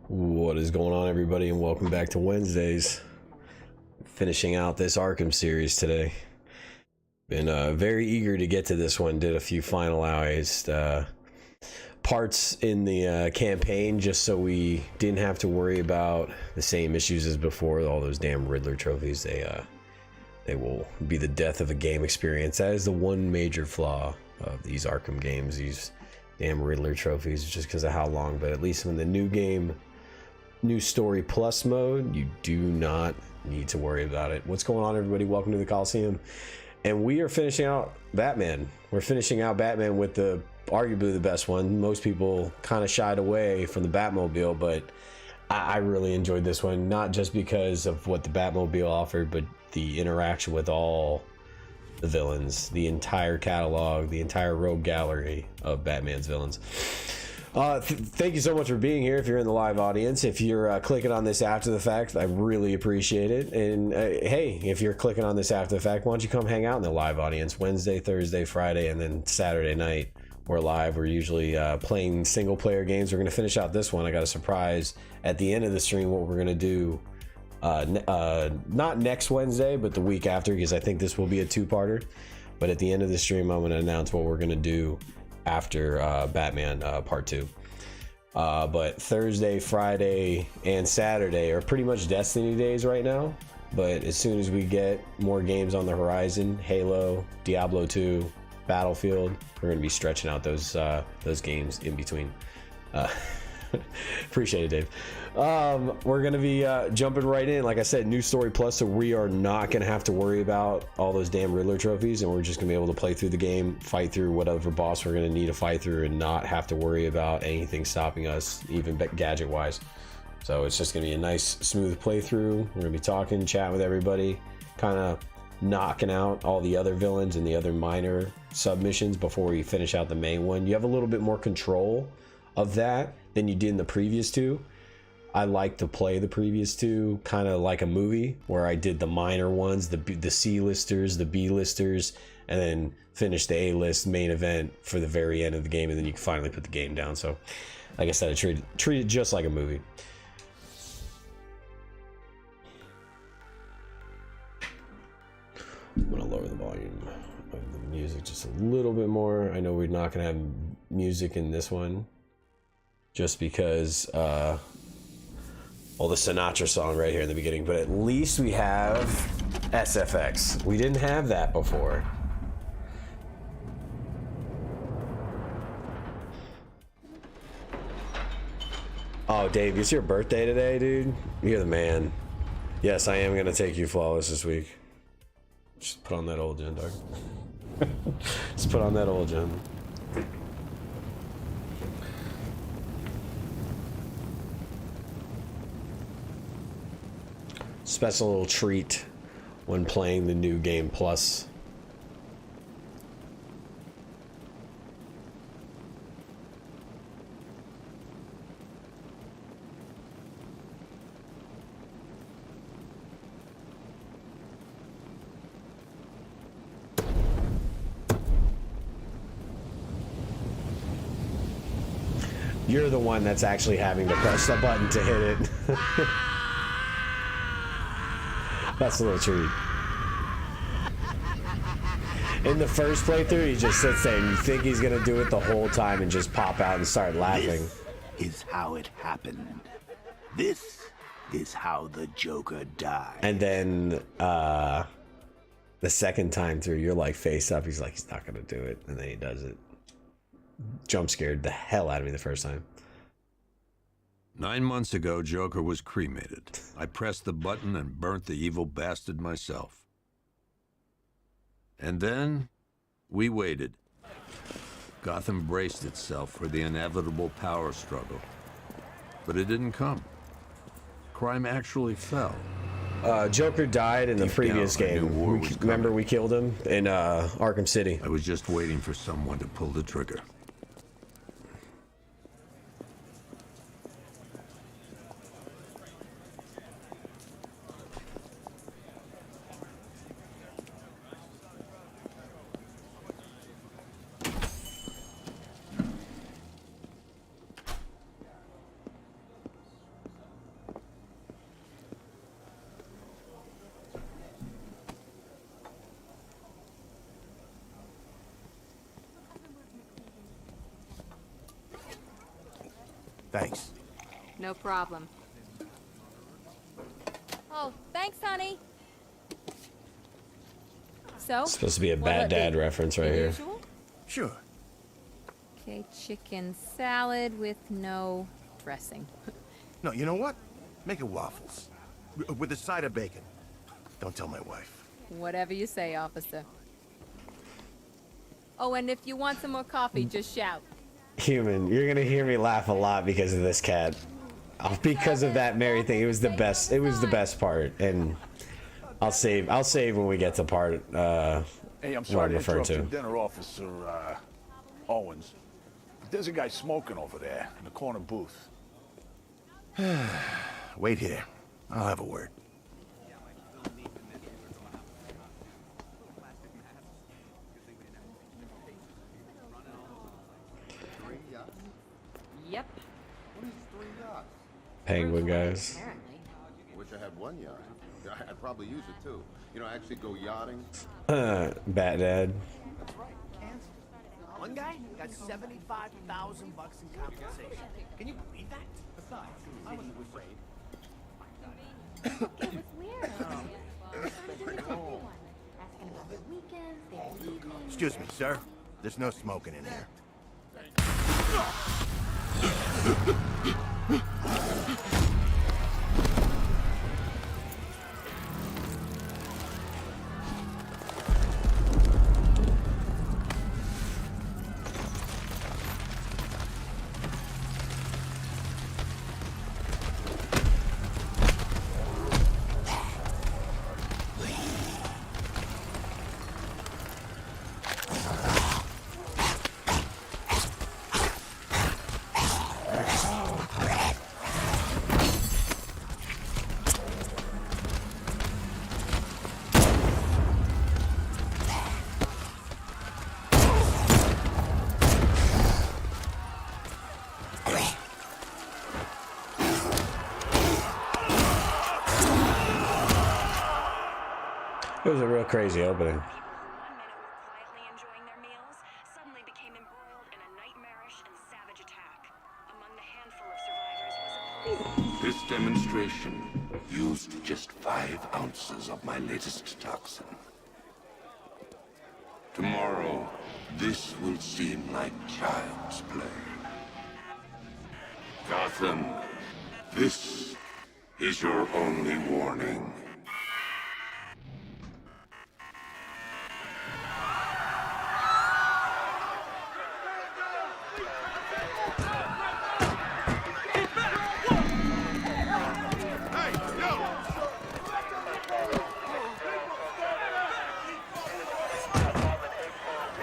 What is going on, everybody, and welcome back to Wednesdays. Finishing out this Arkham series today. Been very eager to get to this one. Did a few finalized parts in the campaign just so we didn't have to worry about the same issues as before. All those damn Riddler trophies, they will be the death of a game experience. That is the one major flaw of these Arkham games, these damn Riddler trophies, just because of how long. But at least in the new game, new story plus mode, you do not need to worry about it. What's going on, everybody? Welcome to the Coliseum, and we are finishing out Batman. We're finishing out Batman with the arguably the best one. Most people kind of shied away from the Batmobile, but I really enjoyed this one, not just because of what the Batmobile offered, but the interaction with all the villains, the entire catalog, the entire rogue gallery of Batman's villains. Thank you so much for being here. If you're in the live audience, if you're clicking on this after the fact, I really appreciate it. And hey, if you're clicking on this after the fact, why don't you come hang out in the live audience? Wednesday, Thursday, Friday, and then Saturday night we're live. We're usually playing single player games. We're going to finish out this one. I got a surprise at the end of the stream what we're going to do. Not next Wednesday, but the week after, because I think this will be a two-parter. But at the end of the stream, I'm going to announce what we're going to do after Batman part 2. But Thursday, Friday, and Saturday are pretty much Destiny days right now. But as soon as we get more games on the horizon, Halo, Diablo 2, Battlefield, we're going to be stretching out those games in between. Appreciate it, Dave. We're gonna be jumping right in. Like I said, new story plus, so we are not gonna have to worry about all those damn Riddler trophies, and we're just gonna be able to play through the game, fight through whatever boss we're gonna need to fight through, and not have to worry about anything stopping us, even gadget wise. So it's just gonna be a nice smooth playthrough. We're gonna be talking, chatting with everybody, kind of knocking out all the other villains and the other minor submissions before we finish out the main one. You have a little bit more control of that than you did in the previous two. I like to play the previous two kind of like a movie, where I did the minor ones, the C-listers, the B-listers, and then finish the A-list main event for the very end of the game, and then you can finally put the game down. So like I said, I treat it just like a movie. I'm gonna lower the volume of the music just a little bit more. I know we're not gonna have music in this one, just because well, the Sinatra song right here in the beginning, but at least we have SFX. We didn't have that before. Oh, Dave, it's your birthday today, dude. You're the man. Yes, I am gonna take you flawless this week. Just put on that old gen, dog. Just put on that old gen. Special little treat when playing the new game plus. You're the one that's actually having to press the button to hit it. That's a little treat. In the first playthrough, he just sits there and you think he's gonna do it the whole time and just pop out and start laughing. This is how it happened. This is how the Joker died. And then the second time through, you're like face up. He's like, he's not gonna do it, and then he does it. Jump scared the hell out of me the first time. 9 months ago, Joker was cremated. I pressed the button and burnt the evil bastard myself. And then, we waited. Gotham braced itself for the inevitable power struggle. But it didn't come. Crime actually fell. Joker died in the previous game. Remember we killed him in Arkham City. I was just waiting for someone to pull the trigger. Thanks. No problem. Oh, thanks, honey. So? Supposed to be a what'll bad it be? dad reference right The here. usual? Sure. Okay, chicken salad with no dressing. No, you know what? Make it waffles. With a side of bacon. Don't tell my wife. Whatever you say, officer. Oh, and if you want some more coffee, just shout. Human, you're gonna hear me laugh a lot because of this cat. Because of that Mary thing. It was the best. It was the best part, and I'll save when we get to part. Hey, I'm sorry to referring interrupt to. your dinner, Officer Owens. But there's a guy smoking over there in the corner booth. Wait here. I'll have a word. Yep. Penguin guys. Apparently. Wish I had one yacht. I'd probably use it too. You know, actually go yachting. Bat dad. One guy got $75,000 in compensation. Can you believe that? Besides, I wasn't afraid. It was weird. Asking about their weekends, their evenings. Excuse me, sir. There's no smoking in here. It was a real crazy opening. People who 1 minute were quietly enjoying their meals suddenly became embroiled in a nightmarish and savage attack. Among the handful of survivors was a police. This demonstration used just 5 ounces of my latest toxin. Tomorrow, this will seem like child's play. Gotham, this is your only warning.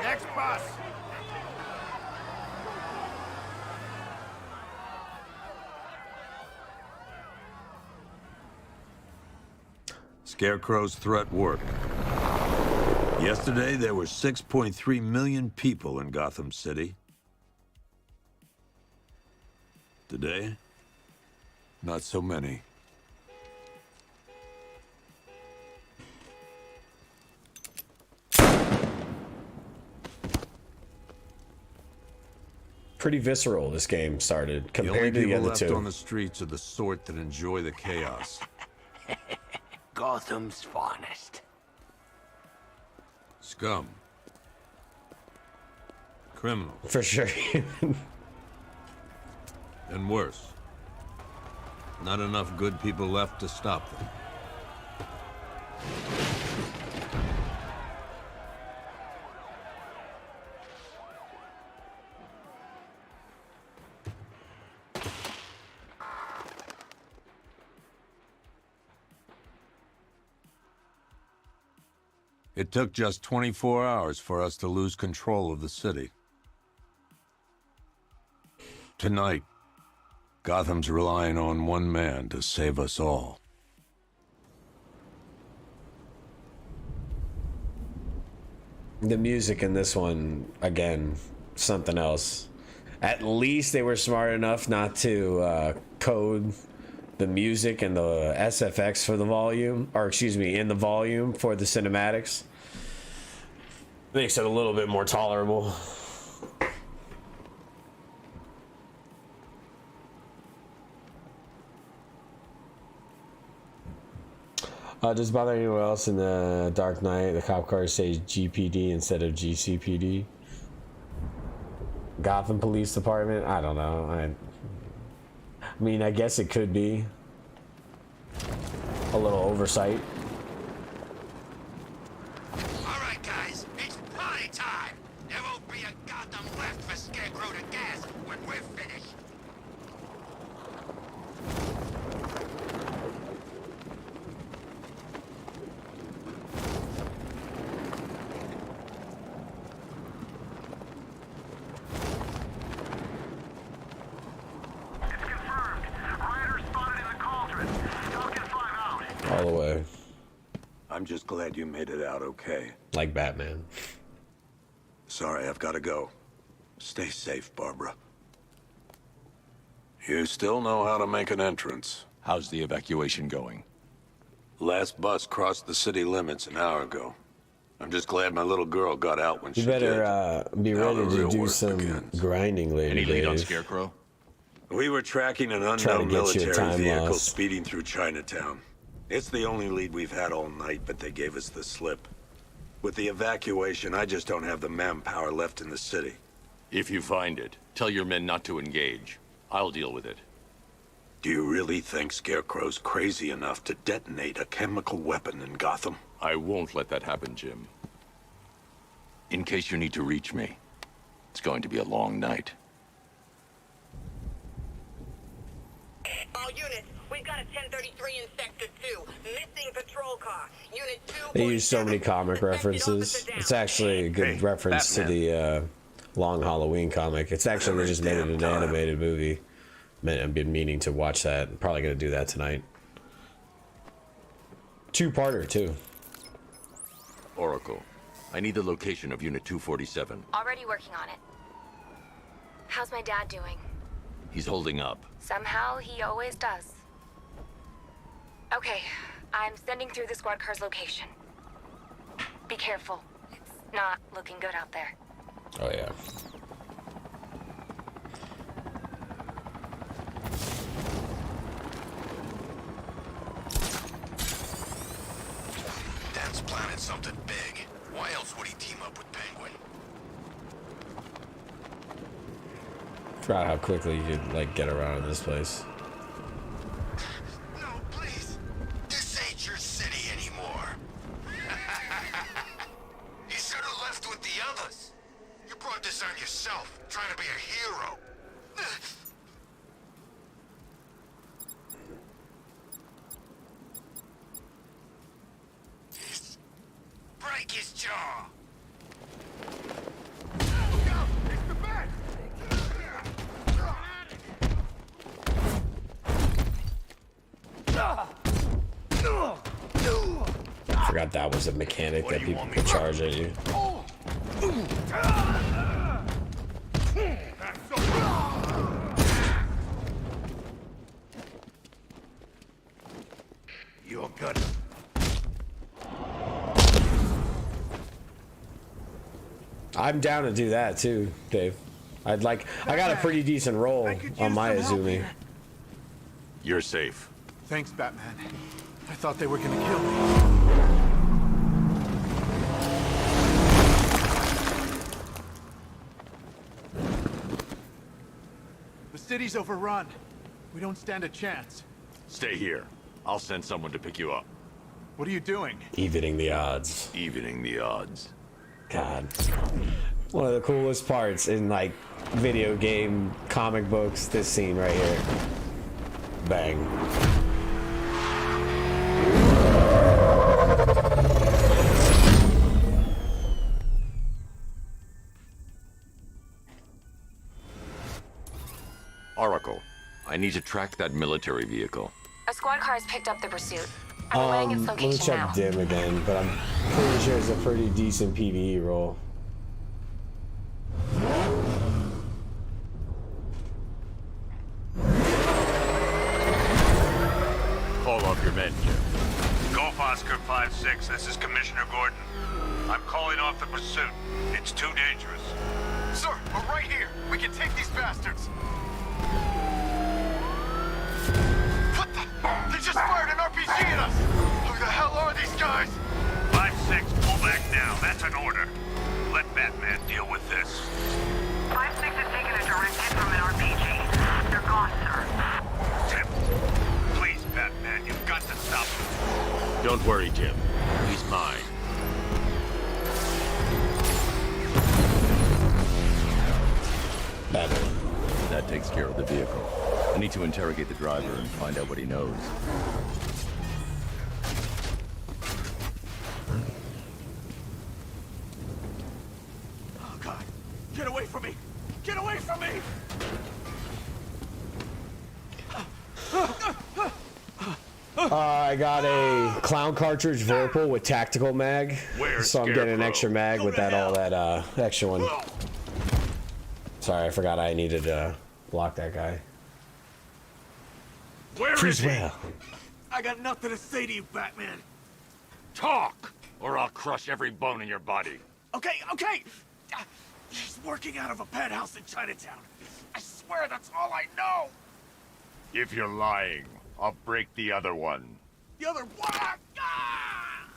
Next bus! Scarecrow's threat worked. Yesterday, there were 6.3 million people in Gotham City. Today, not so many. Pretty visceral this game started The only compared to the people other left two. on the streets are the sort that enjoy the chaos. Gotham's finest. Scum. Criminals. For sure. And worse. Not enough good people left to stop them. It took just 24 hours for us to lose control of the city. Tonight, Gotham's relying on one man to save us all. The music in this one, again, something else. At least they were smart enough not to code the music and the SFX for the volume, or excuse me, in the volume for the cinematics. Makes it a little bit more tolerable. Does it bother anyone else in the Dark Knight? The cop cars say GPD instead of GCPD. Gotham Police Department? I don't know. I mean, I guess it could be a little oversight. All right, guys, it's party time. There won't be a Gotham left for Scarecrow to gas when we're finished. All the way. I'm just glad you made it out okay. Like Batman. Sorry, I've got to go. Stay safe, Barbara. You still know how to make an entrance. How's the evacuation going? Last bus crossed the city limits an hour ago. I'm just glad my little girl got out when You she did. better be Now ready the to real do work some begins. grinding later. Any lead on Dave. Scarecrow? We were tracking an Try to unknown get you a military time vehicle loss. speeding through Chinatown. It's the only lead we've had all night, but they gave us the slip. With the evacuation, I just don't have the manpower left in the city. If you find it, tell your men not to engage. I'll deal with it. Do you really think Scarecrow's crazy enough to detonate a chemical weapon in Gotham? I won't let that happen, Jim. In case you need to reach me, it's going to be a long night. All units, we've got a 1033 in Sector 2. Missing patrol car. Unit 2. They use so many comic references. It's actually a good reference to the Long Halloween comic. It's actually they just made it an animated movie. I've been meaning to watch that. I'm probably gonna do that tonight. Two-parter too. Oracle, I need the location of Unit 247. Already working on it. How's my dad doing? He's holding up. Somehow, he always does. Okay, I'm sending through the squad car's location. Be careful. It's not looking good out there. Oh yeah. Dad's planning something big. Why else would he team up with Penguin? Forgot how quickly you could like get around in this place. No, please. This ain't your city anymore. You should have left with the others. You brought this on yourself, trying to be a hero. Break his jaw. Look out! It's the bat! Forgot that was a mechanic that people could charge at you. You're good. I'm down to do that too, Dave. I got a pretty decent roll on my Azumi. You're safe. Thanks, Batman. I thought they were gonna kill me. The city's overrun. We don't stand a chance. Stay here. I'll send someone to pick you up. What are you doing? Evening the odds. Evening the odds. God. One of the coolest parts in like video game comic books, this scene right here. Bang. Oracle, I need to track that military vehicle. A squad car has picked up the pursuit. I'm relaying its Let me location check now. Dim again, but I'm pretty sure it's a pretty decent PvE roll. Call off your men, Jim. Golf Oscar 5-6, this is Commissioner Gordon. I'm calling off the pursuit. It's too dangerous. Sir, we're right here. We can take these bastards. What the? They just fired an RPG at us. Who the hell 5-6, pull back now. That's an order. Let Batman deal with this. 5-6 has taken a direct hit from an RPG. They're gone, sir. Tim, please, Batman, you've got to stop him. Don't worry, Jim. He's mine. Batman. That takes care of the vehicle. I need to interrogate the driver and find out what he knows. Oh, God. Get away from me! Get away from me! I got a clown cartridge Vorpal with tactical mag, Where's so I'm getting an Scarecrow? extra mag with that all that extra one. Sorry, I forgot I needed to block that guy. Where is he? I got nothing to say to you, Batman. Talk, or I'll crush every bone in your body. Okay, okay. He's working out of a penthouse in Chinatown. I swear that's all I know. If you're lying, I'll break the other one. The other one. Ah!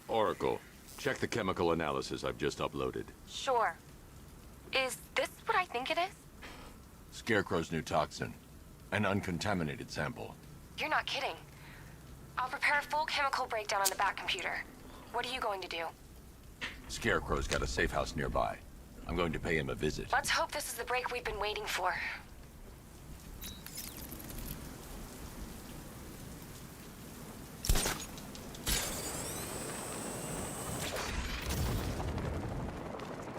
Oracle, check the chemical analysis I've just uploaded. Sure. Is this what I think it is? Scarecrow's new toxin. An uncontaminated sample. You're not kidding. I'll prepare a full chemical breakdown on the back computer. What are you going to do? Scarecrow's got a safe house nearby. I'm going to pay him a visit. Let's hope this is the break we've been waiting for.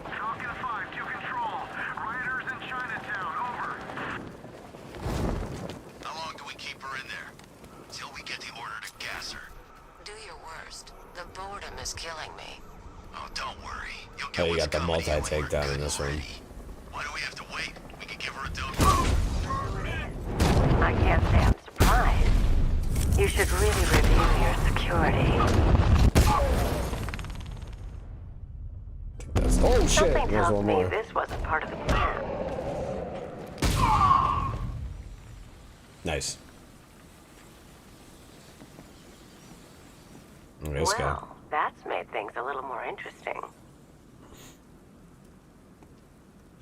Falcon 5 to control. Riders in Chinatown, over. How long do we keep her in there? Till we get the order to gas her. Do your worst. The boredom is killing me. Oh, don't worry. You'll Oh, get you what's got the coming here when we're multi-takedown in good this one. already. Why do we have to wait? We can give her a dose. I can't say I'm surprised. You should really review your security. Oh shit! Something There's tells one me more. this wasn't part of the plan. Nice. Let's go. Well, that's made things a little more interesting.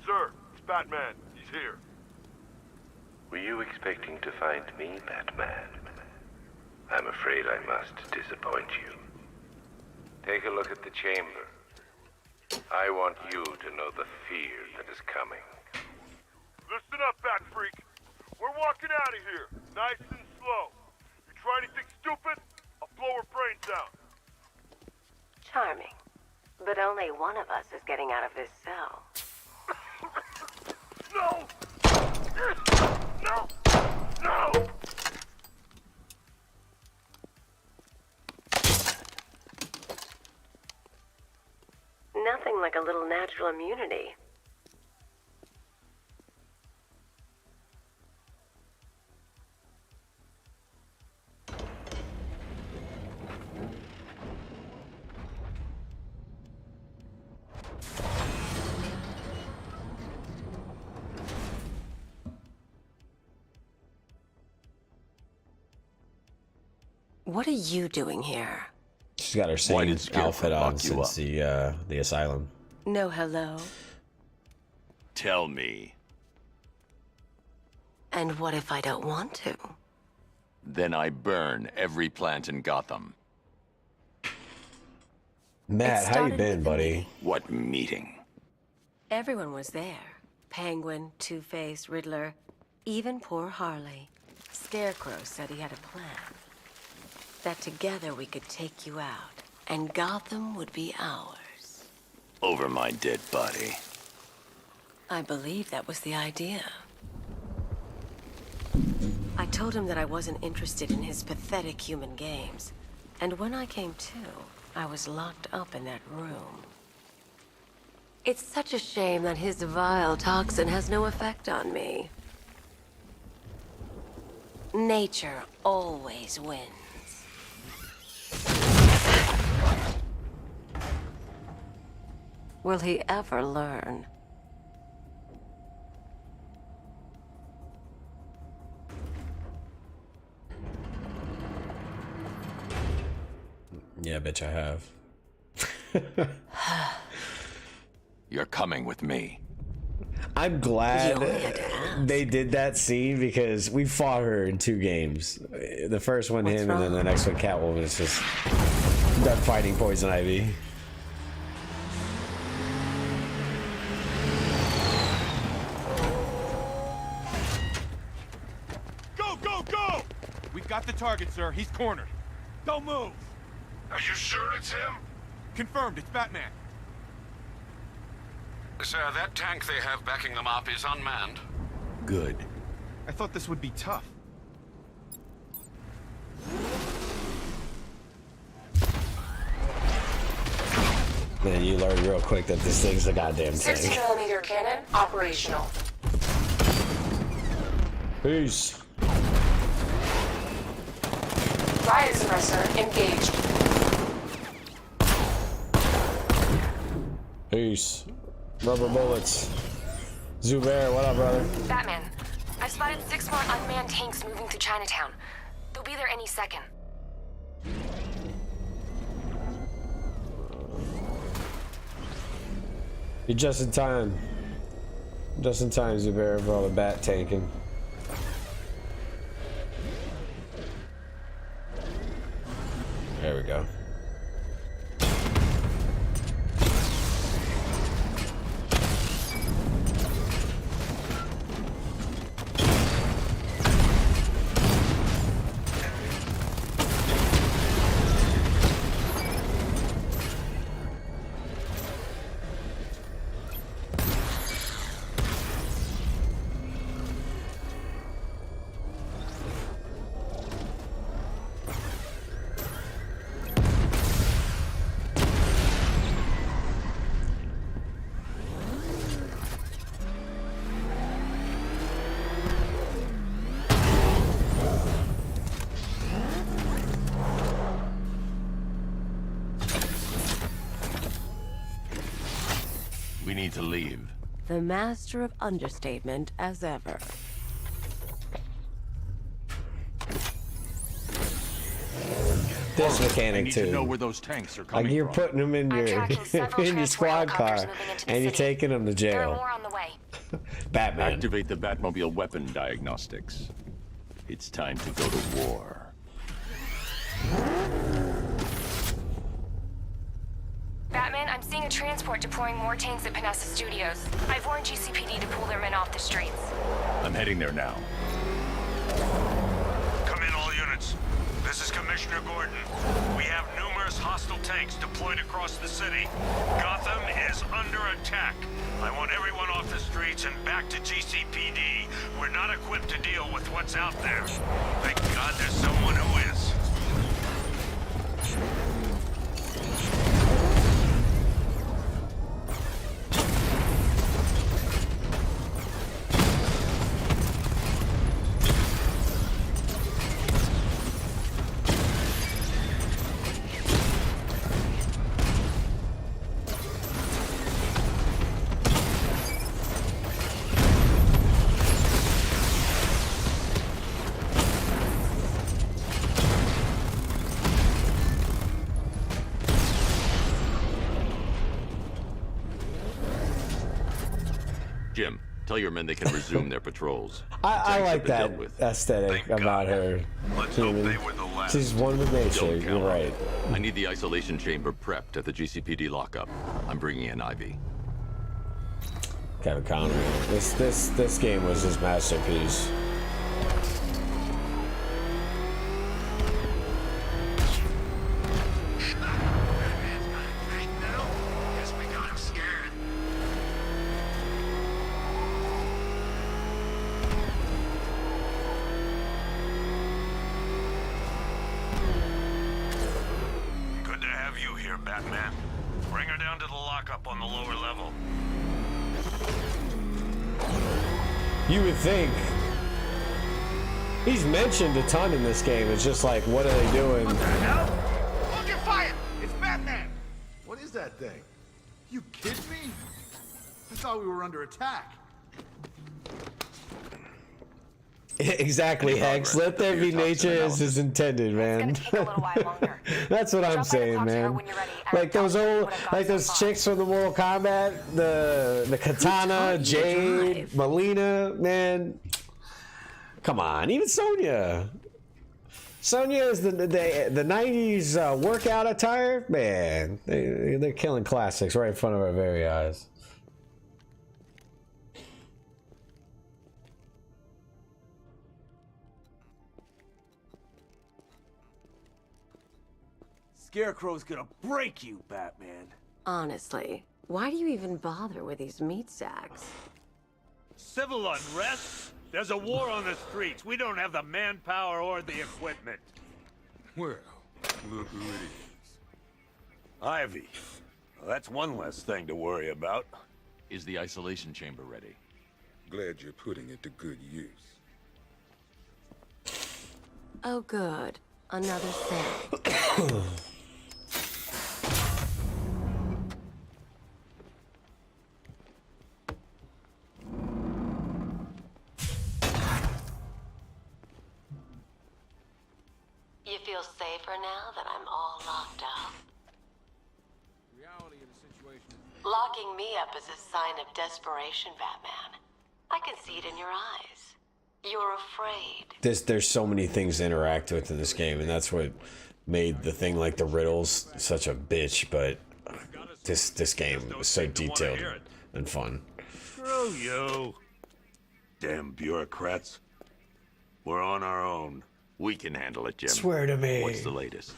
Sir, it's Batman. He's here. Were you expecting to find me, Batman? I'm afraid I must disappoint you. Take a look at the chamber. I want you to know the fear that is coming. Listen up, Bat Freak. We're walking out of here, nice and slow. You try anything stupid, I'll blow her brains out. Charming. But only one of us is getting out of this cell. No! No! No! Nothing like a little natural immunity. What are you doing here? She's got her Why same did Scarecrow outfit on lock you since the asylum. No hello. Tell me. And what if I don't want to? Then I burn every plant in Gotham. Matt, how you started been, with buddy? What meeting? Everyone was there. Penguin, Two-Face, Riddler, even poor Harley. Scarecrow said he had a plan. That together we could take you out, and Gotham would be ours. Over my dead body. I believe that was the idea. I told him that I wasn't interested in his pathetic human games. And when I came to, I was locked up in that room. It's such a shame that his vile toxin has no effect on me. Nature always wins. Will he ever learn? Yeah, I bet you have. You're coming with me. I'm glad they did that scene because we fought her in 2 games. The first one him, and then the next one Catwoman. It's just done fighting Poison Ivy. Go, go, go! We've got the target, sir. He's cornered. Don't move! Are you sure it's him? Confirmed, it's Batman. Sir, that tank they have backing them up is unmanned. Good. I thought this would be tough. Then you learn real quick that this thing's a goddamn tank. 60mm cannon operational. Peace. Riot suppressor engaged. Peace. Rubber bullets. Zubair, what up, brother? Batman, I've spotted 6 more unmanned tanks moving through Chinatown. They'll be there any second. You're just in time. Just in time, Zubair, for all the bat tanking. There we go. We need to leave. The master of understatement as ever. This mechanic I need too. to know where those tanks are coming Like you're from. putting them in your in your squad car, and you're taking them to There are jail. more on the way. Batman. Activate the Batmobile weapon diagnostics. It's time to go to war. Batman, I'm seeing a transport deploying more tanks at Panessa Studios. I've warned GCPD to pull their men off the streets. I'm heading there now. Come in, all units. This is Commissioner Gordon. We have numerous hostile tanks deployed across the city. Gotham is under attack. I want everyone off the streets and back to GCPD. We're not equipped to deal with what's out there. Thank God there's someone who is. Jim, tell your men they can resume their patrols. I like that aesthetic about her. Human. She's one with nature. You're right. I need the isolation chamber prepped at the GCPD lockup. I'm bringing in Ivy. Kevin Conroy. This game was his masterpiece. Good to have you here, Batman. Bring her down to the lockup on the lower level. You would think. He's mentioned a ton in this game. It's just like, what are they doing? Hold your fire! It's Batman! What is that thing? You kidding me? I thought we were under attack. Exactly, Hex. Let there be nature as is intended, man. That's what I'm saying, man. Like those chicks from the Mortal Kombat, the Katana, Jade, Melina, man. Come on, even Sonya. Sonya is the 90s workout attire, man. They're killing classics right in front of our very eyes. Scarecrow's gonna break you, Batman. Honestly, why do you even bother with these meat sacks? Civil unrest? There's a war on the streets. We don't have the manpower or the equipment. Well, look who it is. Ivy. Well, that's one less thing to worry about. Is the isolation chamber ready? Glad you're putting it to good use. Oh, good. Another thing. You feel safer now that I'm all locked up? Reality of the situation. Locking me up is a sign of desperation, Batman. I can see it in your eyes. You're afraid. There's so many things to interact with in this game, and that's what made the thing like the riddles such a bitch. But this game was so detailed and fun. Screw you. Damn bureaucrats. We're on our own. We can handle it, Jim. Swear to me. What's the latest?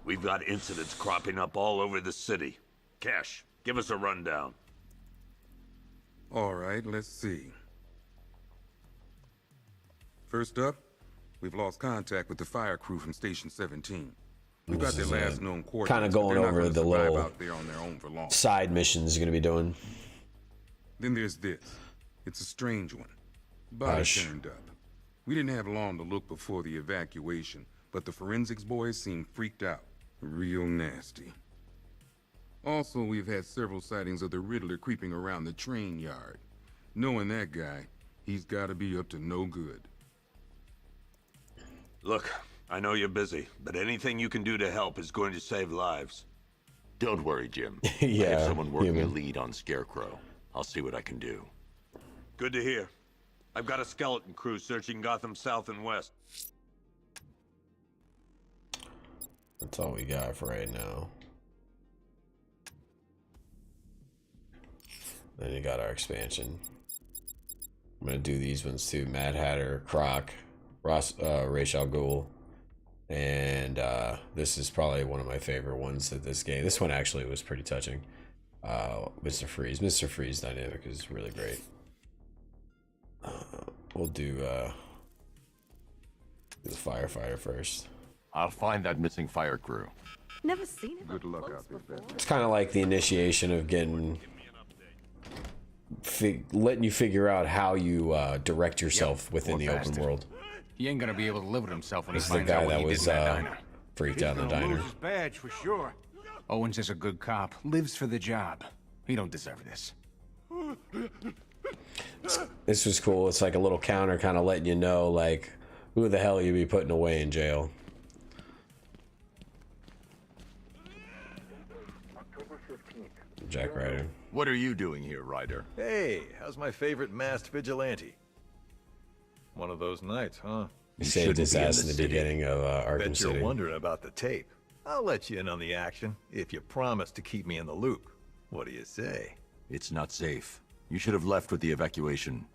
We've got incidents cropping up all over the city. Cash, give us a rundown. All right, let's see. First up, we've lost contact with the fire crew from Station 17. We've got their last known coordinates. Kind of going over the little out there on their own for long. side missions you're gonna be doing. Then there's this. It's a strange one. Body turned up. We didn't have long to look before the evacuation, but the forensics boys seemed freaked out. Real nasty. Also, we've had several sightings of the Riddler creeping around the train yard. Knowing that guy, he's gotta be up to no good. Look, I know you're busy, but anything you can do to help is going to save lives. Don't worry, Jim. Yeah, I have someone working a lead on Scarecrow. I'll see what I can do. Good to hear. I've got a skeleton crew searching Gotham South and West. That's all we got for right now. Then you got our expansion. I'm gonna do these ones too. Mad Hatter, Croc, Ra's al Ghul, and this is probably one of my favorite ones of this game. This one actually was pretty touching. Mr. Freeze. Mr. Freeze dynamic is really great. We'll do the firefighter first. I'll find that missing fire crew. Never seen it. Good luck out there, Batman. It's kind of like the initiation of getting letting you figure out how you direct yourself within the open world. He ain't gonna be able to live with himself when This he is the finds out guy what that he was did in that diner. freaked out in the diner. His badge for sure. Owens is a good cop. Lives for the job. He don't deserve this. This was cool. It's like a little counter kind of letting you know, like, who the hell you be putting away in jail. Jack Ryder. What are you doing here, Ryder? Hey, how's my favorite masked vigilante? One of those nights, huh? He saved his ass in the beginning of Arkham Bet City. you're wondering about the tape. I'll let you in on the action if you promise to keep me in the loop. What do you say? It's not safe. You should have left with the evacuation.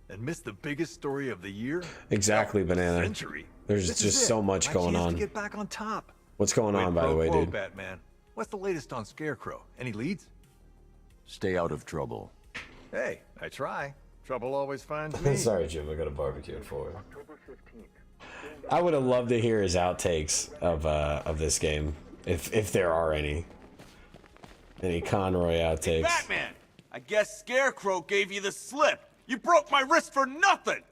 And missed the biggest story of the year? Exactly, Banana. Century. There's This just is it. so much My going chance on. to get back on top. What's going on, by the way, Quid pro dude? quo, Batman. What's the latest on Scarecrow? Any leads? Stay out of trouble. Hey, I try. Trouble always finds me. Sorry, Jim. I got a barbecue for you. I would have loved to hear his outtakes of this game, if there are any. Any Conroy outtakes. Batman! I guess Scarecrow gave you the slip. You broke my wrist for nothing!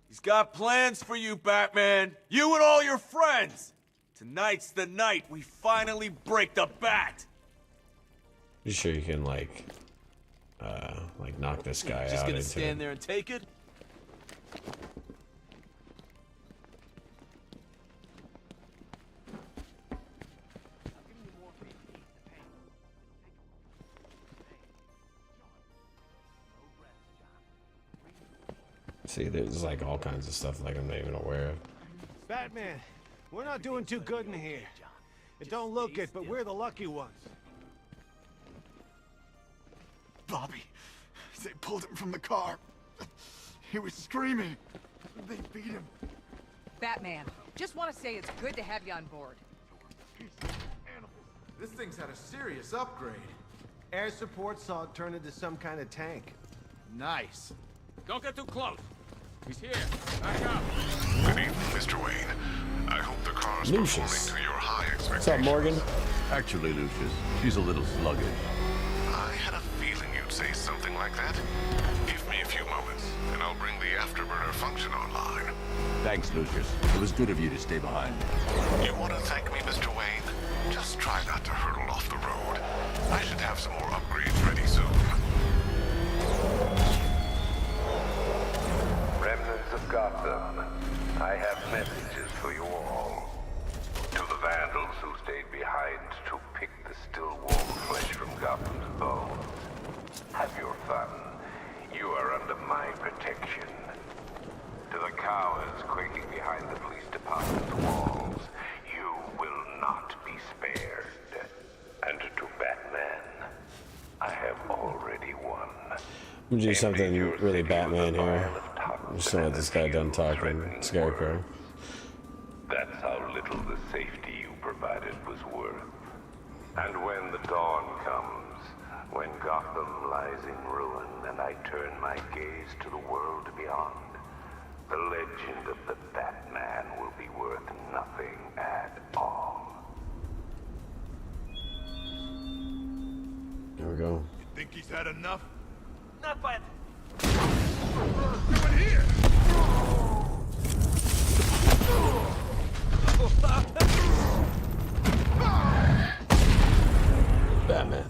He's got plans for you, Batman. You and all your friends. Tonight's the night we finally break the bat. Pretty sure you can like knock this guy out. Just gonna into stand there and take it? See, there's like all kinds of stuff like I'm not even aware of. Batman, we're not doing too good in here. It don't look it, but we're the lucky ones. Bobby, they pulled him from the car. He was screaming. They beat him. Batman, just want to say it's good to have you on board. This thing's had a serious upgrade. Air support saw it turn into some kind of tank. Nice. Don't get too close. He's here. Back up. Good evening, Mr. Wayne. I hope the car's performing to your high expectations. What's up, Morgan? Actually, Lucius, she's a little sluggish. I had a feeling you'd say something like that. Give me a few moments, and I'll bring the afterburner function online. Thanks, Lucius. It was good of you to stay behind. You want to thank me, Mr. Wayne? Just try not to hurtle off the road. I should have some more upgrades ready soon. Remnants of Gotham, I have messages for you all. To the vandals who stayed behind to pick the still warm flesh from Gotham's bones, have your fun. You are under my protection. To the cowards quaking behind the police department's walls, you will not be spared. And to Batman, I have already won. I'm gonna do something really Batman here. Just to let this guy done talking. Scarecrow. That's how little the safety you provided was worth. And when the dawn comes, when Gotham lies in ruin and I turn my gaze to the world beyond, the legend of the Batman will be worth nothing at all. There we go. Think he's had enough? Not by Coming here! Batman.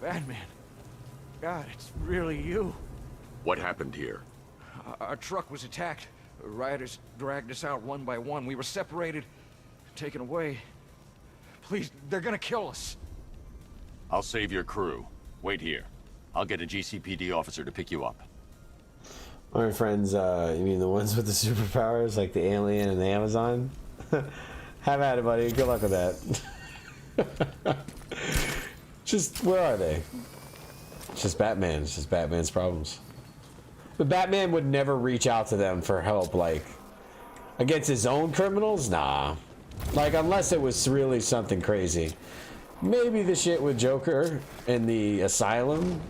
Batman. God, it's really you. What happened here? Our truck was attacked. Rioters dragged us out one by one. We were separated, taken away. Please, they're gonna kill us. I'll save your crew. Wait here. I'll get a GCPD officer to pick you up. All right, friends, you mean the ones with the superpowers, like the alien and the Amazon? Have at it, buddy. Good luck with that. Just, where are they? It's just Batman. It's just Batman's problems. But Batman would never reach out to them for help, like, against his own criminals? Nah. Like, unless it was really something crazy. Maybe the shit with Joker in the asylum.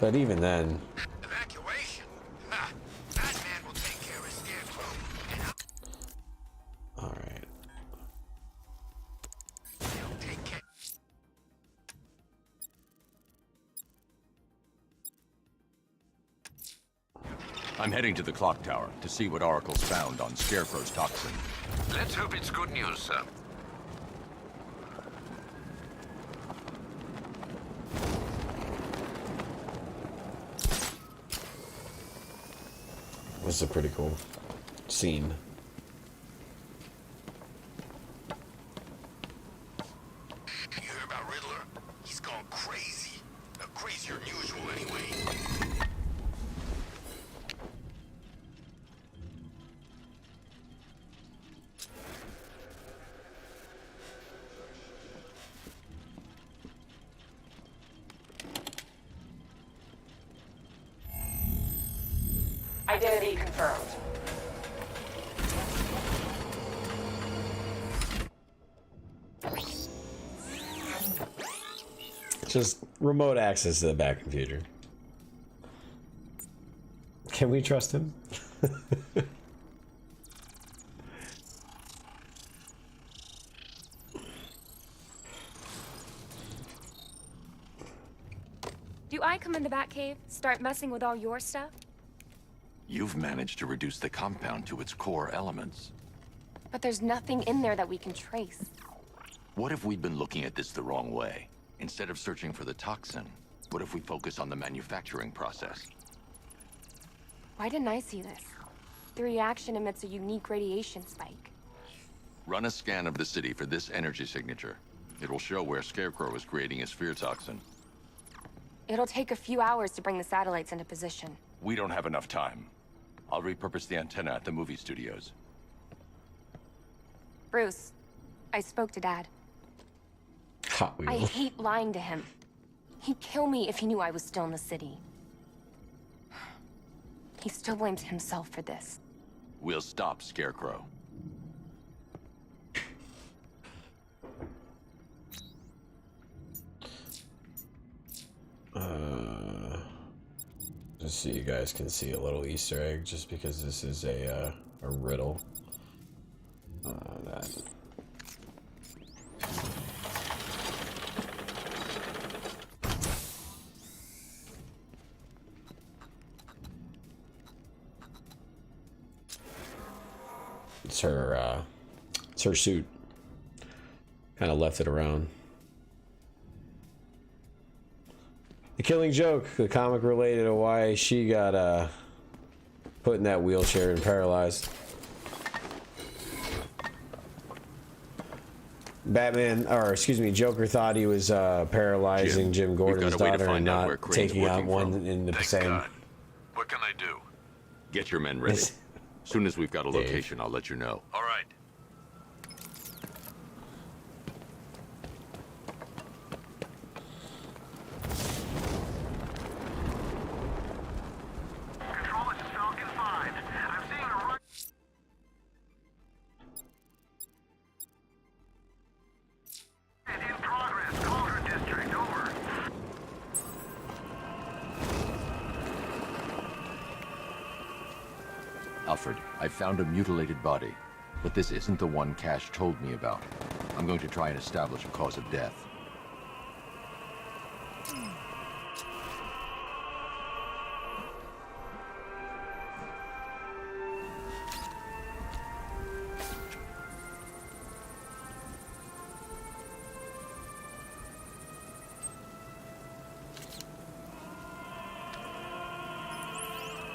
But even then... Evacuation? Ha! Batman will take care of Scarecrow. Alright. Take care. I'm heading to the clock tower to see what Oracle's found on Scarecrow's toxin. Let's hope it's good news, sir. This is a pretty cool scene. You hear about Riddler? He's gone crazy. Crazier than usual, anyway. Identity confirmed. Just remote access to the back computer. Can we trust him? Do I come in the Batcave, start messing with all your stuff? You've managed to reduce the compound to its core elements. But there's nothing in there that we can trace. What if we've been looking at this the wrong way? Instead of searching for the toxin, what if we focus on the manufacturing process? Why didn't I see this? The reaction emits a unique radiation spike. Run a scan of the city for this energy signature. It will show where Scarecrow is creating his fear toxin. It'll take a few hours to bring the satellites into position. We don't have enough time. I'll repurpose the antenna at the movie studios. Bruce, I spoke to Dad. Hot Wheel. I hate lying to him. He'd kill me if he knew I was still in the city. He still blames himself for this. We'll stop Scarecrow. Just so you guys can see a little Easter egg, just because this is a riddle. That. It's her suit. Kind of left it around. The Killing Joke, the comic related to why she got put in that wheelchair and paralyzed. Batman, or excuse me, Joker thought he was paralyzing Jim Gordon's daughter and not taking out one in the same. What can I do? Get your men ready. As soon as we've got a location, I'll let you know. All right. Control, this is Falcon 5. I'm seeing a run. In progress, Cauldron District, over. Alfred, I found a mutilated body, but this isn't the one Cash told me about. I'm going to try and establish a cause of death.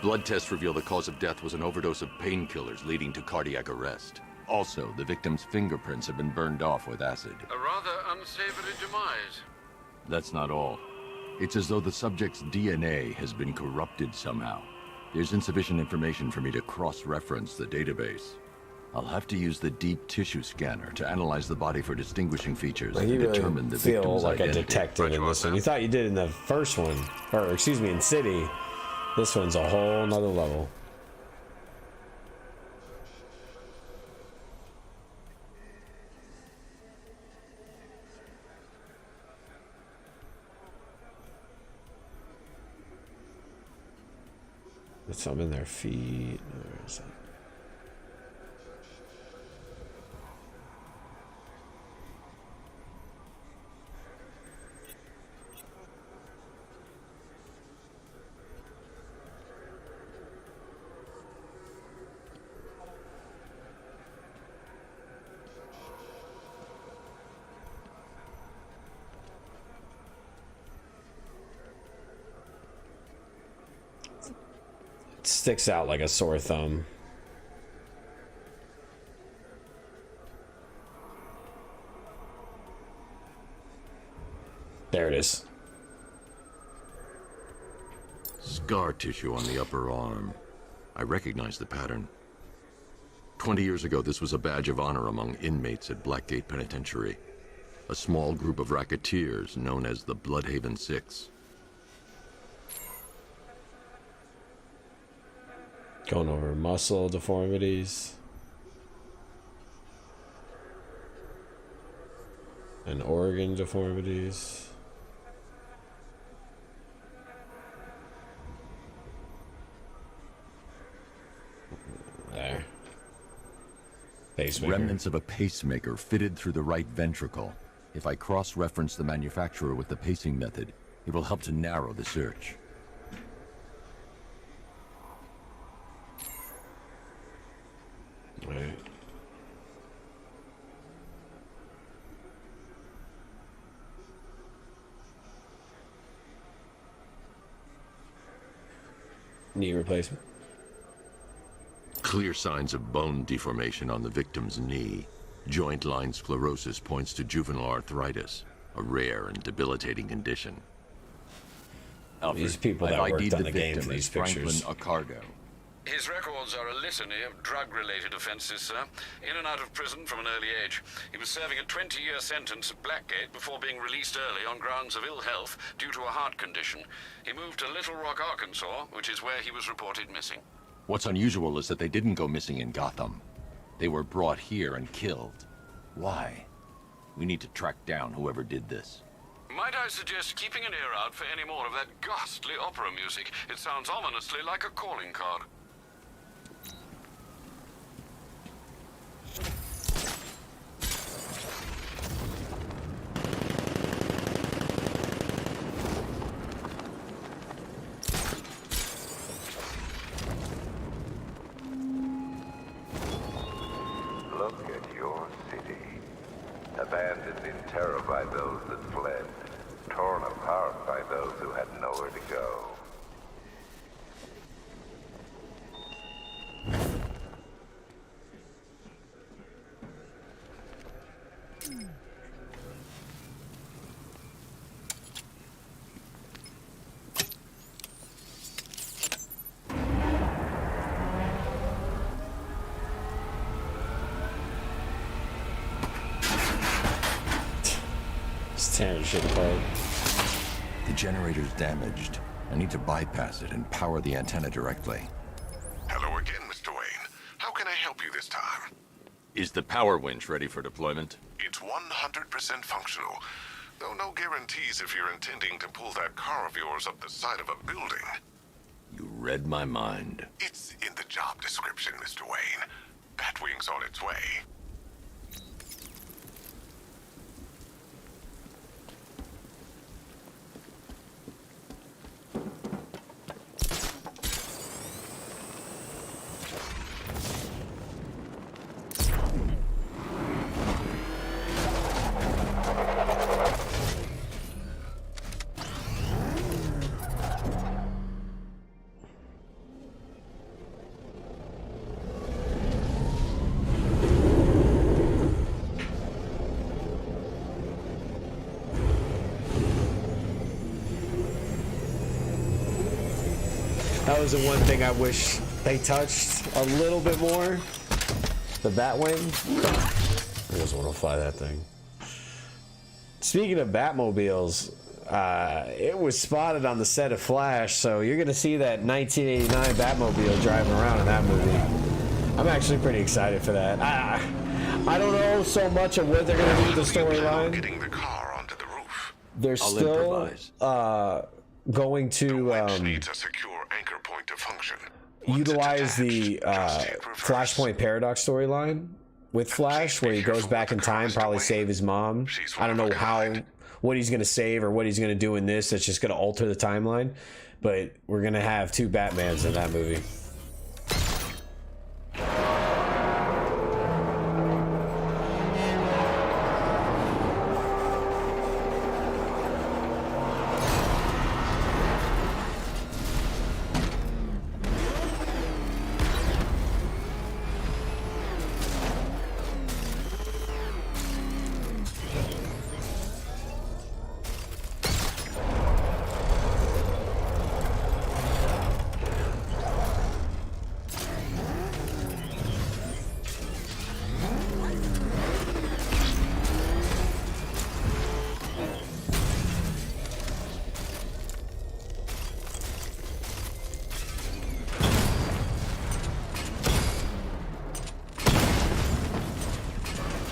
Blood tests reveal the cause of death was an overdose of painkillers leading to cardiac arrest. Also, the victim's fingerprints have been burned off with acid. A rather unsavory demise. That's not all. It's as though the subject's DNA has been corrupted somehow. There's insufficient information for me to cross-reference the database. I'll have to use the deep tissue scanner to analyze the body for distinguishing features and determine the victim's like identity. a detective in this one. You thought you did in the first one, or excuse me, in City. This one's a whole nother level. With some in their feet. Or is that... Sticks out like a sore thumb. There it is. Scar tissue on the upper arm. I recognize the pattern. 20 years ago, this was a badge of honor among inmates at Blackgate Penitentiary. A small group of racketeers known as the Bloodhaven Six. Going over muscle deformities. And organ deformities. There. Pacemaker. Remnants of a pacemaker fitted through the right ventricle. If I cross-reference the manufacturer with the pacing method, it will help to narrow the search. Right. Knee replacement. Clear signs of bone deformation on the victim's knee. Joint line sclerosis points to juvenile arthritis, a rare and debilitating condition. Alfred, These people that I've worked ID'd on the the game victim for these as Franklin pictures. Accardo. His records are a litany of drug-related offenses, sir. In and out of prison from an early age. He was serving a 20-year sentence at Blackgate before being released early on grounds of ill health due to a heart condition. He moved to Little Rock, Arkansas, which is where he was reported missing. What's unusual is that they didn't go missing in Gotham. They were brought here and killed. Why? We need to track down whoever did this. Might I suggest keeping an ear out for any more of that ghastly opera music? It sounds ominously like a calling card. Look at your city. Abandoned in terror by those that fled. Torn apart by those who had nowhere to go. Just tearing shit apart. The generator's damaged. I need to bypass it and power the antenna directly. Hello again, Mr. Wayne. How can I help you this time? Is the power winch ready for deployment? It's 100% functional. Though no guarantees if you're intending to pull that car of yours up the side of a building. You read my mind. It's in the job description, Mr. Wayne. Batwing's on its way. That was the one thing I wish they touched a little bit more. The Batwing. I just want to fly that thing. Speaking of Batmobiles, it was spotted on the set of Flash, so you're going to see that 1989 Batmobile driving around in that movie. I'm actually pretty excited for that. I don't know so much of what they're going to do with the storyline. Getting the car onto the roof. They're still going to Needs a secure anchor point to function. utilize the Flashpoint Paradox storyline with Flash, where he goes back in time, probably save his mom. I don't know what he's going to save or what he's going to do in this. That's just going to alter the timeline. But we're going to have two Batmans in that movie.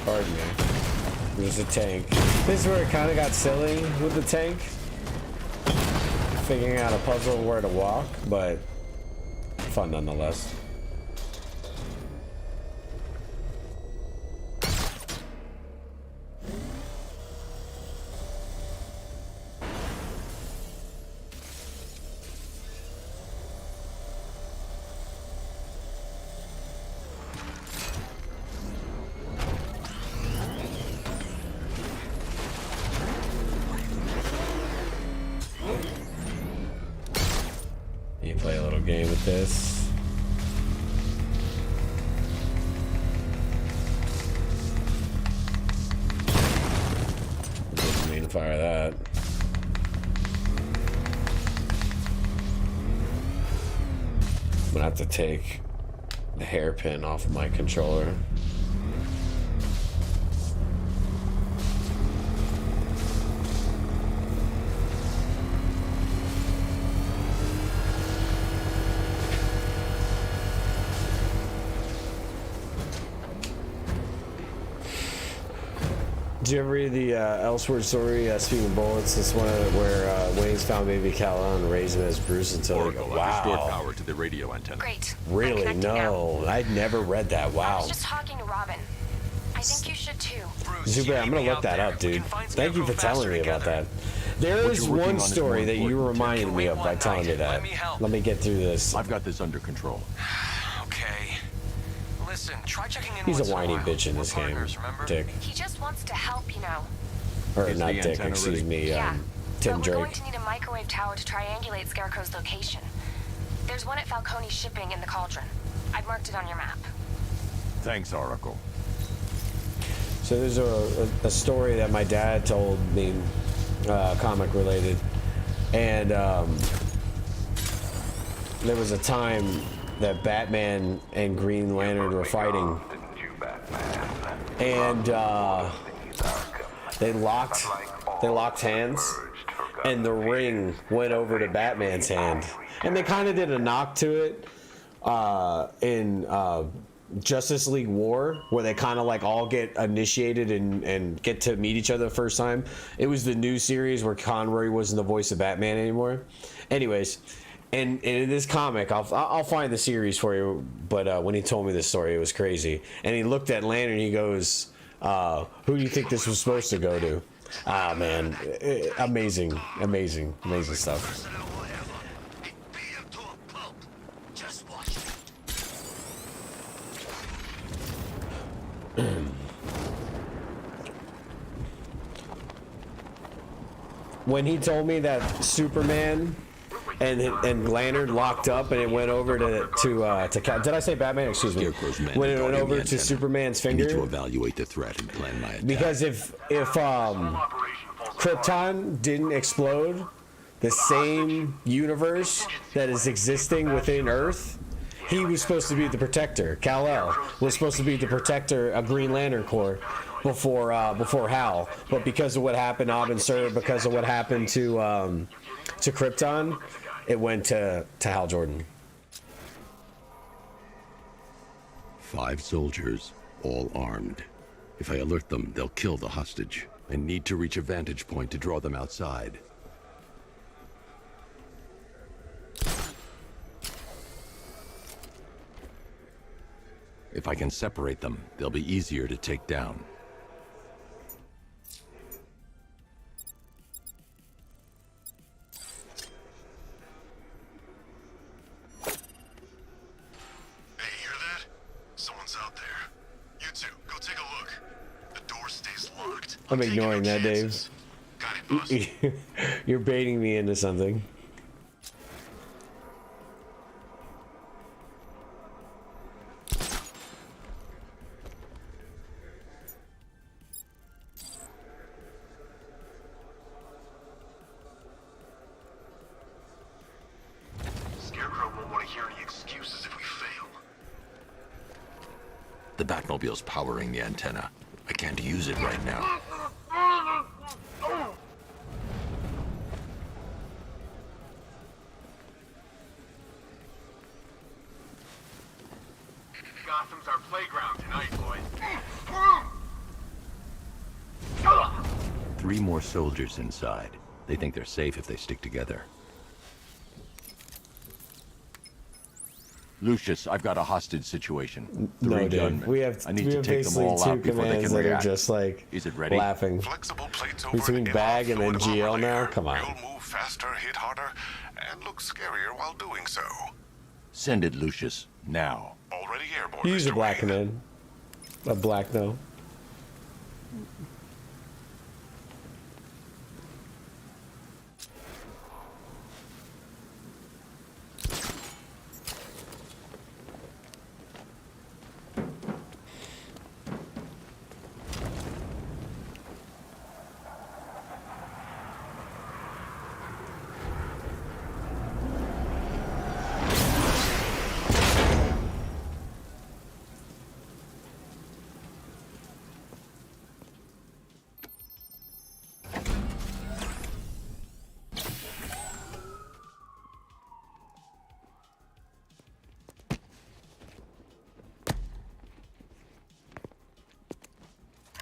Pardon me. There's a tank. This is where it kind of got silly with the tank. Figuring out a puzzle where to walk, but fun nonetheless. You play a little game with this. Didn't mean to fire that. I'm gonna have to take the hairpin off my controller. Did you ever read the Elseworld story, speaking of bullets? This one where Wayne's found baby Kal-El and raised him as Bruce until they go, wow. Restored power to the radio antenna. Great. Really? No, I'd never read that. I Wow. was just talking to Robin. I think you should too. Super, I'm gonna look that up, dude. Thank you for telling me about that. There is one story that you reminded me of by telling me that. Let me get through this. I've got this under control. Okay. Listen, try checking in. He's a whiny bitch in this game, Dick. He just wants to help, you know. Or not Dick, excuse me, Tim But Drake. we're going to need a microwave tower to triangulate Scarecrow's location. There's one at Falcone Shipping in the Cauldron. I've marked it on your map. Thanks, Oracle. So there's a story that my dad told me, comic related, and there was a time that Batman and Green Lantern were fighting, and they locked hands, and the ring went over to Batman's hand, and they kind of did a knock to it in Justice League War, where they kind of like all get initiated and get to meet each other the first time. It was the new series where Conroy wasn't the voice of Batman anymore. Anyways, and in this comic, I'll find the series for you. But when he told me this story, it was crazy. And he looked at Lantern, and he goes, "Who do you think this was supposed to go to?" Ah, man, amazing stuff. When he told me that Superman and Lantern locked up and it went over to did I say Batman? Excuse me. When it went over to Superman's finger. I need to evaluate the threat and plan my attack. Because if Krypton didn't explode, the same universe that is existing within Earth, he was supposed to be the protector. Kal-El was supposed to be the protector of Green Lantern Corps before Hal, but because of what happened, Abin Sur, because of what happened to Krypton, it went to Hal Jordan. 5 soldiers, all armed. If I alert them, they'll kill the hostage. I need to reach a vantage point to draw them outside. If I can separate them, they'll be easier to take down. I'm ignoring that, Dave. You're baiting me into something. Scarecrow won't want to hear any excuses if we fail. The Batmobile's powering the antenna. I can't use it right now. Gotham's our playground tonight, boys. 3 more soldiers inside. They think they're safe if they stick together. Lucius, I've got a hostage situation. 3 No, dude. gunmen. We have I need to take them all out before they can that react. are just like Is it ready? laughing. Between Bag and then GL now? Come on. You'll move faster, hit harder, and look scarier while doing so. Send it, Lucius. Now. Already airborne. Use a black man. A black no.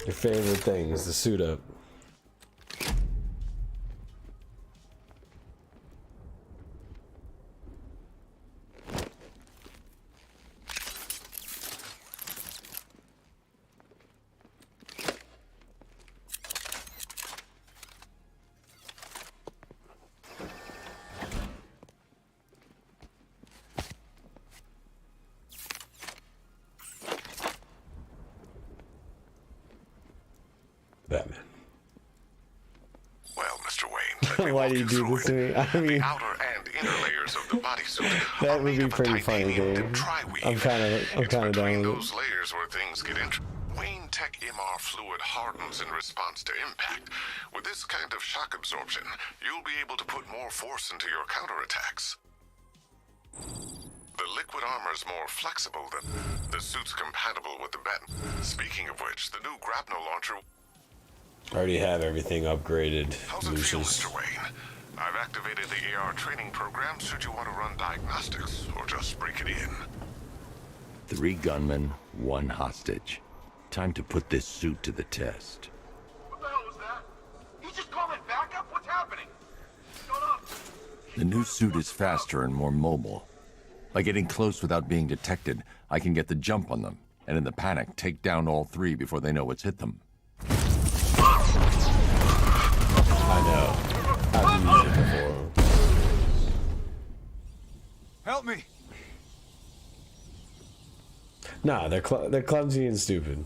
Your favorite thing is the suit up. Batman. Well, Mr. Wayne, Why do you do this to me? I mean, the outer and inner layers of the bodysuit that would be pretty funny, dude. I'm kind of down with those layers where things get interesting. Wayne Tech MR fluid hardens in response to impact. With this kind of shock absorption, you'll be able to put more force into your counterattacks. The liquid armor's more flexible than the suit's compatible with the bat. Speaking of which, the new grapnel launcher. I already have everything upgraded. How's it feel, Mr. Wayne? I've activated the AR training program should you want to run diagnostics or just break it in. 3 gunmen, 1 hostage. Time to put this suit to the test. What the hell was that? He just called in backup? What's happening? What's going on? The new suit is faster and more mobile. By getting close without being detected, I can get the jump on them, and in the panic, take down all 3 before they know what's hit them. I know. I've used it before. Help me! Nah, they're clumsy and stupid.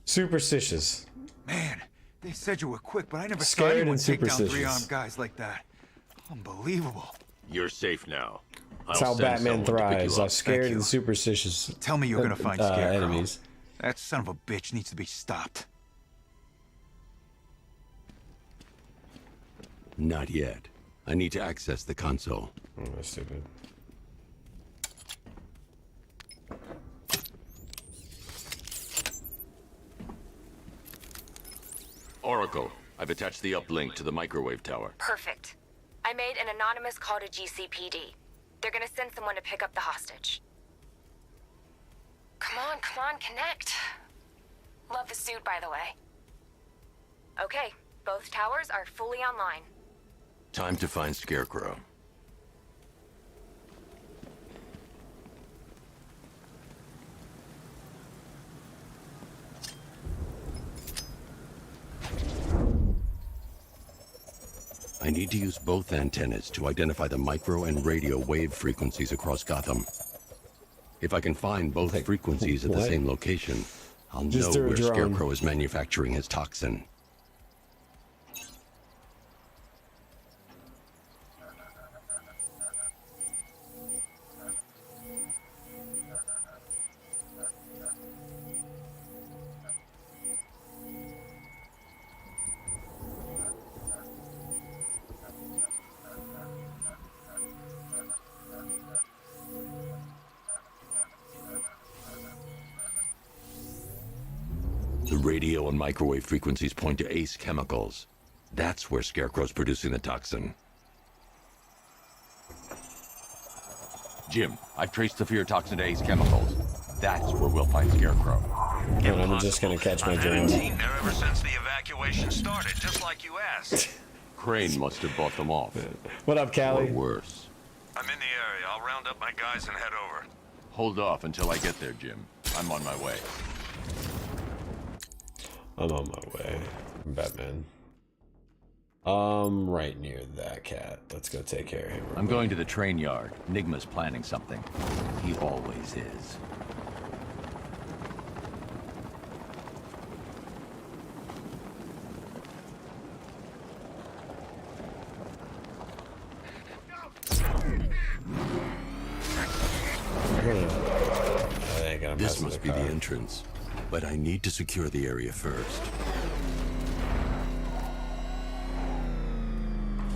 Superstitious. Man, they said you were quick, but I never saw Scared anyone and take down superstitious. 3-armed guys like that. Unbelievable. You're safe now. That's how Batman thrives. Off scared and superstitious. Tell me you're gonna find Scarecrow. Enemies. That son of a bitch needs to be stopped. Not yet. I need to access the console. Oh, that's stupid. Oracle, I've attached the uplink to the microwave tower. Perfect. I made an anonymous call to GCPD. They're gonna send someone to pick up the hostage. Come on, connect. Love the suit, by the way. Okay, both towers are fully online. Time to find Scarecrow. I need to use both antennas to identify the micro and radio wave frequencies across Gotham. If I can find both frequencies at the same location, I'll know where Scarecrow is manufacturing his toxin. The radio and microwave frequencies point to Ace Chemicals. That's where Scarecrow's producing the toxin. Jim, I've traced the fear toxin to Ace Chemicals. That's where we'll find Scarecrow. And I'm just gonna catch my drone. I've had a team there ever since the evacuation started, just like you asked. Crane must have bought them off. What up, Callie? Or worse. I'm in the area. I'll round up my guys and head over. Hold off until I get there, Jim. I'm on my way. I'm on my way. Batman. Right near that cat. Let's go take care of him. I'm going to the train yard. Nigma's planning something. He always is. This must be the entrance, but I need to secure the area first.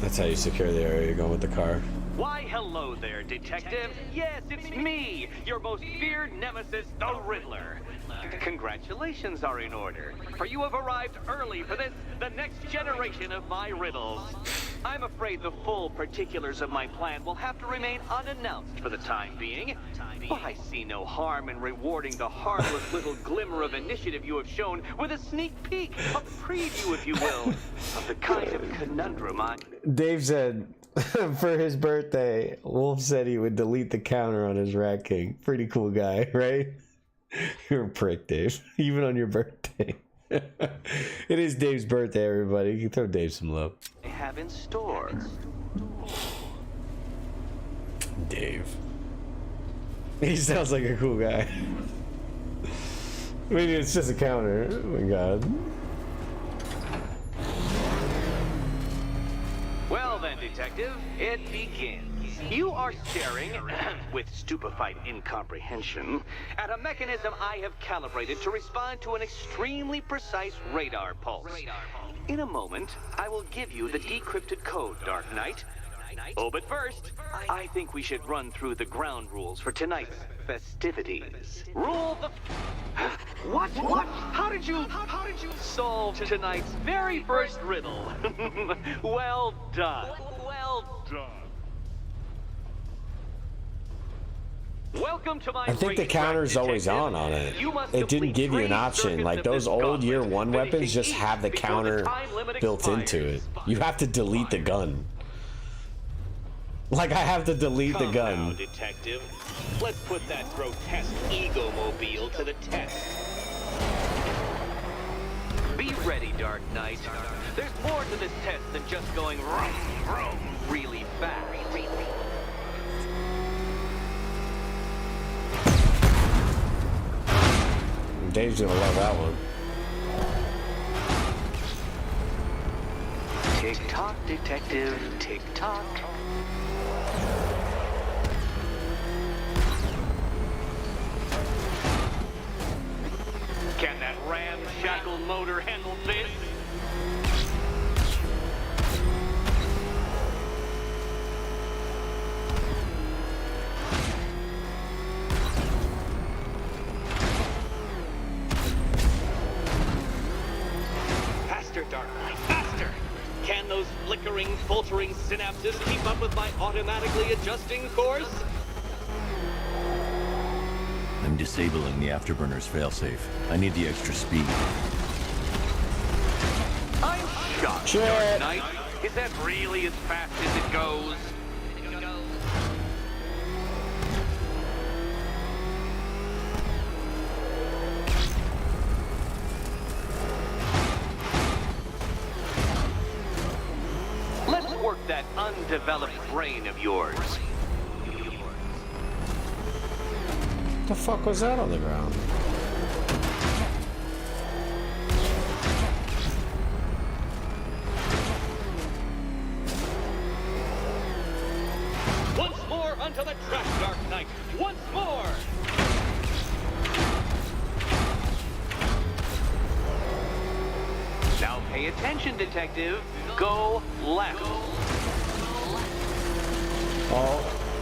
That's how you secure the area. You're going with the car. Why, hello there, detective. Yes, it's me, your most feared nemesis, the Riddler. Congratulations are in order, for you have arrived early for this, the next generation of my riddles. I'm afraid the full particulars of my plan will have to remain unannounced for the time being, but I see no harm in rewarding the harmless little glimmer of initiative you have shown with a sneak peek, a preview, if you will, of the kind of conundrum Dave said for his birthday, Wolf said he would delete the counter on his Rat King. Pretty cool guy, right? You're a prick, Dave. Even on your birthday. It is Dave's birthday, everybody. You can throw Dave some love. I have in store. Dave. He sounds like a cool guy. I mean, it's just a counter. Oh my god. Well then, detective, it begins. You are staring, with stupefied incomprehension, at a mechanism I have calibrated to respond to an extremely precise radar pulse. In a moment, I will give you the decrypted code, Dark Knight. Oh, but first, I think we should run through the ground rules for tonight's festivities. Rule the... What? How did you solve tonight's very first riddle? Well done. Well done. Welcome to my I think the counter's always on it. It didn't give you an option. Like those old Year 1 weapons just have the counter built into it. You have to delete the gun. Like I have to delete the gun. Now, detective. Let's put that grotesque ego-mobile to the test. Be ready, Dark Knight. There's more to this test than just going vroom, vroom really fast. Dave's gonna love that one. Tick-tock, detective, tick-tock. Can that ramshackle motor handle this? Faster, Dark Knight, faster! Can those flickering, faltering synapses keep up with my automatically adjusting course? I'm disabling the afterburner's failsafe. I need the extra speed. I'm shocked, Dark Knight. Is that really as fast as it goes? Let's work that undeveloped brain of yours. What the fuck was that on the ground? Once more onto the track, Dark Knight. Once more. Now pay attention, detective. Go left. Oh,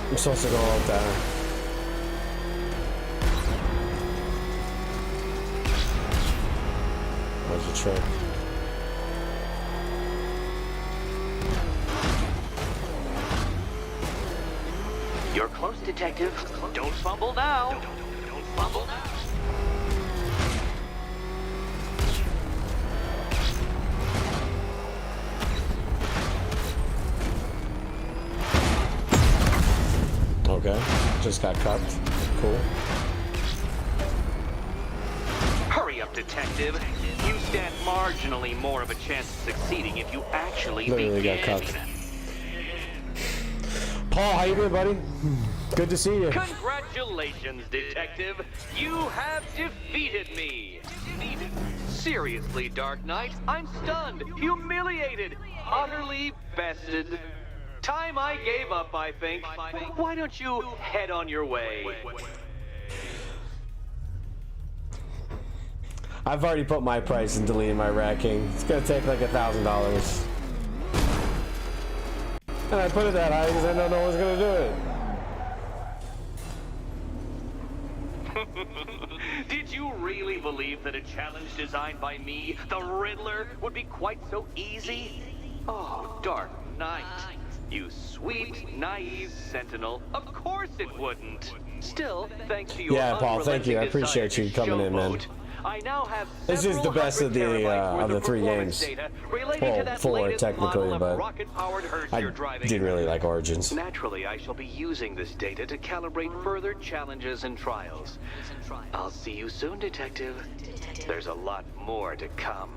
I'm supposed to go out there. What's the trick? You're close, detective. Don't fumble now. Don't fumble now. Okay, just got cupped. Cool. Hurry up, detective. You stand marginally more of a chance of succeeding if you actually Literally got cupped. Paul, how you doing, buddy? Good to see you. Congratulations, detective. You have defeated me. Seriously, Dark Knight, I'm stunned, humiliated, utterly bested. Time I gave up, I think. Why don't you head on your way? I've already put my price in deleting my Rat King. It's gonna take like $1,000. And I put it that high because I know no one's gonna do it. Did you really believe that a challenge designed by me, the Riddler, would be quite so easy? Oh, Dark Knight. You sweet, naive sentinel. Of course it wouldn't. Still, thanks to your Paul, thank you. I appreciate you coming in, man. I now have this is the best of the 3 games. Well, 4 technically, but I did really like Origins. Naturally, I shall be using this data to calibrate further challenges and trials. I'll see you soon, Detective. There's a lot more to come.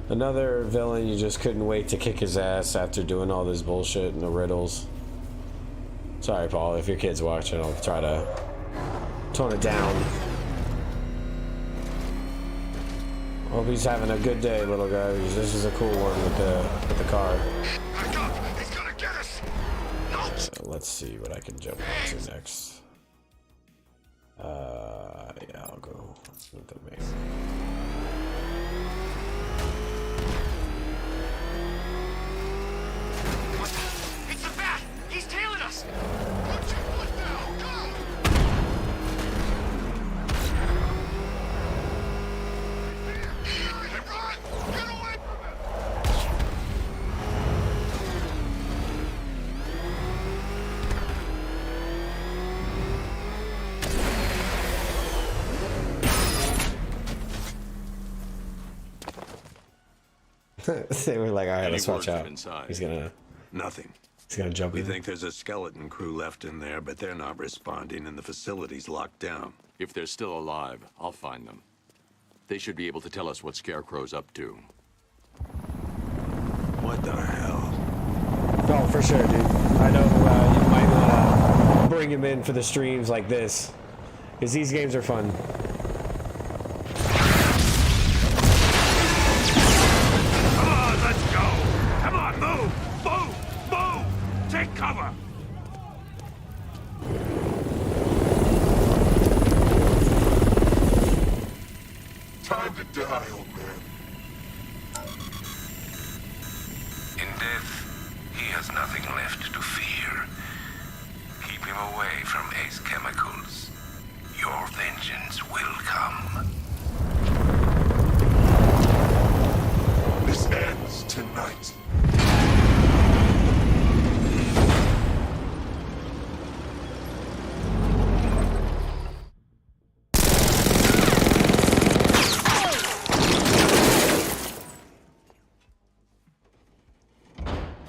Another villain you just couldn't wait to kick his ass after doing all this bullshit and the riddles. Sorry, Paul, if your kid's watching, I'll try to tone it down. Hope he's having a good day, little guy. This is a cool one with the car. He's gonna get us. So let's see what I can jump onto next. Yeah, I'll go with the main. It's the bat! He's tailing us! Put your foot down! Go! Run! Get away from him! They were like, all right, let's watch out. Inside? He's gonna... Nothing. He's gonna jump We in. think there's a skeleton crew left in there, but they're not responding and the facility's locked down. If they're still alive, I'll find them. They should be able to tell us what Scarecrow's up to. What the hell? Oh, for sure, dude. I know you might want to bring him in for the streams like this, because these games are fun. Come on, let's go! Come on, move! Move! Move! Take cover! Time to die, old man. In death, he has nothing left to fear. Keep him away from Ace Chemicals. Your vengeance will come. This ends tonight.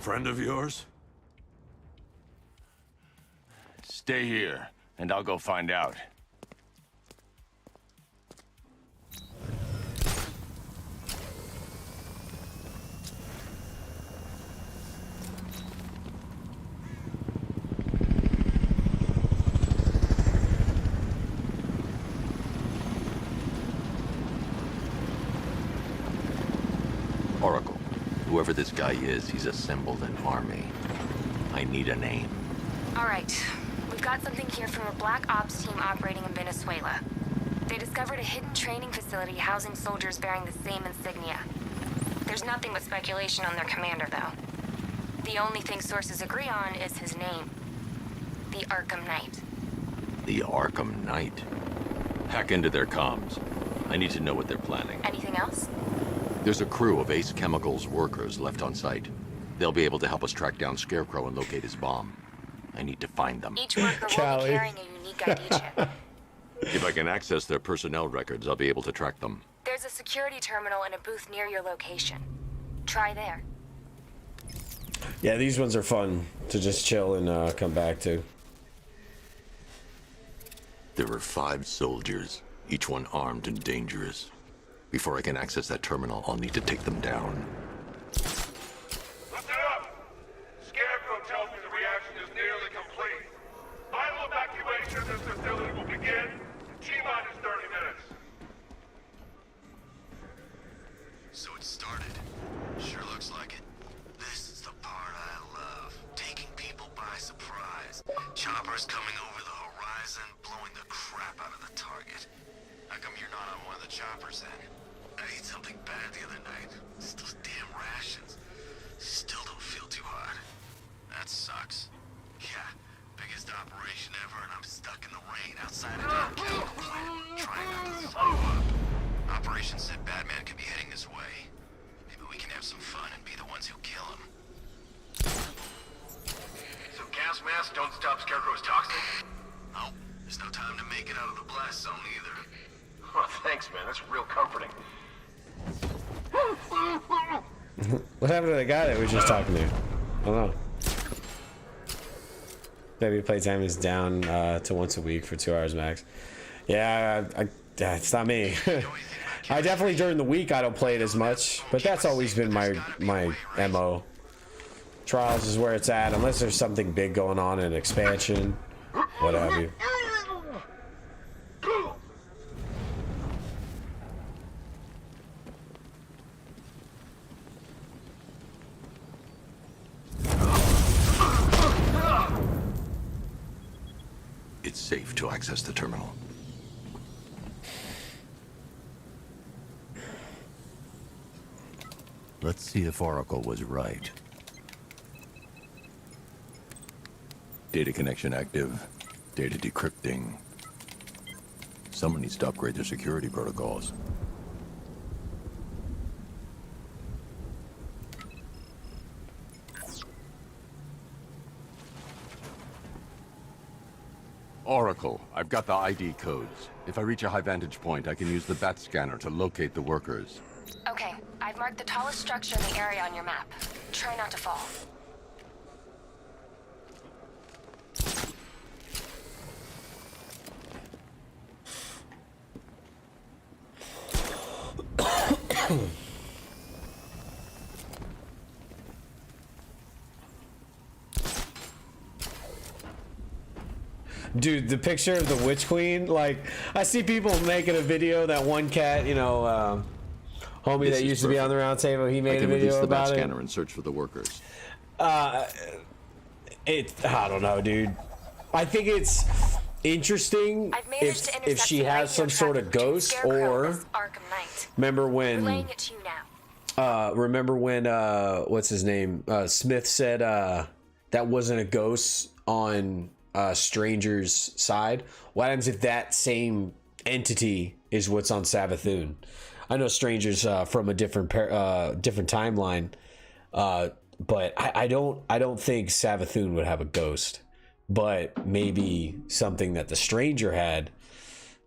Friend of yours? Stay here, and I'll go find out. Oracle, whoever this guy is, he's assembled an army. I need a name. All right. We've got something here from a Black Ops team operating in Venezuela. They discovered a hidden training facility housing soldiers bearing the same insignia. There's nothing but speculation on their commander, though. The only thing sources agree on is his name. The Arkham Knight. The Arkham Knight? Hack into their comms. I need to know what they're planning. Anything else? There's a crew of Ace Chemicals workers left on site. They'll be able to help us track down Scarecrow and locate his bomb. I need to find them. Each worker will be carrying a unique ID chip. If I can access their personnel records, I'll be able to track them. There's a security terminal and a booth near your location. Try there. Yeah, these ones are fun to just chill and come back to. There are 5 soldiers, each one armed and dangerous. Before I can access that terminal, I'll need to take them down. Listen up! Scarecrow tells me the reaction is nearly complete. Final evacuation of this facility will begin in T-minus 30 minutes. So it started. Sure looks like it. This is the part I love. Taking people by surprise. Choppers coming over the horizon, blowing the crap out of the target. How come you're not on one of the choppers then? I ate something bad the other night. last song either. Oh, thanks, man. That's real comforting. What happened to the guy that we were just talking to? I don't know. Maybe playtime is down to once a week for 2 hours max. Yeah, it's not me. I definitely during the week I don't play it as much, but that's always been my MO. Trials is where it's at, unless there's something big going on, an expansion, what have you. It's safe to access the terminal. Let's see if Oracle was right. Data connection active. Data decrypting. Someone needs to upgrade their security protocols. Oracle, I've got the ID codes. If I reach a high vantage point, I can use the bat scanner to locate the workers. Okay, I've marked the tallest structure in the area on your map. Try not to fall. Dude, the picture of the Witch Queen, like, I see people making a video, that one cat, you know, homie that used to be on the round table, he made a video about it. I can release the bat scanner and search for the workers. I don't know, dude. I think it's interesting if she has some sort of ghost, or Arkham Knight. remember when Relaying it to you now. remember when what's his name, Smith said that wasn't a ghost on Stranger's side. What happens if that same entity is what's on Savathun? I know Stranger's from a different timeline, but I don't think Savathun would have a ghost, but maybe something that the Stranger had.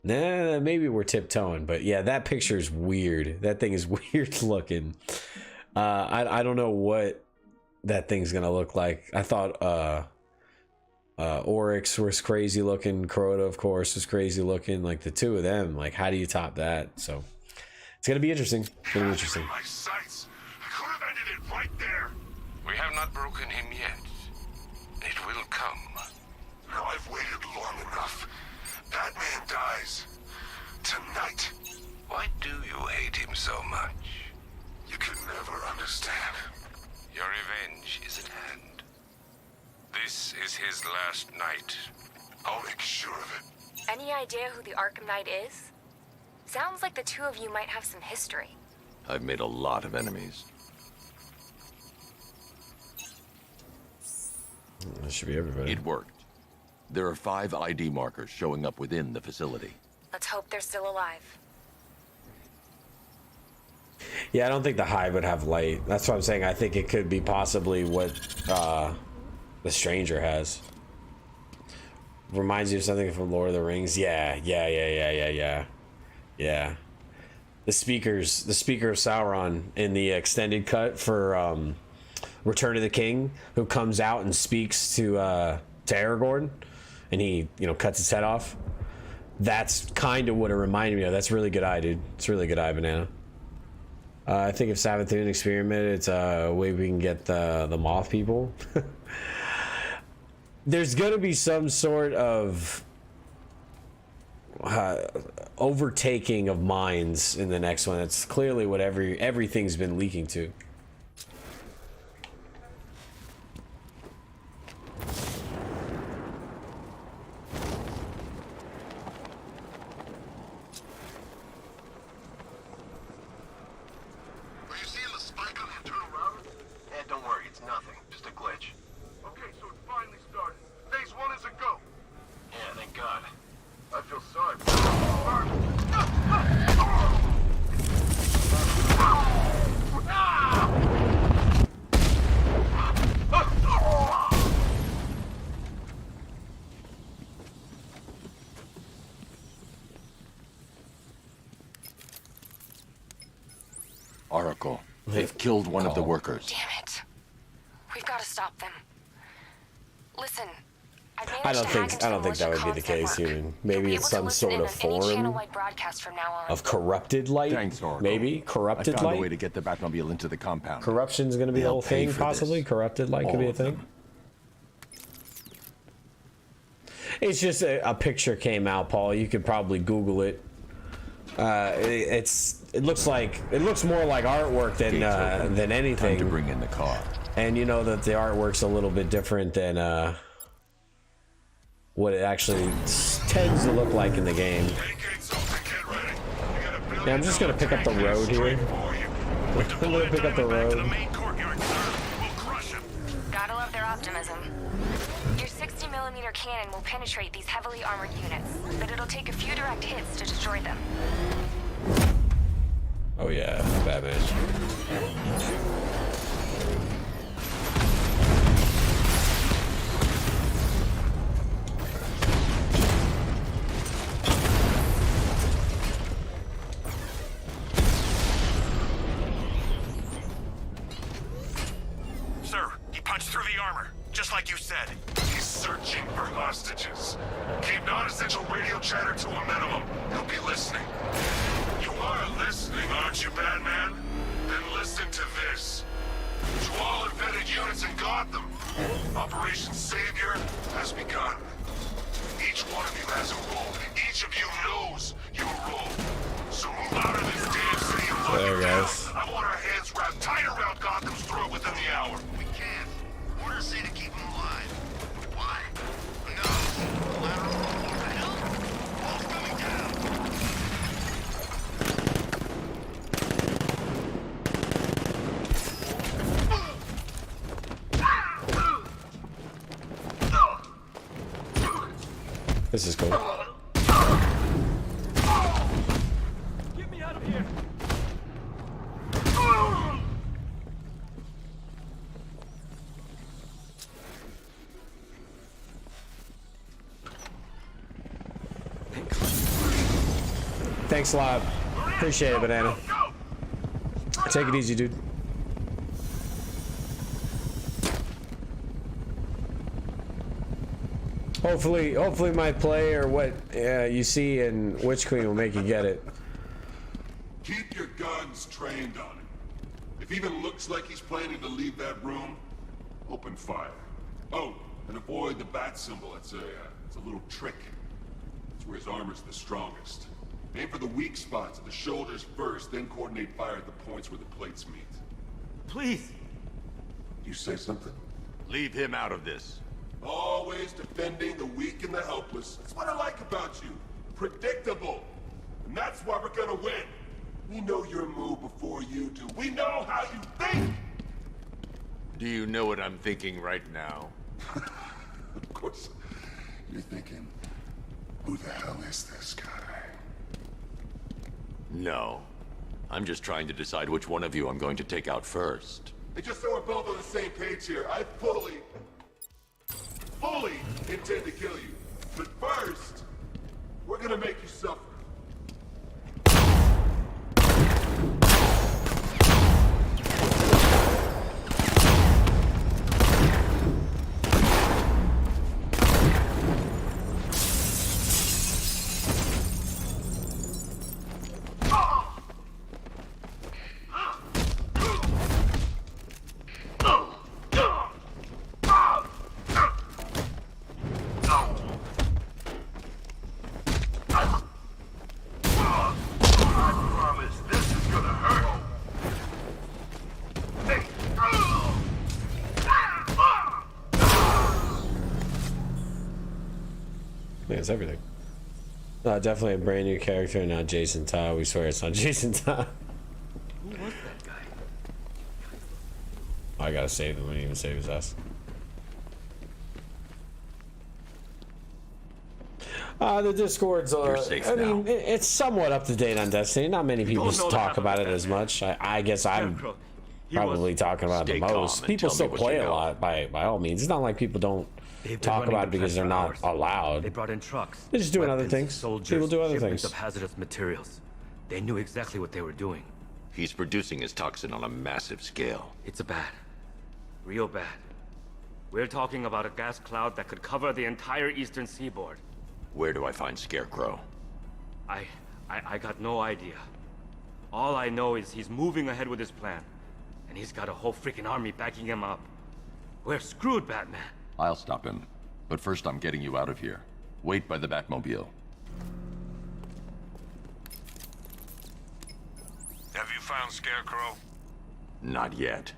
Nah, maybe we're tiptoeing, but yeah, that picture is weird. That thing is weird looking. I don't know what that thing's gonna look like. I thought Oryx was crazy looking. Crota, of course, was crazy looking. Like the two of them, like how do you top that? So it's gonna be interesting. It's gonna be interesting. My sights. I could have ended it right there. We have not broken him yet. It will come. Now I've waited long enough. Batman dies tonight. Why do you hate him so much? You can never understand. Your revenge is at hand. This is his last night. I'll make sure of it. Any idea who the Arkham Knight is? Sounds like the two of you might have some history. I've made a lot of enemies. That should be everybody. It worked. There are 5 ID markers showing up within the facility. Let's hope they're still alive. Yeah, I don't think the Hive would have light. That's what I'm saying. I think it could be possibly what the Stranger has. Reminds you of something from Lord of the Rings. Yeah. The speaker of Sauron in the extended cut for Return of the King, who comes out and speaks to Aragorn, and he, cuts his head off. That's kind of what it reminded me of. That's really good eye, dude. It's really good eye, Banana. I think if Savathun experimented, it's a way we can get the moth people. There's gonna be some sort of overtaking of minds in the next one. That's clearly what everything's been leaking to. Don't worry, it's nothing. Just a glitch. Okay, so it finally started. Phase 1 is a go. Yeah, thank God. I feel sorry for They've killed one of the workers. Damn it. We've got to stop them. Listen, I don't think that would be the case, even. Maybe it's some sort of form broadcast from now on. of corrupted light. Thanks, Oracle. Maybe corrupted I found light. a way to get the Batmobile into the compound. Corruption's going to be the whole thing, possibly. Corrupted light could be a thing. It's just a picture came out, Paul. You could probably Google it. It looks more like artwork than anything. Time to bring in the car. And you know that the artwork's a little bit different than what it actually tends to look like in the game. Yeah, I'm just gonna pick up the road here. I'm gonna pick up the road. Gotta love their optimism. Your 60mm cannon will penetrate these heavily armored units, but it'll take a few direct hits to destroy them. Oh yeah, Batman. Sir, he punched through the armor, just like you said. He's searching for hostages. Keep non-essential radio chatter to a minimum. He'll be listening. You are listening, aren't you, Batman? Then listen to this. To all embedded units in Gotham, Operation Savior has begun. Each one of you has a role. Each of you knows your role. So move out of this damn city and look around. I want our hands wrapped tight around Gotham's throat within the hour. We can't. Orders say to keep him alive. Why? No. Collateral. No. Wall's coming down. This is cool. Get me out of here! Thanks a lot. Appreciate it, Banana. Take it easy, dude. Hopefully my play or what you see in Witch Queen will make you get it. Keep your guns trained on him. If he even looks like he's planning to leave that room, open fire. Oh, and avoid the bat symbol. It's a little trick. It's where his armor's the strongest. Aim for the weak spots at the shoulders first, then coordinate fire at the points where the plates meet. Please. You say something? Leave him out of this. Always defending the weak and the helpless. That's what I like about you. Predictable. And that's why we're gonna win. We know your move before you do. We know how you think! Do you know what I'm thinking right now? Of course. You're thinking, who the hell is this guy? No. I'm just trying to decide which one of you I'm going to take out first. And just so we're both on the same page here, I fully intend to kill you. But first, we're gonna make you suffer. It's everything. Definitely a brand new character, not Jason Todd. We swear it's not Jason Todd. Who was that guy? I gotta save him when he even save his ass. The Discord's, I mean, it's somewhat up to date on Destiny. Not many people talk about it as much. I guess I'm probably talking about it the most. People still play a lot, by all means. It's not like people don't talk about it because they're not allowed. They brought in trucks. They're just doing other weapons, things. Soldiers, People do other shipments things. of hazardous materials. They knew exactly what they were doing. He's producing his toxin on a massive scale. It's bad. Real bad. We're talking about a gas cloud that could cover the entire eastern seaboard. Where do I find Scarecrow? I got no idea. All I know is he's moving ahead with his plan. And he's got a whole freaking army backing him up. We're screwed, Batman. I'll stop him. But first I'm getting you out of here. Wait by the Batmobile. Have you found Scarecrow? Not yet.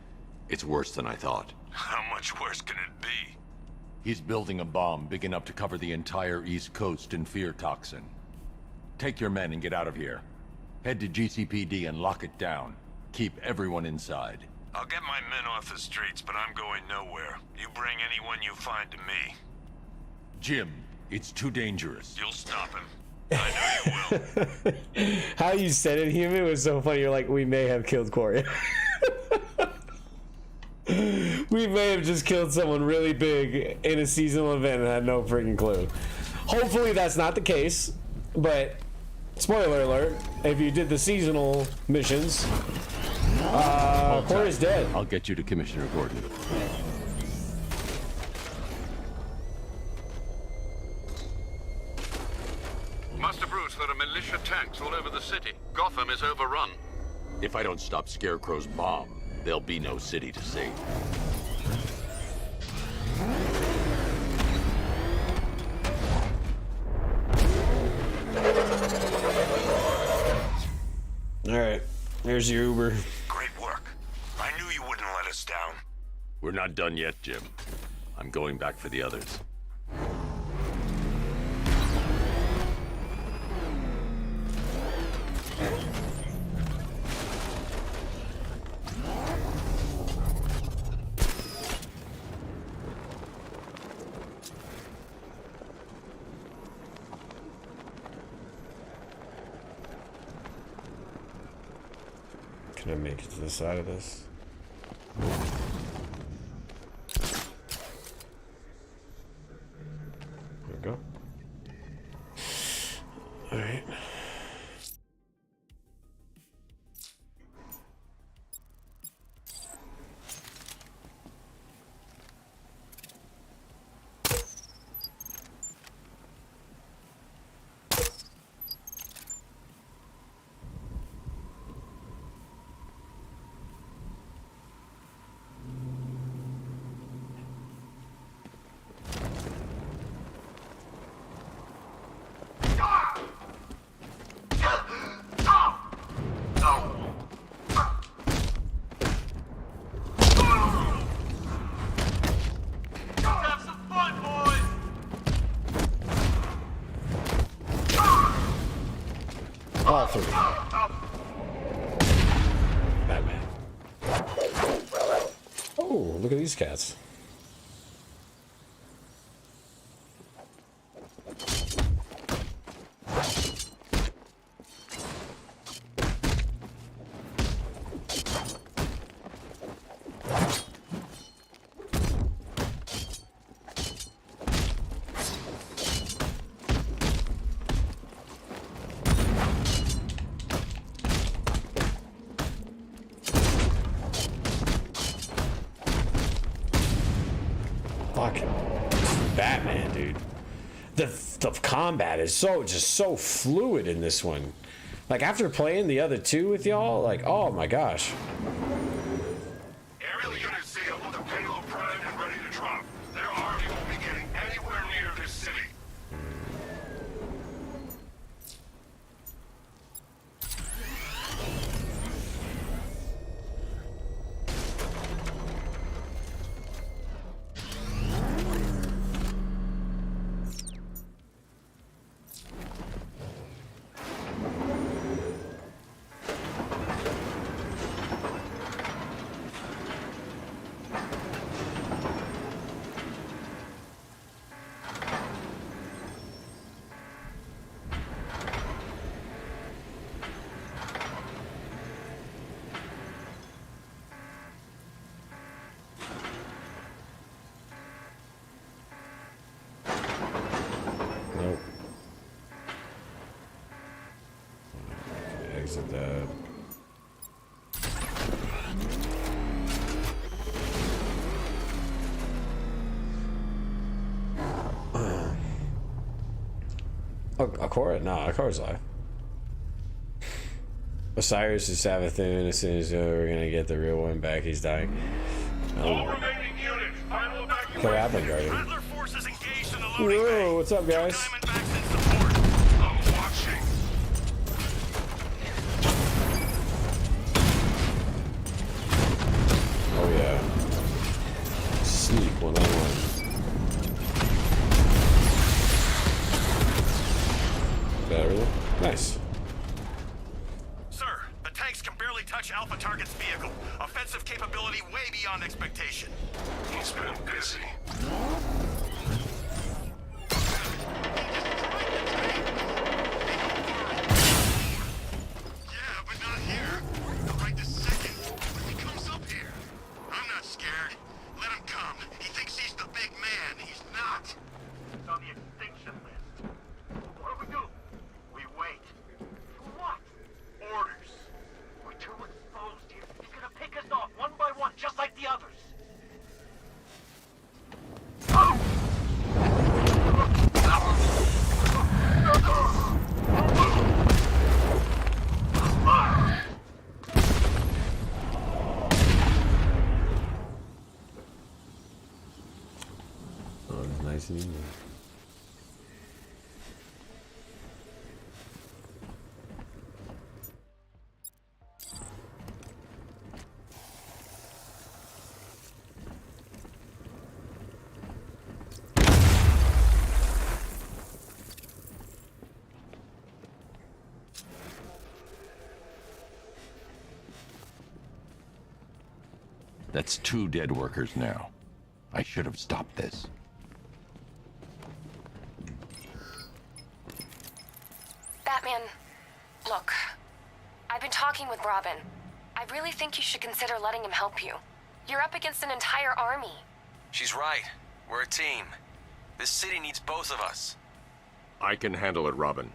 It's worse than I thought. How much worse can it be? He's building a bomb big enough to cover the entire East Coast in fear toxin. Take your men and get out of here. Head to GCPD and lock it down. Keep everyone inside. I'll get my men off the streets, but I'm going nowhere. You bring anyone you find to me. Jim, it's too dangerous. You'll stop him. I know you will. How you said it, Human, was so funny. You're like, we may have killed Corey. We may have just killed someone really big in a seasonal event and had no freaking clue. Hopefully that's not the case, but spoiler alert, if you did the seasonal missions, Corey's dead. I'll get you to Commissioner Gordon. Master Bruce, there are militia tanks all over the city. Gotham is overrun. If I don't stop Scarecrow's bomb, there'll be no city to save. Alright, there's your Uber. Great work. I knew you wouldn't let us down. We're not done yet, Jim. I'm going back for the others. Can I make it to the side of this? There we go. All right. Batman. Oh, look at these cats. Batman, dude. The combat is so fluid in this one. Like, after playing the other two with y'all, like, oh my gosh. Aerial units see up with the payload primed and ready to drop. Their army won't be getting anywhere near this city. Exit that. Oh, Akora? No, Akora's alive. Osiris is Savathun. As soon as we're gonna get the real one back, he's dying. All remaining units, final evacuation. What happened, Guardian? Rattler forces engaged in the loading bay. Whoa, what's up, guys? I'm watching. Oh yeah. Sneak 101. That really? Nice. Sir, the tanks can barely touch Alpha Target's vehicle. Offensive capability way beyond expectation. He's been busy. Yeah, but not here. Not right this second. When he comes up here. I'm not scared. Let him come. He thinks he's the big man. He's not. It's on the extinction list. What do we do? We wait. For what? Orders. We're too exposed here. He's gonna pick us off one by one, just like the others. Oh, it's nice and easy. That's 2 dead workers now. I should have stopped this. Batman, look. I've been talking with Robin. I really think you should consider letting him help you. You're up against an entire army. She's right. We're a team. This city needs both of us. I can handle it, Robin.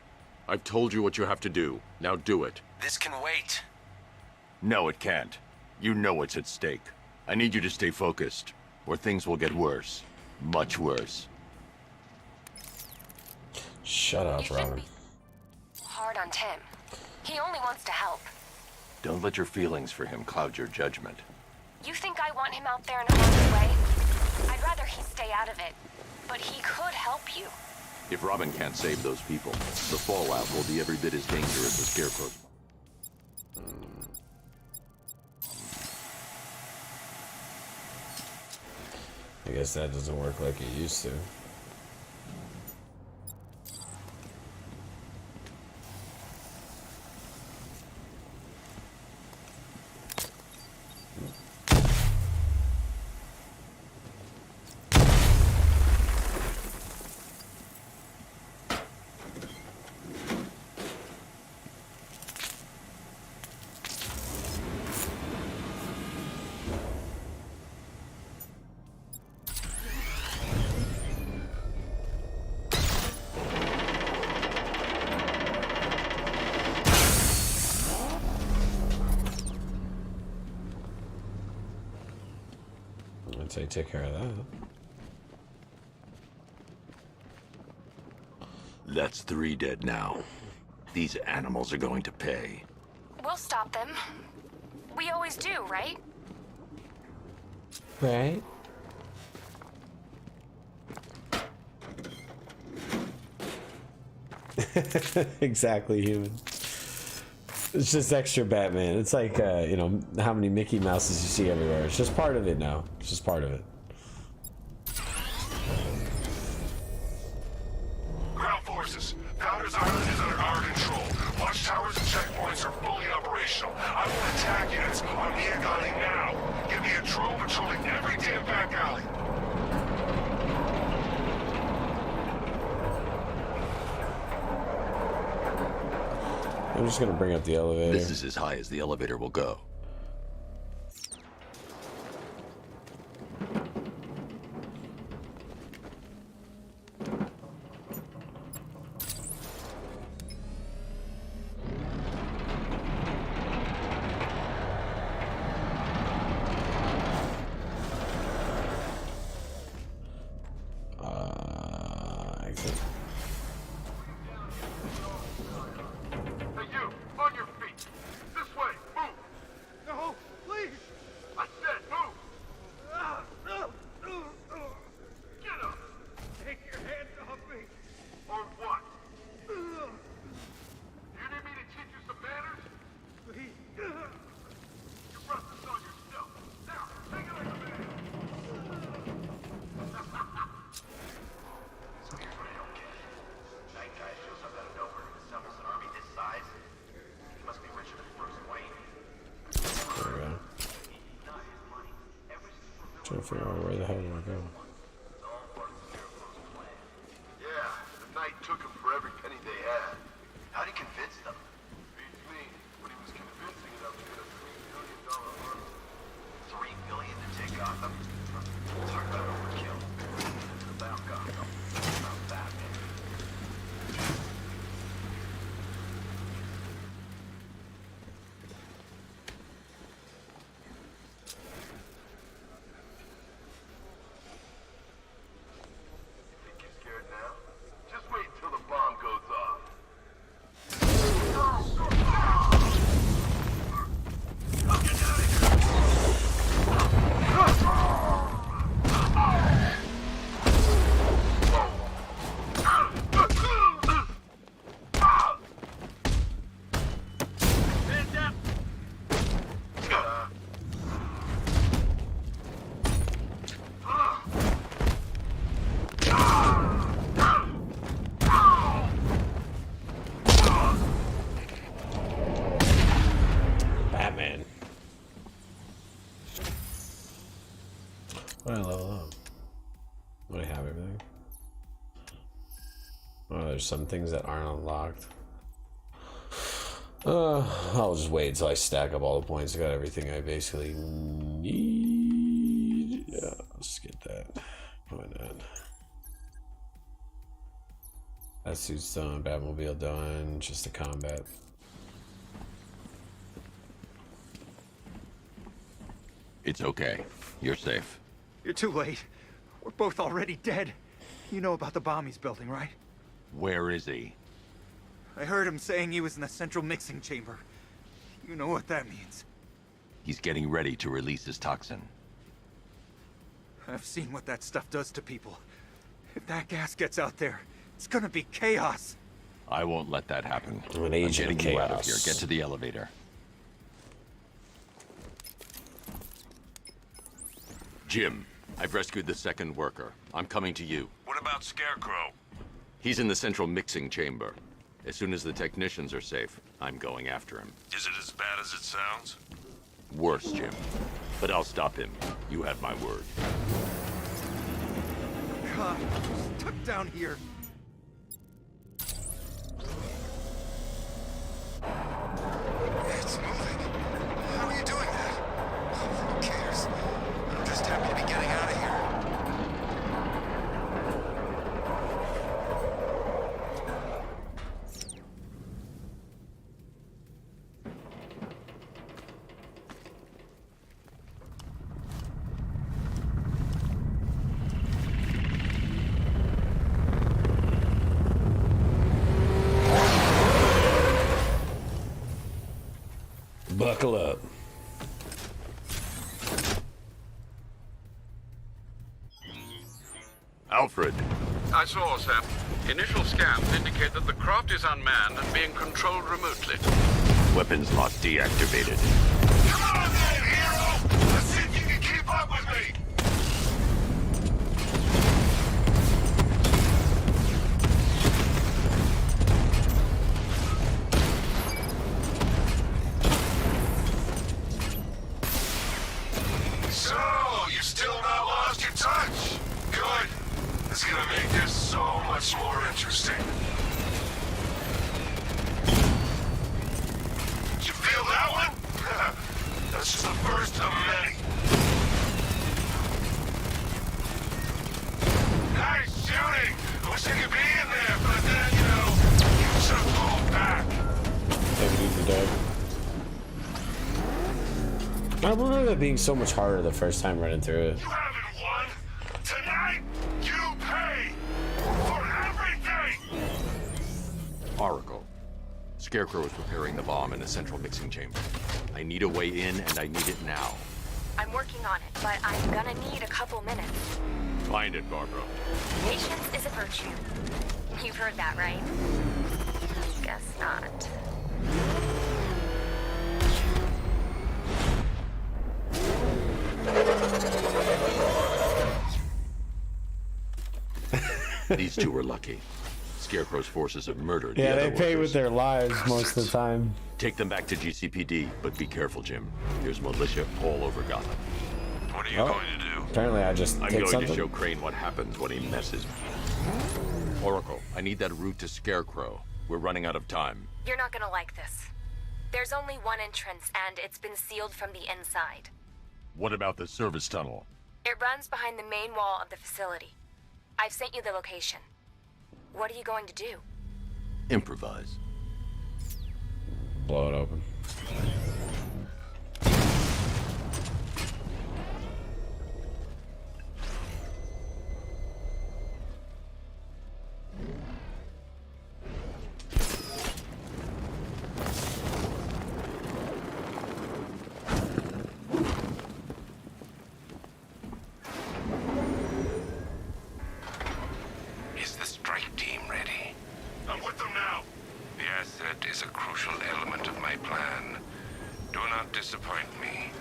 I've told you what you have to do. Now do it. This can wait. No, it can't. You know what's at stake. I need you to stay focused, or things will get worse. Much worse. Shut up, Robin. Hard on Tim. He only wants to help. Don't let your feelings for him cloud your judgment. You think I want him out there in harm's way? I'd rather he stay out of it. But he could help you. If Robin can't save those people, the fallout will be every bit as dangerous as Scarecrow. I guess that doesn't work like it used to. I'd say take care of that. That's 3 dead now. These animals are going to pay. We'll stop them. We always do, right? Right? Exactly, human. It's just extra Batman. It's like, you know, how many Mickey Mouses you see everywhere. It's just part of it now. It's just part of it. Ground forces, Founders Island is under our control. Watchtowers and checkpoints are fully operational. I want attack units on Mia Gully now. Give me a drone patrolling every damn back alley. I'm just gonna bring up the elevator. This is as high as the elevator will go. Exit. Trying to figure out where the hell do I go. Yeah, the Knight took him for every penny they had. How'd he convince them? Beats me. When he was convincing enough to get a $3 billion army. $3 billion to take Gotham? Talk about overkill. It's about Gotham. It's about Batman. What did I level up? What do I have everything? Oh, there's some things that aren't unlocked. I'll just wait until I stack up all the points. I got everything I basically need. Yeah, let's get that. Why not? That suit's done. Batmobile done. Just the combat. It's okay. You're safe. You're too late. We're both already dead. You know about the bomb he's building, right? Where is he? I heard him saying he was in the central mixing chamber. You know what that means. He's getting ready to release his toxin. I've seen what that stuff does to people. If that gas gets out there, it's gonna be chaos. I won't let that happen. I'm an agent of getting you out of chaos. here. Get to the elevator. Jim, I've rescued the second worker. I'm coming to you. What about Scarecrow? He's in the central mixing chamber. As soon as the technicians are safe, I'm going after him. Is it as bad as it sounds? Worse, Jim. But I'll stop him. You have my word. God, I'm stuck down here. It's moving. How are you doing that? Who cares? I'm just happy to be getting out of here. Buckle up. Alfred. I saw, sir. Initial scans indicate that the craft is unmanned and being controlled remotely. Weapons lock deactivated. Come on then, hero! Let's see if you can keep up with me! So, you still not lost your touch? Good. It's gonna make this so much more interesting. Did you feel that one? That's just the first of many. Nice shooting! I wish I could be in there, but then, you know, you should have pulled back. Take it easy, Doug. I remember that being so much harder the first time running through it. You haven't won. Tonight, you pay for everything. Oracle. Scarecrow is preparing the bomb in the central mixing chamber. I need a way in, and I need it now. I'm working on it, but I'm gonna need a couple minutes. Find it, Barbara. Patience is a virtue. You've heard that, right? Guess not. These two were lucky. Scarecrow's forces have murdered Yeah, the they other pay workers. with their lives most of the time. Take them back to GCPD, but be careful, Jim. There's militia all over Gotham. What are you going to do? Apparently I just I'm hit going something. to show Crane what happens when he messes. Oracle, I need that route to Scarecrow. We're running out of time. You're not gonna like this. There's only one entrance, and it's been sealed from the inside. What about the service tunnel? It runs behind the main wall of the facility. I've sent you the location. What are you going to do? Improvise. Blow it open. Is the strike team ready? I'm with them now. The asset is a crucial element of my plan. Do not disappoint me.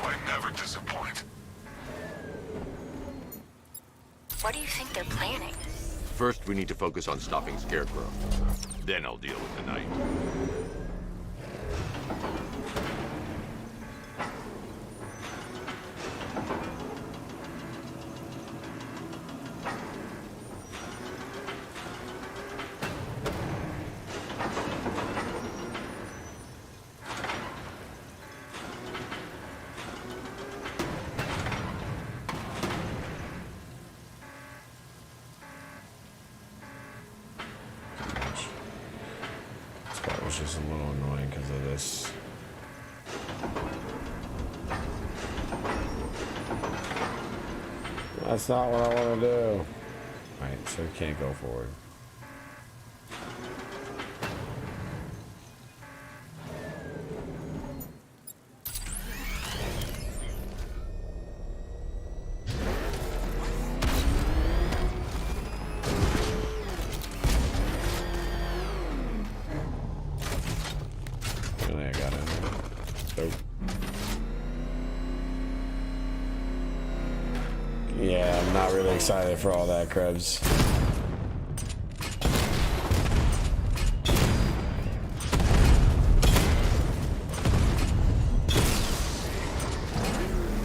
I never disappoint. What do you think they're planning? First, we need to focus on stopping Scarecrow. Then I'll deal with the Knight. This part was just a little annoying because of this. That's not what I want to do. Alright, so we can't go forward. Really, I got in there. Dope. Yeah, I'm not really excited for all that, Krebs.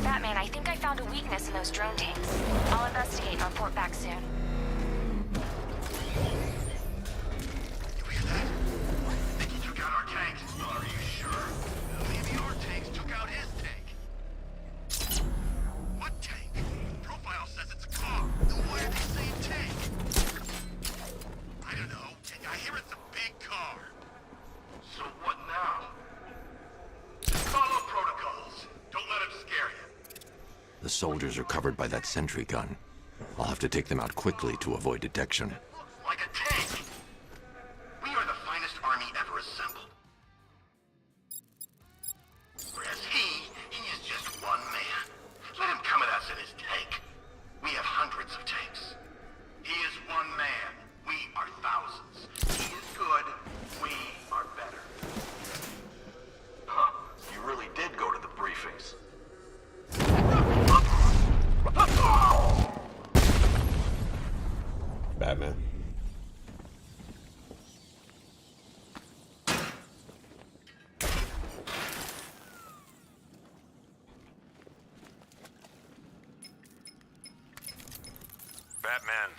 Batman, I think I found a weakness in those drone tanks. I'll investigate and report back soon. He took out our tanks. Are you sure? Maybe our tanks took out his tank. What tank? Profile says it's a car. Then why are they saying tank? I don't know. I hear it's a big car. So what now? Just follow protocols. Don't let him scare you. The soldiers are covered by that sentry gun. I'll have to take them out quickly to avoid detection. Like a tank. We are the finest army ever assembled. Whereas he is just one man. Let him come at us in his tank. We have hundreds of tanks. He is one man. We are thousands. He is good. We are better. Huh. You really did go to the briefings. Batman. Batman,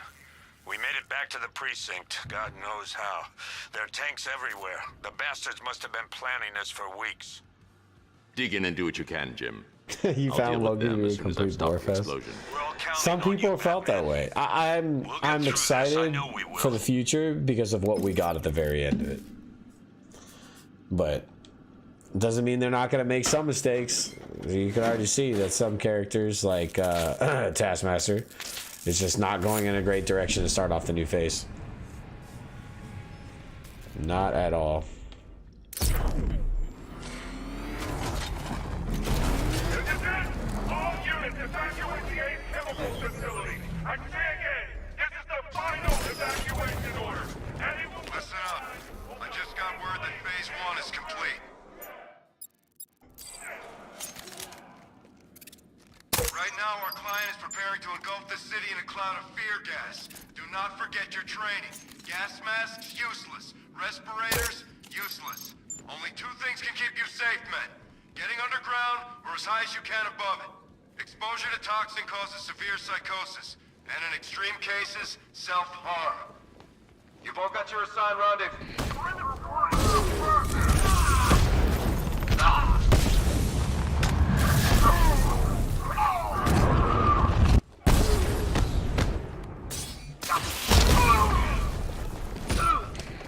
we made it back to the precinct, God knows how. There are tanks everywhere. The bastards must have been planning this for weeks. Dig in and do what you can, Jim. You I'll found deal with Logan them to be as a soon as I've complete stopped the doorfest. explosion. Some people felt that way. I'm excited for the future because of what we got at the very end of it. But doesn't mean they're not going to make some mistakes. You can already see that some characters like Taskmaster is just not going in a great direction to start off the new phase. Not at all. All units evacuate the Ace Chemical Facility. I say again, this is the final evacuation order. Anyone... Listen up. I just got word that Phase 1 is complete. Right now, our client is preparing to engulf the city in a cloud of fear gas. Do not forget your training. Gas masks, useless. Respirators, useless. Only two things can keep you safe, men. Getting underground or as high as you can above it. Exposure to toxin causes severe psychosis, and in extreme cases, self-harm. You've all got your assigned rendezvous.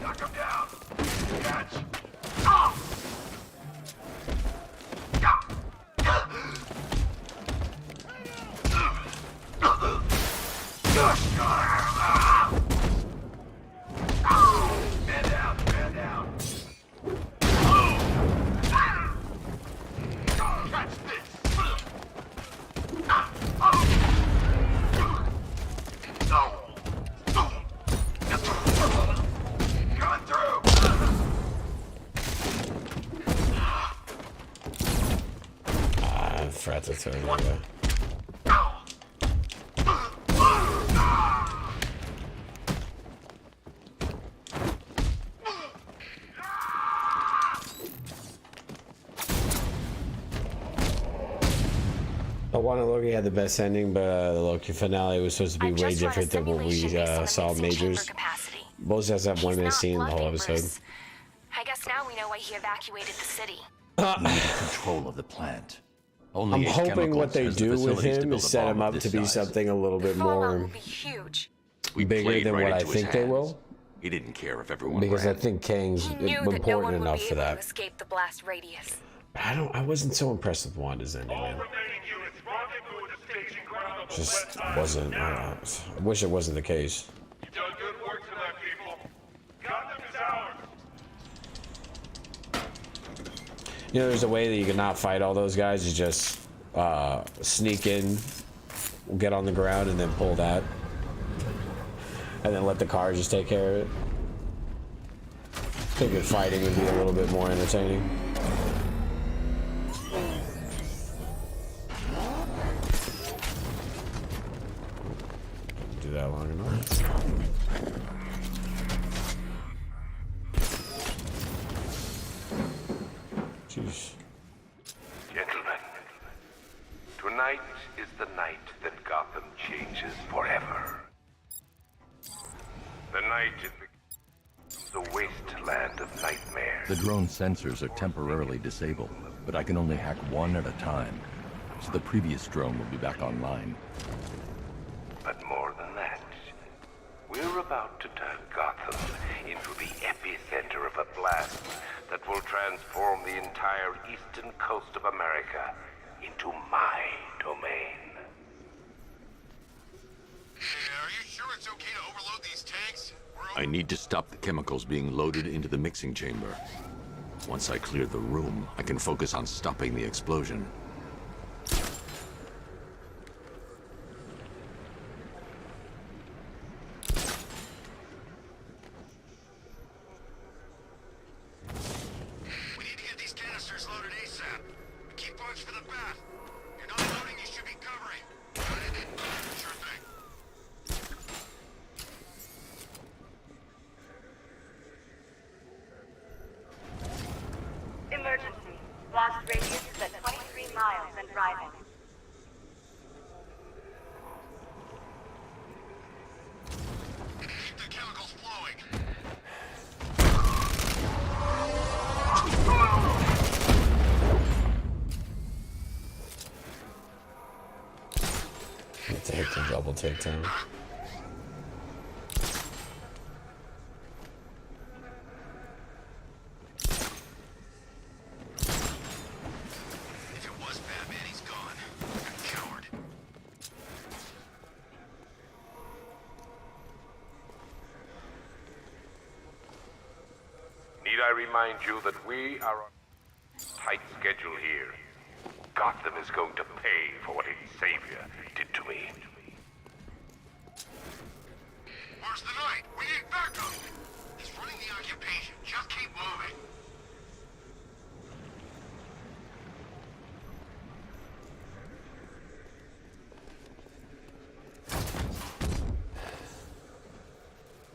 Knock him down. Catch. Man down, man down. Catch this. Coming through. I forgot to turn it away. One and Loki had the best ending, but the Loki finale was supposed to be way different than what we saw in Majors. Both has that 1 minute scene in the whole episode. I guess now we know why he evacuated the city. We need control of the plant. I'm hoping what they do with him is set him up to be something a little bit more bigger than what I think they will. He didn't care if everyone Because I ran. think Kang's important enough for that. Escape the blast radius. I wasn't so impressed with Wanda's ending, man. Just wasn't. I wish it wasn't the case. You've done good work tonight, people. Gotham is ours. You know, there's a way that you can not fight all those guys. You just sneak in, get on the ground, and then pull that, and then let the car just take care of it. I think that fighting would be a little bit more entertaining. Do that long enough. Jeez. Gentlemen, tonight is the night that Gotham changes forever. The night it becomes the wasteland of nightmares. The drone sensors are temporarily disabled, but I can only hack one at a time. So the previous drone will be back online. But more than that, we're about to turn Gotham into the epicenter of a blast that will transform the entire eastern coast of America into my domain. Are you sure it's okay to overload these tanks? I need to stop the chemicals being loaded into the mixing chamber. Once I clear the room, I can focus on stopping the explosion. We need to get these canisters loaded ASAP. Keep watch for the bath. You're not loading, you should be covering. Sure thing. Emergency. Blast radius is at 23 miles and rising. Keep the chemicals flowing. Take the double take time. If it was Batman, he's gone. A coward. Need I remind you that we are on a tight schedule here? Gotham is going to pay for what its savior did to me. Where's the Knight? We need backup. He's running the occupation. Just keep moving.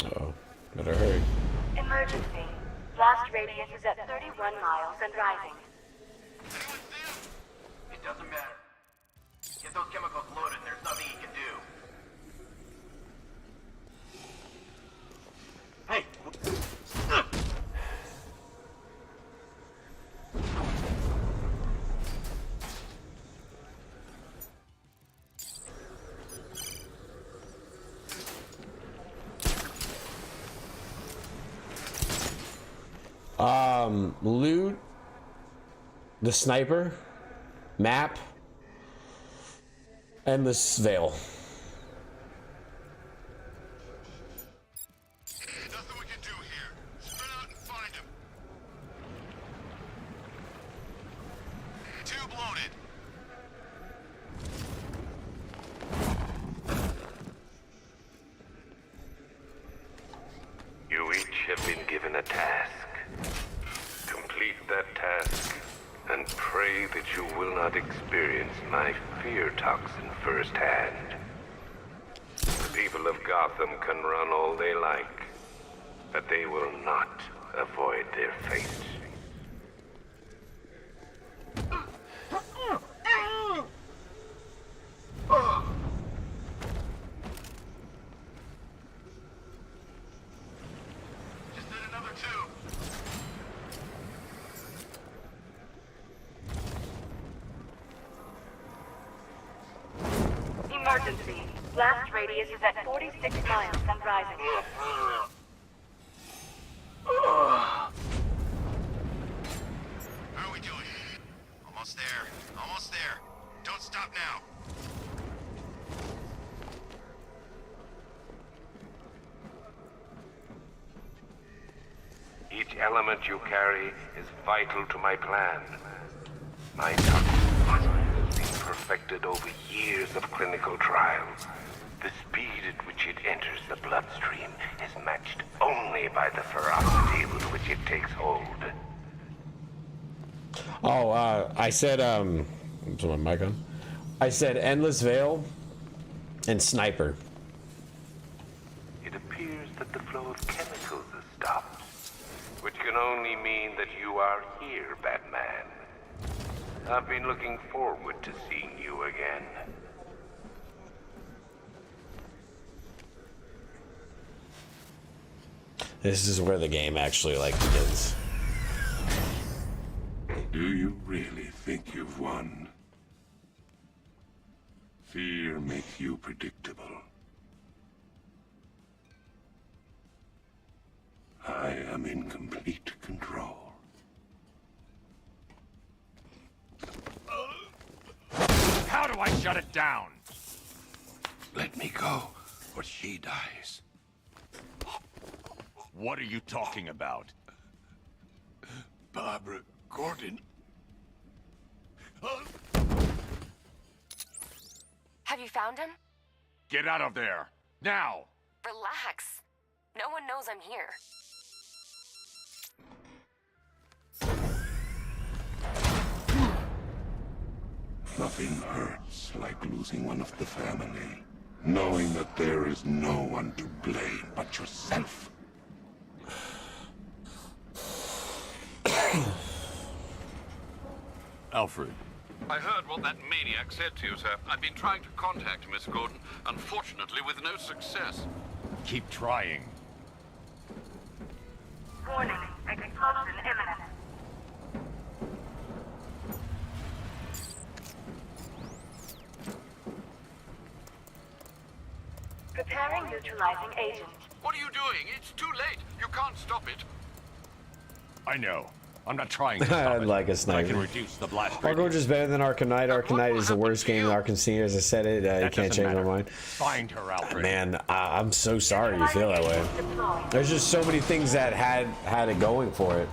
Uh-oh. Better hurry. Emergency. Blast radius is at 31 miles and rising. It doesn't matter. Get Loot, the sniper, map, endless veil. Nothing we can do here. Spread out and find him. Tube loaded. You each have been given a task. Complete that task, and pray that you will not experience my fear toxin firsthand. The people of Gotham can run all they like, but they will not avoid their fate. Just did another tube. Emergency. Blast radius is at 46 miles and rising. How are we doing? Almost there. Almost there. Don't stop now. Each element you carry is vital to my plan. My toxin has been perfected over years of clinical trials. The speed at which it enters the bloodstream is matched only by the ferocity with which it takes hold. Oh, I said, is my mic on? I said endless veil and sniper. It appears that the flow of chemicals has stopped, which can only mean that you are here, Batman. I've been looking forward to seeing you again. This is where the game actually like begins. Do you really think you've won? Fear makes you predictable. I am in complete control. How do I shut it down? Let me go, or she dies. What are you talking about? Barbara Gordon. Have you found him? Get out of there! Now! Relax. No one knows I'm here. Nothing hurts like losing one of the family. Knowing that there is no one to blame but yourself. Alfred. I heard what that maniac said to you, sir. I've been trying to contact Miss Gordon, unfortunately with no success. Keep trying. Warning. Explosion imminent. Preparing neutralizing agent. What are you doing? It's too late. You can't stop it. I know. I'm not trying to stop I'd it. like a I sniper. can reduce the blast Arkham Origins is better than Arkham Knight. Arkham Knight is the worst game in Arkham City. As I said it, you can't change my mind. Find her, Alfred. Man, I'm so sorry you feel that way. There's just so many things that had it going for it.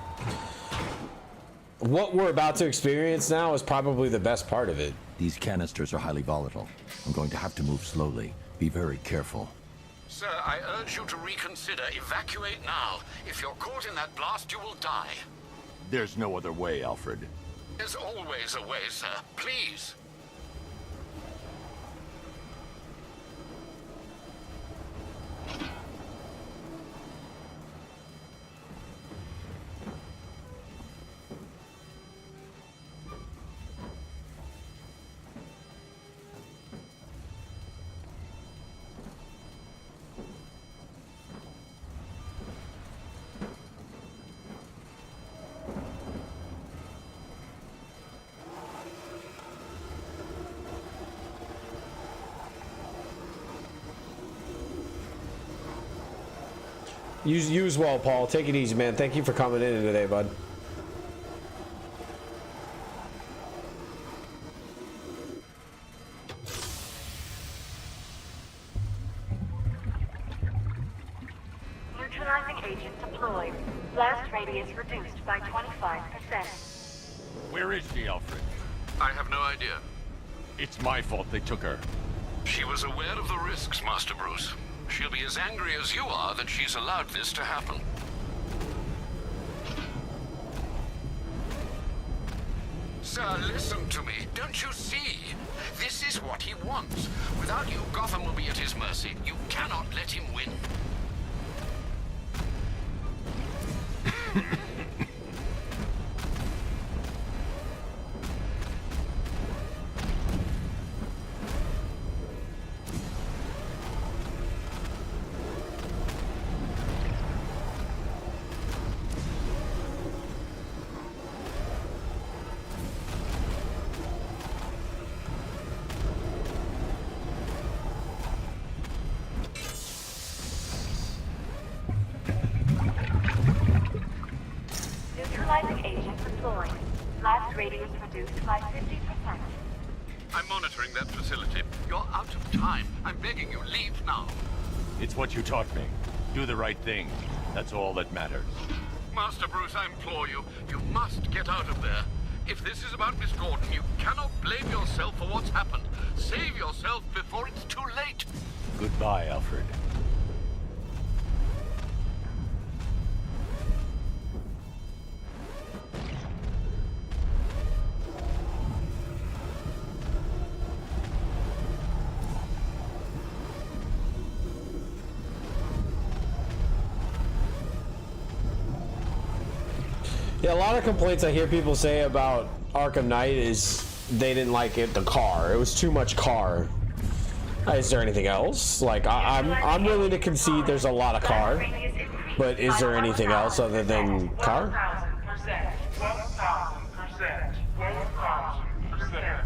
What we're about to experience now is probably the best part of it. These canisters are highly volatile. I'm going to have to move slowly. Be very careful. Sir, I urge you to reconsider. Evacuate now. If you're caught in that blast, you will die. There's no other way, Alfred. There's always a way, sir. Please. You as well, Paul. Take it easy, man. Thank you for coming in today, bud. Neutralizing agent deployed. Blast radius reduced by 25%. Where is she, Alfred? I have no idea. It's my fault they took her. She was aware of the risks, Master Bruce. She'll be as angry as you are that she's allowed this to happen. Sir, listen to me. Don't you see? This is what he wants. Without you, Gotham will be at his mercy. You cannot let him win. Neutralizing agent deployed. Blast radius reduced by 50%. I'm monitoring that facility. You're out of time. I'm begging you, leave now. It's what you taught me. Do the right thing. That's all that matters. Master Bruce, I implore you, you must get out of there. If this is about Miss Gordon, you cannot blame yourself for what's happened. Save yourself before it's too late. Goodbye, Alfred. Yeah, a lot of complaints I hear people say about Arkham Knight is they didn't like the car. It was too much car. Is there anything else? Like, I'm willing to concede there's a lot of car, but is there anything else other than car? 1,000%. 1,000%. 1,000%.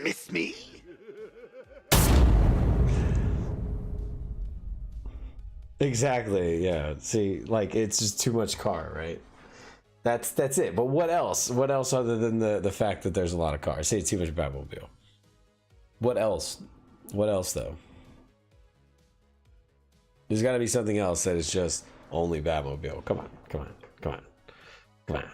Miss me? Exactly, yeah. See, like, it's just too much car, right? That's it. But what else? What else other than the fact that there's a lot of cars? Say too much Batmobile. What else? What else, though? There's got to be something else that is just only Batmobile. Come on, come on, come on, come on.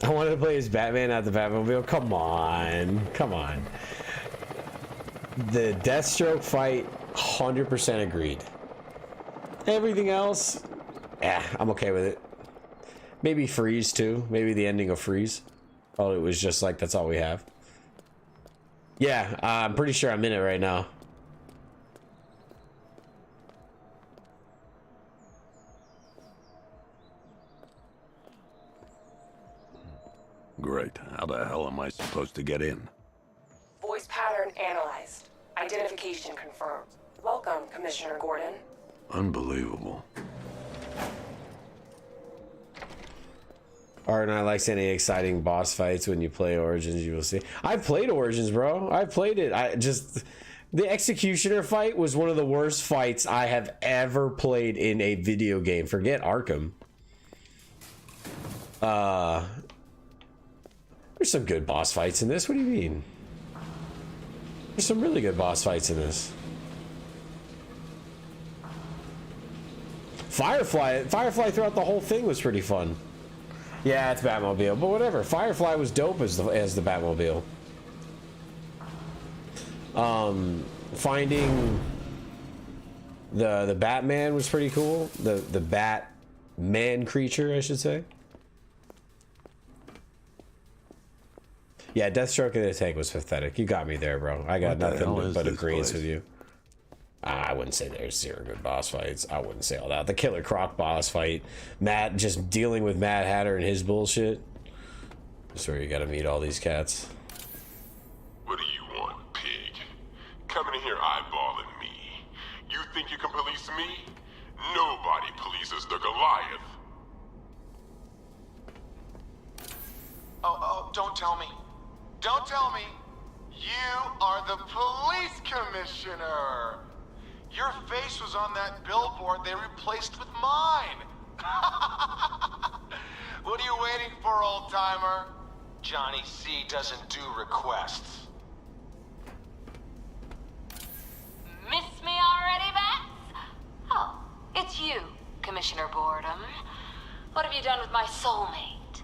I wanted to play as Batman, not the Batmobile. Come on. Come on. The Deathstroke fight, 100% agreed. Everything else, I'm okay with it. Maybe Freeze, too. Maybe the ending of Freeze. Oh, it was just like, that's all we have. Yeah, I'm pretty sure I'm in it right now. Great. How the hell am I supposed to get in? Voice pattern analyzed. Identification confirmed. Welcome, Commissioner Gordon. Unbelievable. Art and I like any exciting boss fights when you play Origins, you will see. I've played Origins, bro. I've played it. The Executioner fight was one of the worst fights I have ever played in a video game. Forget Arkham. There's some good boss fights in this. What do you mean? There's some really good boss fights in this. Firefly throughout the whole thing was pretty fun. Yeah, it's Batmobile, but whatever. Firefly was dope as the Batmobile. Finding the Batman was pretty cool. The Batman creature, I should say. Yeah, Deathstroke in the tank was pathetic. You got me there, bro. I got nothing but agreements with you. I wouldn't say there's zero good boss fights. I wouldn't say all that. The Killer Croc boss fight. Matt just dealing with Mad Hatter and his bullshit. That's where you gotta meet all these cats. What do you want, pig? Coming in here eyeballing me. You think you can police me? Nobody polices the Goliath. Oh, don't tell me. Don't tell me. You are the police commissioner. Your face was on that billboard they replaced with mine. What are you waiting for, old-timer? Johnny C doesn't do requests. Miss me already, Bats? Oh, it's you, Commissioner Boredom. What have you done with my soulmate?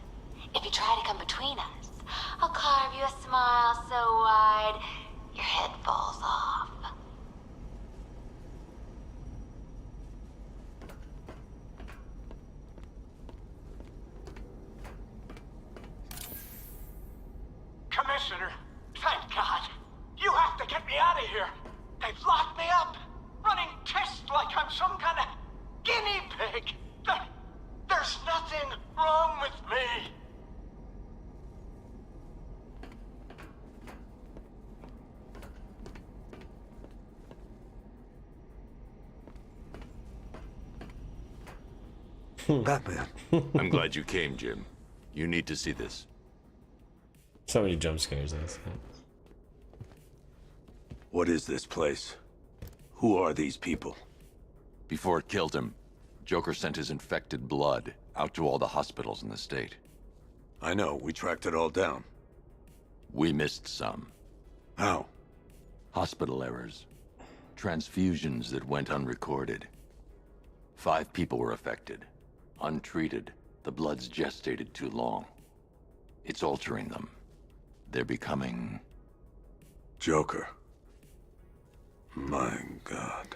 If you try to come between us, I'll carve you a smile so wide, your head falls off. Commissioner, thank God. You have to get me out of here. They've locked me up, running tests like I'm some kind of guinea pig. There's nothing wrong with me. Batman. I'm glad you came, Jim. You need to see this. So many jump scares in this. What is this place? Who are these people? Before it killed him, Joker sent his infected blood out to all the hospitals in the state. I know, we tracked it all down. We missed some. How? Hospital errors. Transfusions that went unrecorded. 5 people were affected. Untreated, the blood's gestated too long. It's altering them. They're becoming... Joker. My God.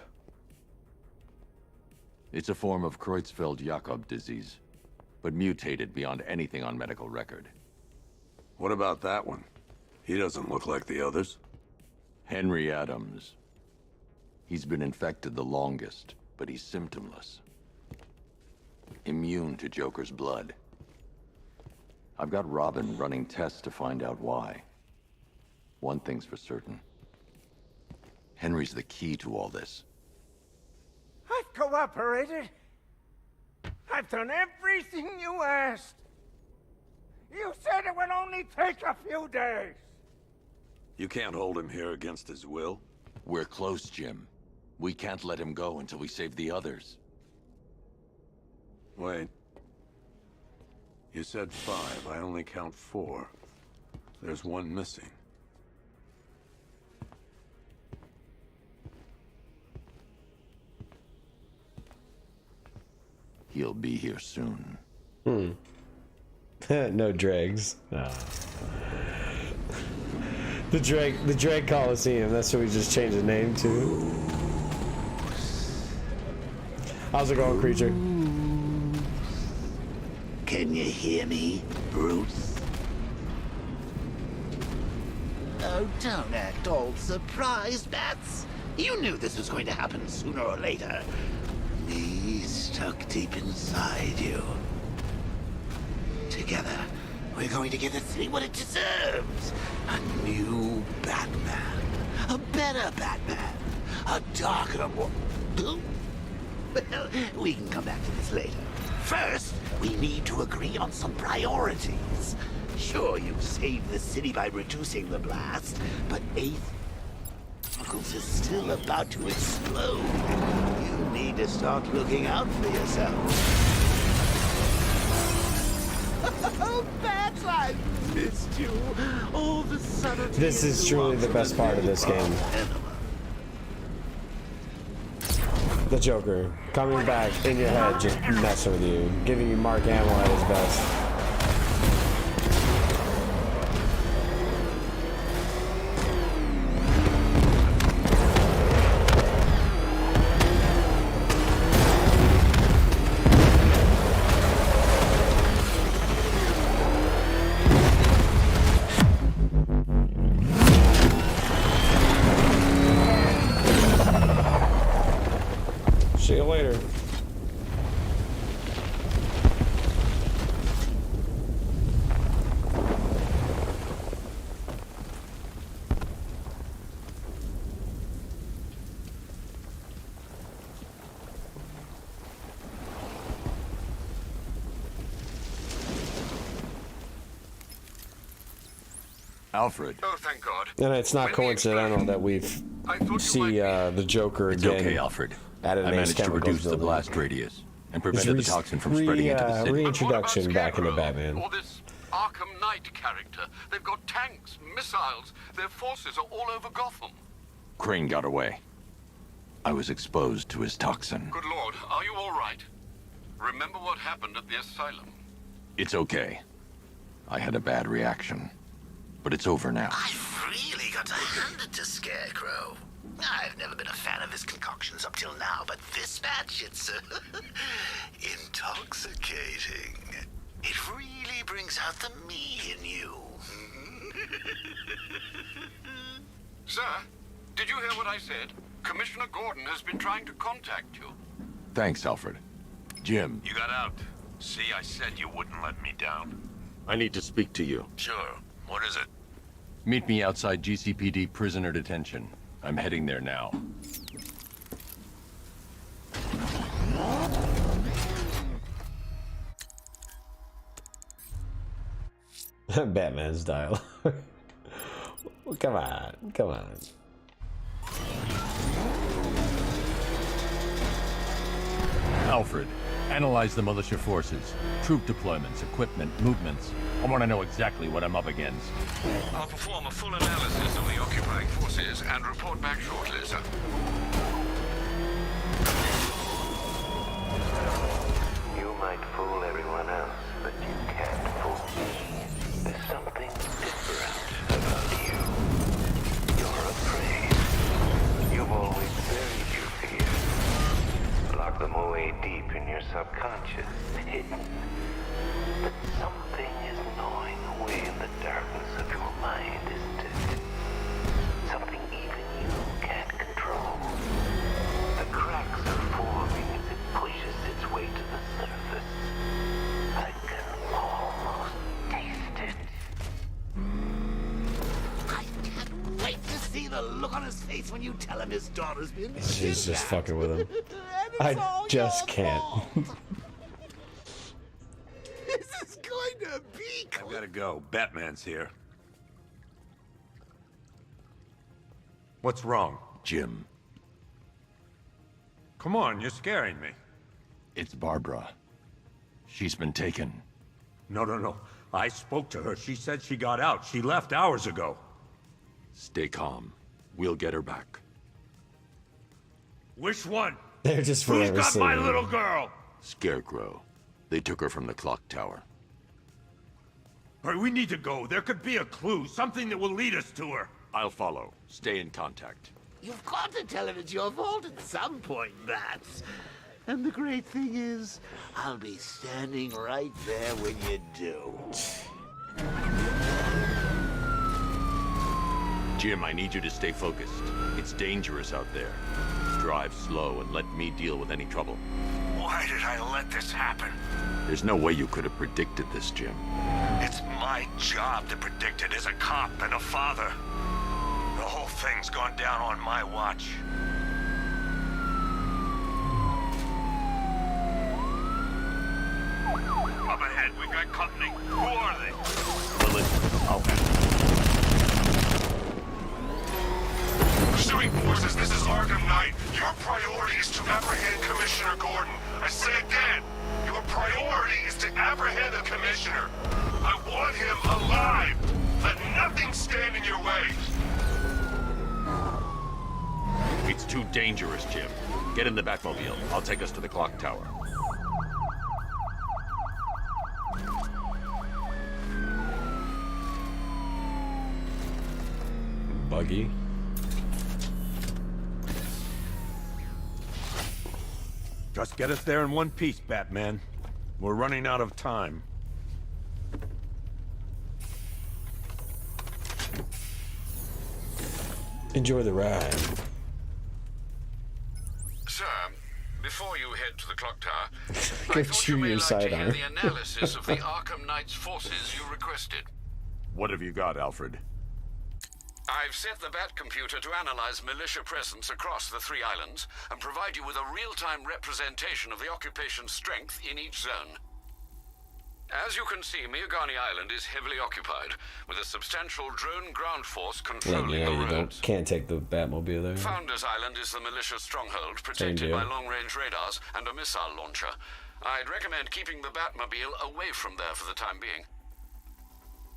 It's a form of Creutzfeldt-Jakob disease, but mutated beyond anything on medical record. What about that one? He doesn't look like the others. Henry Adams. He's been infected the longest, but he's symptomless. Immune to Joker's blood. I've got Robin running tests to find out why. One thing's for certain. Henry's the key to all this. I've cooperated. I've done everything you asked. You said it would only take a few days. You can't hold him here against his will. We're close, Jim. We can't let him go until we save the others. Wait. You said 5. I only count 4. There's one missing. He'll be here soon. No dregs. No. The Dreg Coliseum, that's what we just changed the name to. How's it going, creature? Can you hear me, Bruce? Oh, don't act all surprised, Bats. You knew this was going to happen sooner or later. Me stuck deep inside you. Together, we're going to give the city what it deserves. A new Batman. A better Batman. A darker one. Well, we can come back to this later. First, we need to agree on some priorities. Sure, you saved the city by reducing the blast, but Chemicals is still about to explode. You need to start looking out for yourself. Oh, Bats, I missed you. All the subtlety. This is truly the best part of this game. The Joker coming back in your head, just messing with you, giving you Mark Hamill at his best. See you later. Alfred. Oh, thank God. And it's not coincidental that we see the Joker It's again. okay, Alfred. Added I managed to chemicals reduce the building. blast radius and prevented the toxin from spreading into the city. Reintroduction back into Batman. Or this Arkham Knight character. They've got tanks, missiles. Their forces are all over Gotham. Crane got away. I was exposed to his toxin. Good Lord, are you all right? Remember what happened at the asylum? It's okay. I had a bad reaction. But it's over now. I've really got to hand it to Scarecrow. I've never been a fan of his concoctions up till now, but this batch, it's intoxicating. It really brings out the me in you. Sir, did you hear what I said? Commissioner Gordon has been trying to contact you. Thanks, Alfred. Jim. You got out. See, I said you wouldn't let me down. I need to speak to you. Sure. What is it? Meet me outside GCPD prisoner detention. I'm heading there now. Batman's dialogue. Come on, come on. Alfred, analyze the militia forces, troop deployments, equipment, movements. I want to know exactly what I'm up against. I'll perform a full analysis of the occupying forces and report back shortly, sir. You might fool everyone else, but you can't fool me. There's something different about you. You're afraid. You've always buried your fears. Lock them away deep in your subconscious, hidden. But something is gnawing away in the darkness of your mind, isn't it? Something even you can't control. The cracks are forming as it pushes its way to the surface. I can almost taste it. I can't wait to see the look on his face when you tell him his daughter's been She's just fucking with him. I just can't. This is going to be... I've got to go. Batman's here. What's wrong? Jim. Come on, you're scaring me. It's Barbara. She's been taken. No. I spoke to her. She said she got out. She left hours ago. Stay calm. We'll get her back. Which one? They're just Who's forever got my singing. little girl? Scarecrow. They took her from the clock tower. All right, we need to go. There could be a clue, something that will lead us to her. I'll follow. Stay in contact. You've got to tell him it's your fault at some point, Bats. And the great thing is, I'll be standing right there when you do. Jim, I need you to stay focused. It's dangerous out there. Drive slow and let me deal with any trouble. Why did I let this happen? There's no way you could have predicted this, Jim. It's my job to predict it as a cop and a father. The whole thing's gone down on my watch. Up ahead, we got company. Who are they? Well, I'll handle it. Pursuing forces, this is Arkham Knight. Your priority is to apprehend Commissioner Gordon. I say again, your priority is to apprehend the Commissioner. I want him alive. Let nothing stand in your way. It's too dangerous, Jim. Get in the Batmobile. I'll take us to the clock tower. Buggy. Just get us there in one piece, Batman. We're running out of time. Enjoy the ride. Sir, before you head to the clock tower, I Give thought you you may your like to hear sidearm. the analysis of the Arkham Knight's forces you requested. What have you got, Alfred? I've set the Bat computer to analyze militia presence across the 3 islands and provide you with a real-time representation of the occupation strength in each zone. As you can see, Miagani Island is heavily occupied, with a substantial drone ground force controlling Letting you know the you roads. can't take the Batmobile there. Founders Island is the militia stronghold, protected by long-range radars and a missile launcher. I'd recommend keeping the Batmobile away from there for the time being.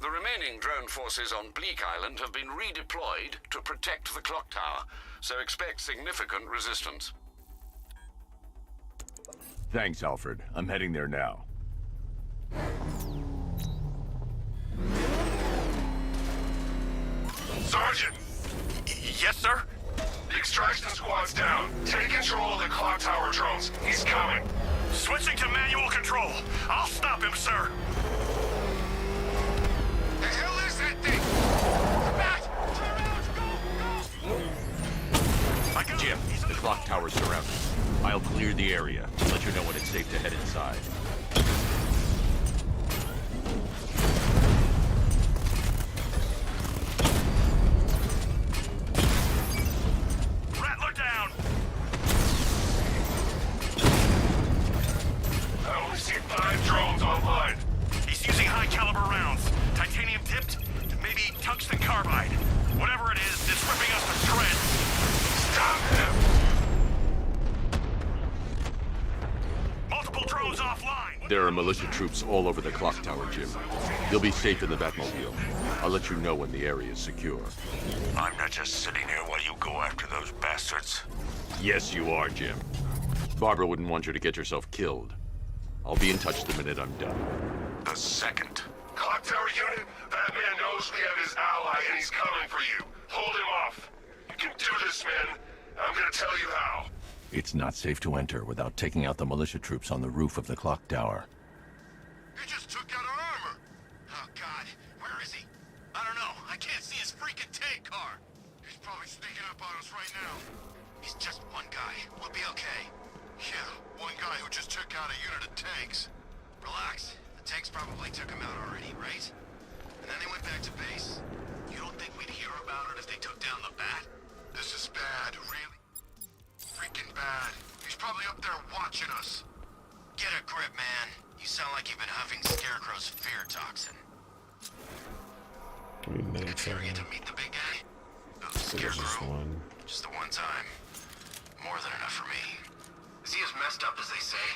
The remaining drone forces on Bleak Island have been redeployed to protect the clock tower, so expect significant resistance. Thanks, Alfred. I'm heading there now. Sergeant! Yes, sir? The extraction squad's down. Take control of the clock tower drones. He's coming. Switching to manual control. I'll stop him, sir. The hell is that thing? Matt! Turn around! Go! Jim, the clock tower's surrounded. I'll clear the area and let you know when it's safe to head inside. Rattler down! I only see 5 drones online. He's using high-caliber rounds. Titanium tipped? Maybe tungsten carbide. Whatever it is, it's ripping us to shreds. Stop him! Multiple drones offline! There are militia troops all over the clock tower, Jim. You'll be safe in the Batmobile. I'll let you know when the area is secure. I'm not just sitting here while you go after those bastards. Yes, you are, Jim. Barbara wouldn't want you to get yourself killed. I'll be in touch the minute I'm done. The second. Clock tower unit, Batman knows we have his ally and he's coming for you. Hold him off. You can do this, man. I'm gonna tell you how. It's not safe to enter without taking out the militia troops on the roof of the clock tower. He just took out our armor. Oh, God. Where is he? I don't know. I can't see his freaking tank car. He's probably sneaking up on us right now. He's just one guy. We'll be okay. Yeah, one guy who just took out a unit of tanks. Relax. The tanks probably took him out already, right? And then they went back to base. You don't think we'd hear about it if they took down the Bat? This is bad, really. Freaking bad. He's probably up there watching us. Get a grip, man. You sound like you've been huffing Scarecrow's fear toxin. Did you ever get to meet the big guy? Oh, Scarecrow. Just the one time. More than enough for me. Is he as messed up as they say?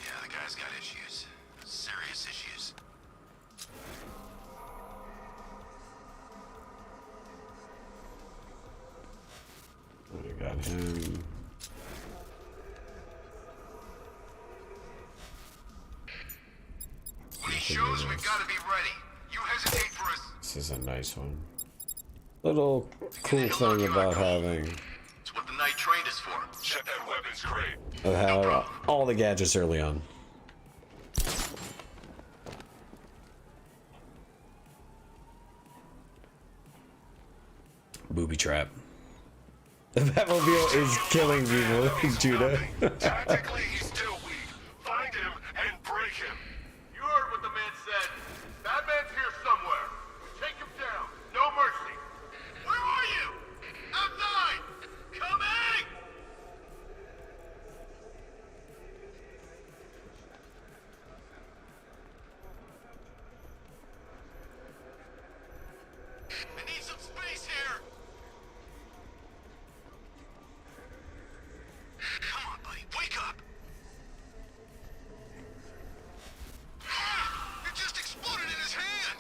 Yeah, the guy's got issues. Serious issues. We got him. When he shows, we've got to be ready. You hesitate for us. This is a nice one. Little cool thing about having It's what the Knight trained us for. Check that weapons crate. of how all the gadgets early on. Booby trap. The Batmobile is killing people, Judah. Tactically, he's still weak. Find him and break him. You heard what the man said. Batman's here somewhere. Take him down. No mercy. Where are you? Outside! Coming! I need some space here! Come on, buddy, wake up! It just exploded in his hand!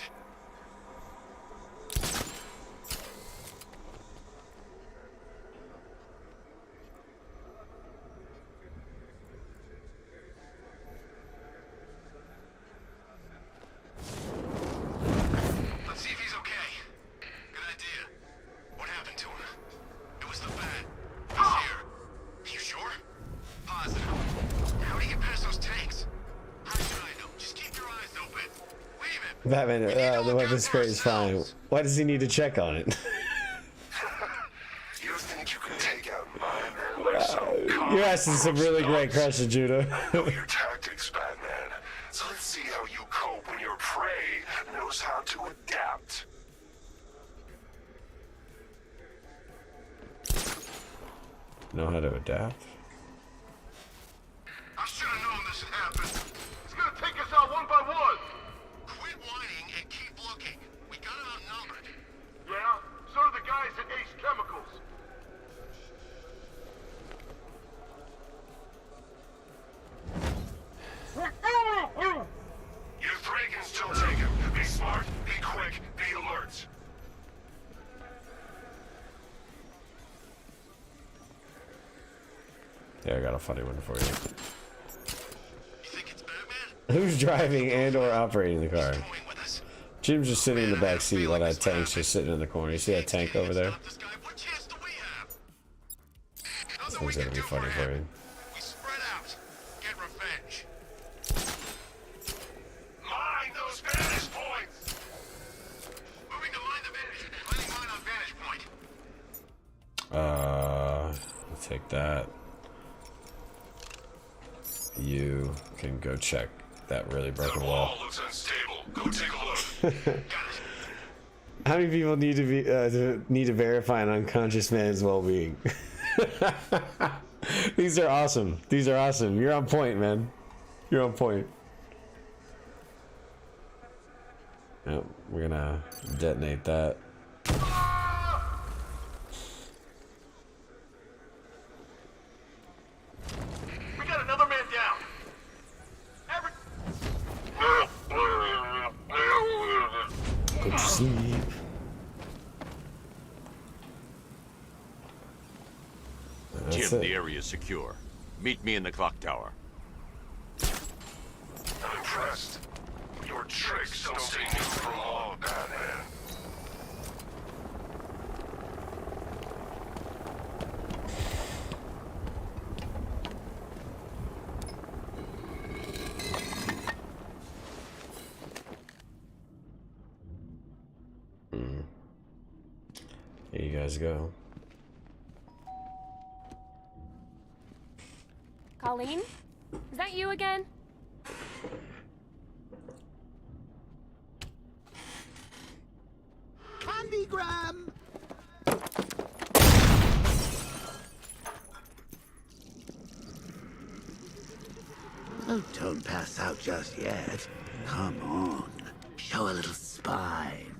Let's see if he's okay. Good idea. What happened to him? It was the Bat. He's here. You sure? Positive. How do you get past those tanks? How should I know? Just keep your eyes open. Wait a minute. Batman, the weapons crate is fine. Why does he need to check on it? You think you can take out mine? You're asking some really great questions, Judah. Know your tactics, Batman. So let's see how you cope when your prey knows how to adapt. Know how to adapt? I should have known this would happen. He's gonna take us out one by one. Yeah, I got a funny one for you. Who's driving and or operating the car? Jim's just sitting in the back seat while that tank's just sitting in the corner. You see that tank over there? This one's gonna be funny for you. We spread out. Get revenge. Mine those vantage points! Moving to line the vantage. Lighting mine on vantage point. I'll take that. You can go check that really broken wall. Looks unstable. Go take a look. How many people need to verify an unconscious man's well-being? These are awesome. These are awesome. You're on point, man. You're on point. Yep, we're gonna detonate that. We got another man down. Go to sleep. Jim, the area is secure. Meet me in the clock tower. I'm impressed. Your tricks don't stay new for long, Batman. Here you guys go. Colleen? Is that you again? Candygram! Oh, don't pass out just yet. Come on. Show a little spine.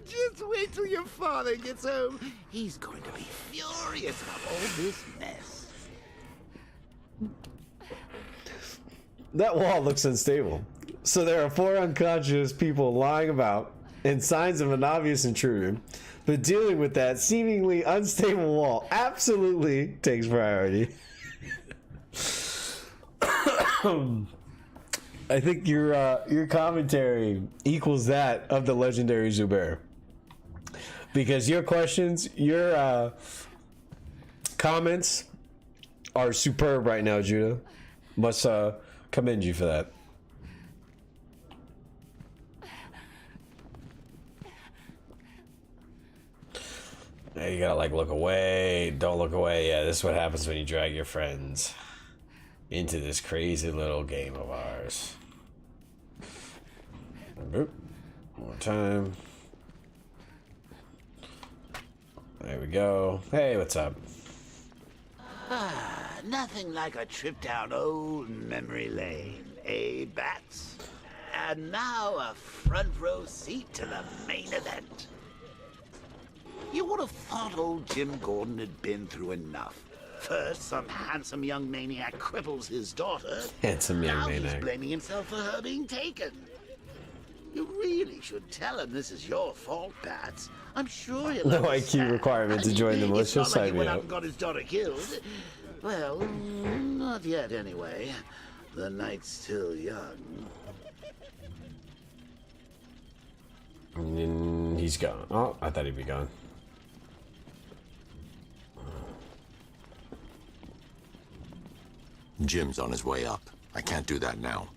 Just wait till your father gets home. He's going to be furious about all this mess. That wall looks unstable. So there are 4 unconscious people lying about and signs of an obvious intruder. But dealing with that seemingly unstable wall absolutely takes priority. I think your commentary equals that of the legendary Zubair. Because your questions, your comments are superb right now, Judah. Must commend you for that. Now you gotta like look away. Don't look away. Yeah, this is what happens when you drag your friends into this crazy little game of ours. One more time. There we go. Hey, what's up? Ah, nothing like a trip down old memory lane, eh, Bats? And now a front row seat to the main event. You would have thought old Jim Gordon had been through enough. First, some handsome young maniac cripples his daughter. Handsome young now maniac. He's blaming himself for her being taken. You really should tell him this is your fault, Bats. I'm sure he'll No understand. IQ requirement to join the militia. It's not like he Sign me went out up. and got his daughter killed. Well, not yet anyway. The night's still young. And then he's gone. Oh, I thought he'd be gone. Jim's on his way up. I can't do that now.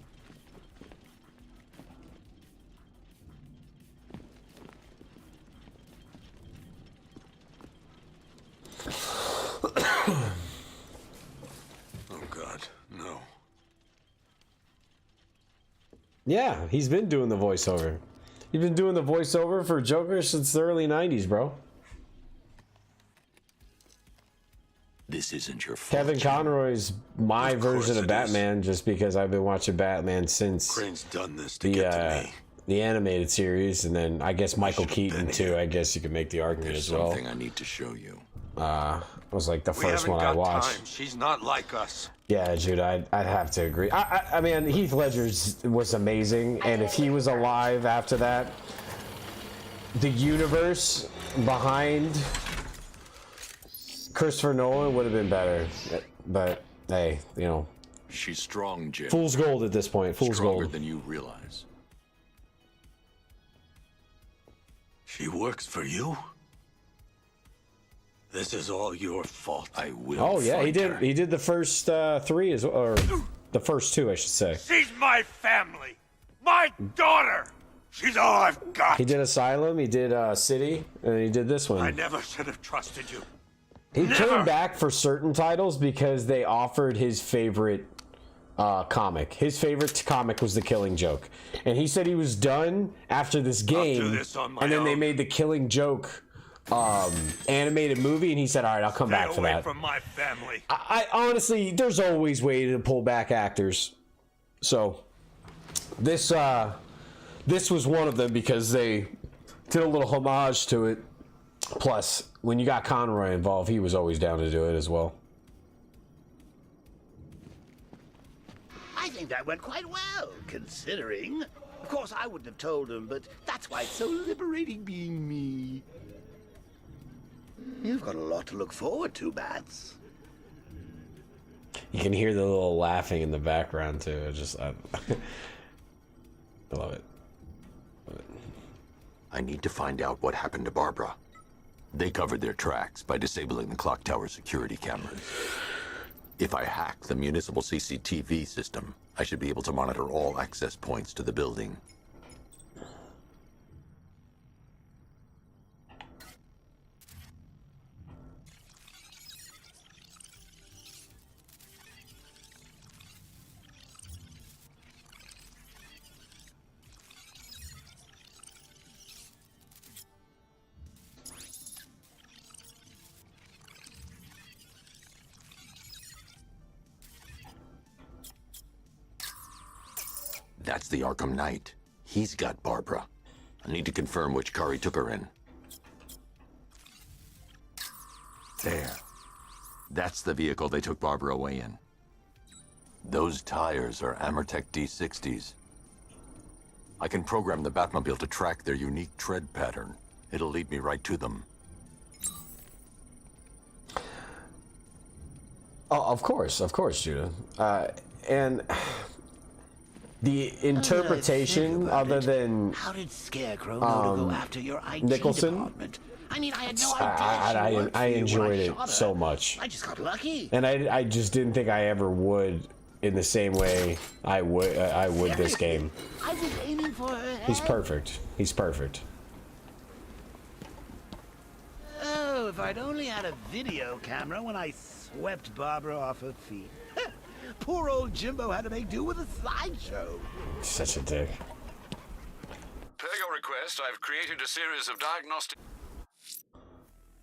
Oh God, no. Yeah, he's been doing the voiceover. He's been doing the voiceover for Joker since the early 90s, bro. This isn't your fault. Kevin Conroy's my version of Batman, just because I've been watching Batman since Crane's done this to get to me. the animated series, and then I guess Michael Keaton too. I guess you could make the argument There's as well. something I need to show you. was like the first one I watched. Time. She's not like us. Yeah, Judah, I'd have to agree. I mean, Heath Ledger was amazing, and if he was alive after that, the universe behind Christopher Nolan would have been better. But hey, you know, she's strong, Jim. Fool's gold at this point. Fool's Stronger gold. than you realize. She works for you? This is all your fault. I will. Oh yeah, he did. Her. He did the first 3 as well, or the first 2, I should say. She's my family, my daughter. She's all I've got. He did Asylum. He did City, and he did this one. I never should have trusted you. He came back for certain titles because they offered his favorite comic. His favorite comic was The Killing Joke, and he said he was done after this game. I'll do this on my and then they own. made The Killing Joke animated movie, and he said, "All right, I'll come back for that." From my family. I honestly, there's always way to pull back actors. So this was one of them because they did a little homage to it. Plus, when you got Conroy involved, he was always down to do it as well. I think that went quite well, considering. Of course, I wouldn't have told him, but that's why it's so liberating being me. You've got a lot to look forward to, Bats. You can hear the little laughing in the background too. I love it. I need to find out what happened to Barbara. They covered their tracks by disabling the clock tower security cameras. If I hack the municipal CCTV system, I should be able to monitor all access points to the building. That's the Arkham Knight. He's got Barbara. I need to confirm which car he took her in. There. That's the vehicle they took Barbara away in. Those tires are Amertech D60s. I can program the Batmobile to track their unique tread pattern. It'll lead me right to them. Oh, of course, Judah. And the interpretation, other than how did Scarecrow know to go after your IT Nicholson, department? I mean, I had no idea. I enjoyed it so much. I just got lucky. And I just didn't think I ever would in the same way I would this game. I was aiming for her head. He's perfect. He's perfect. Oh, if I'd only had a video camera when I swept Barbara off her feet. Poor old Jimbo had to make do with a slideshow. Such a dick. Per your request, I've created a series of diagnostic...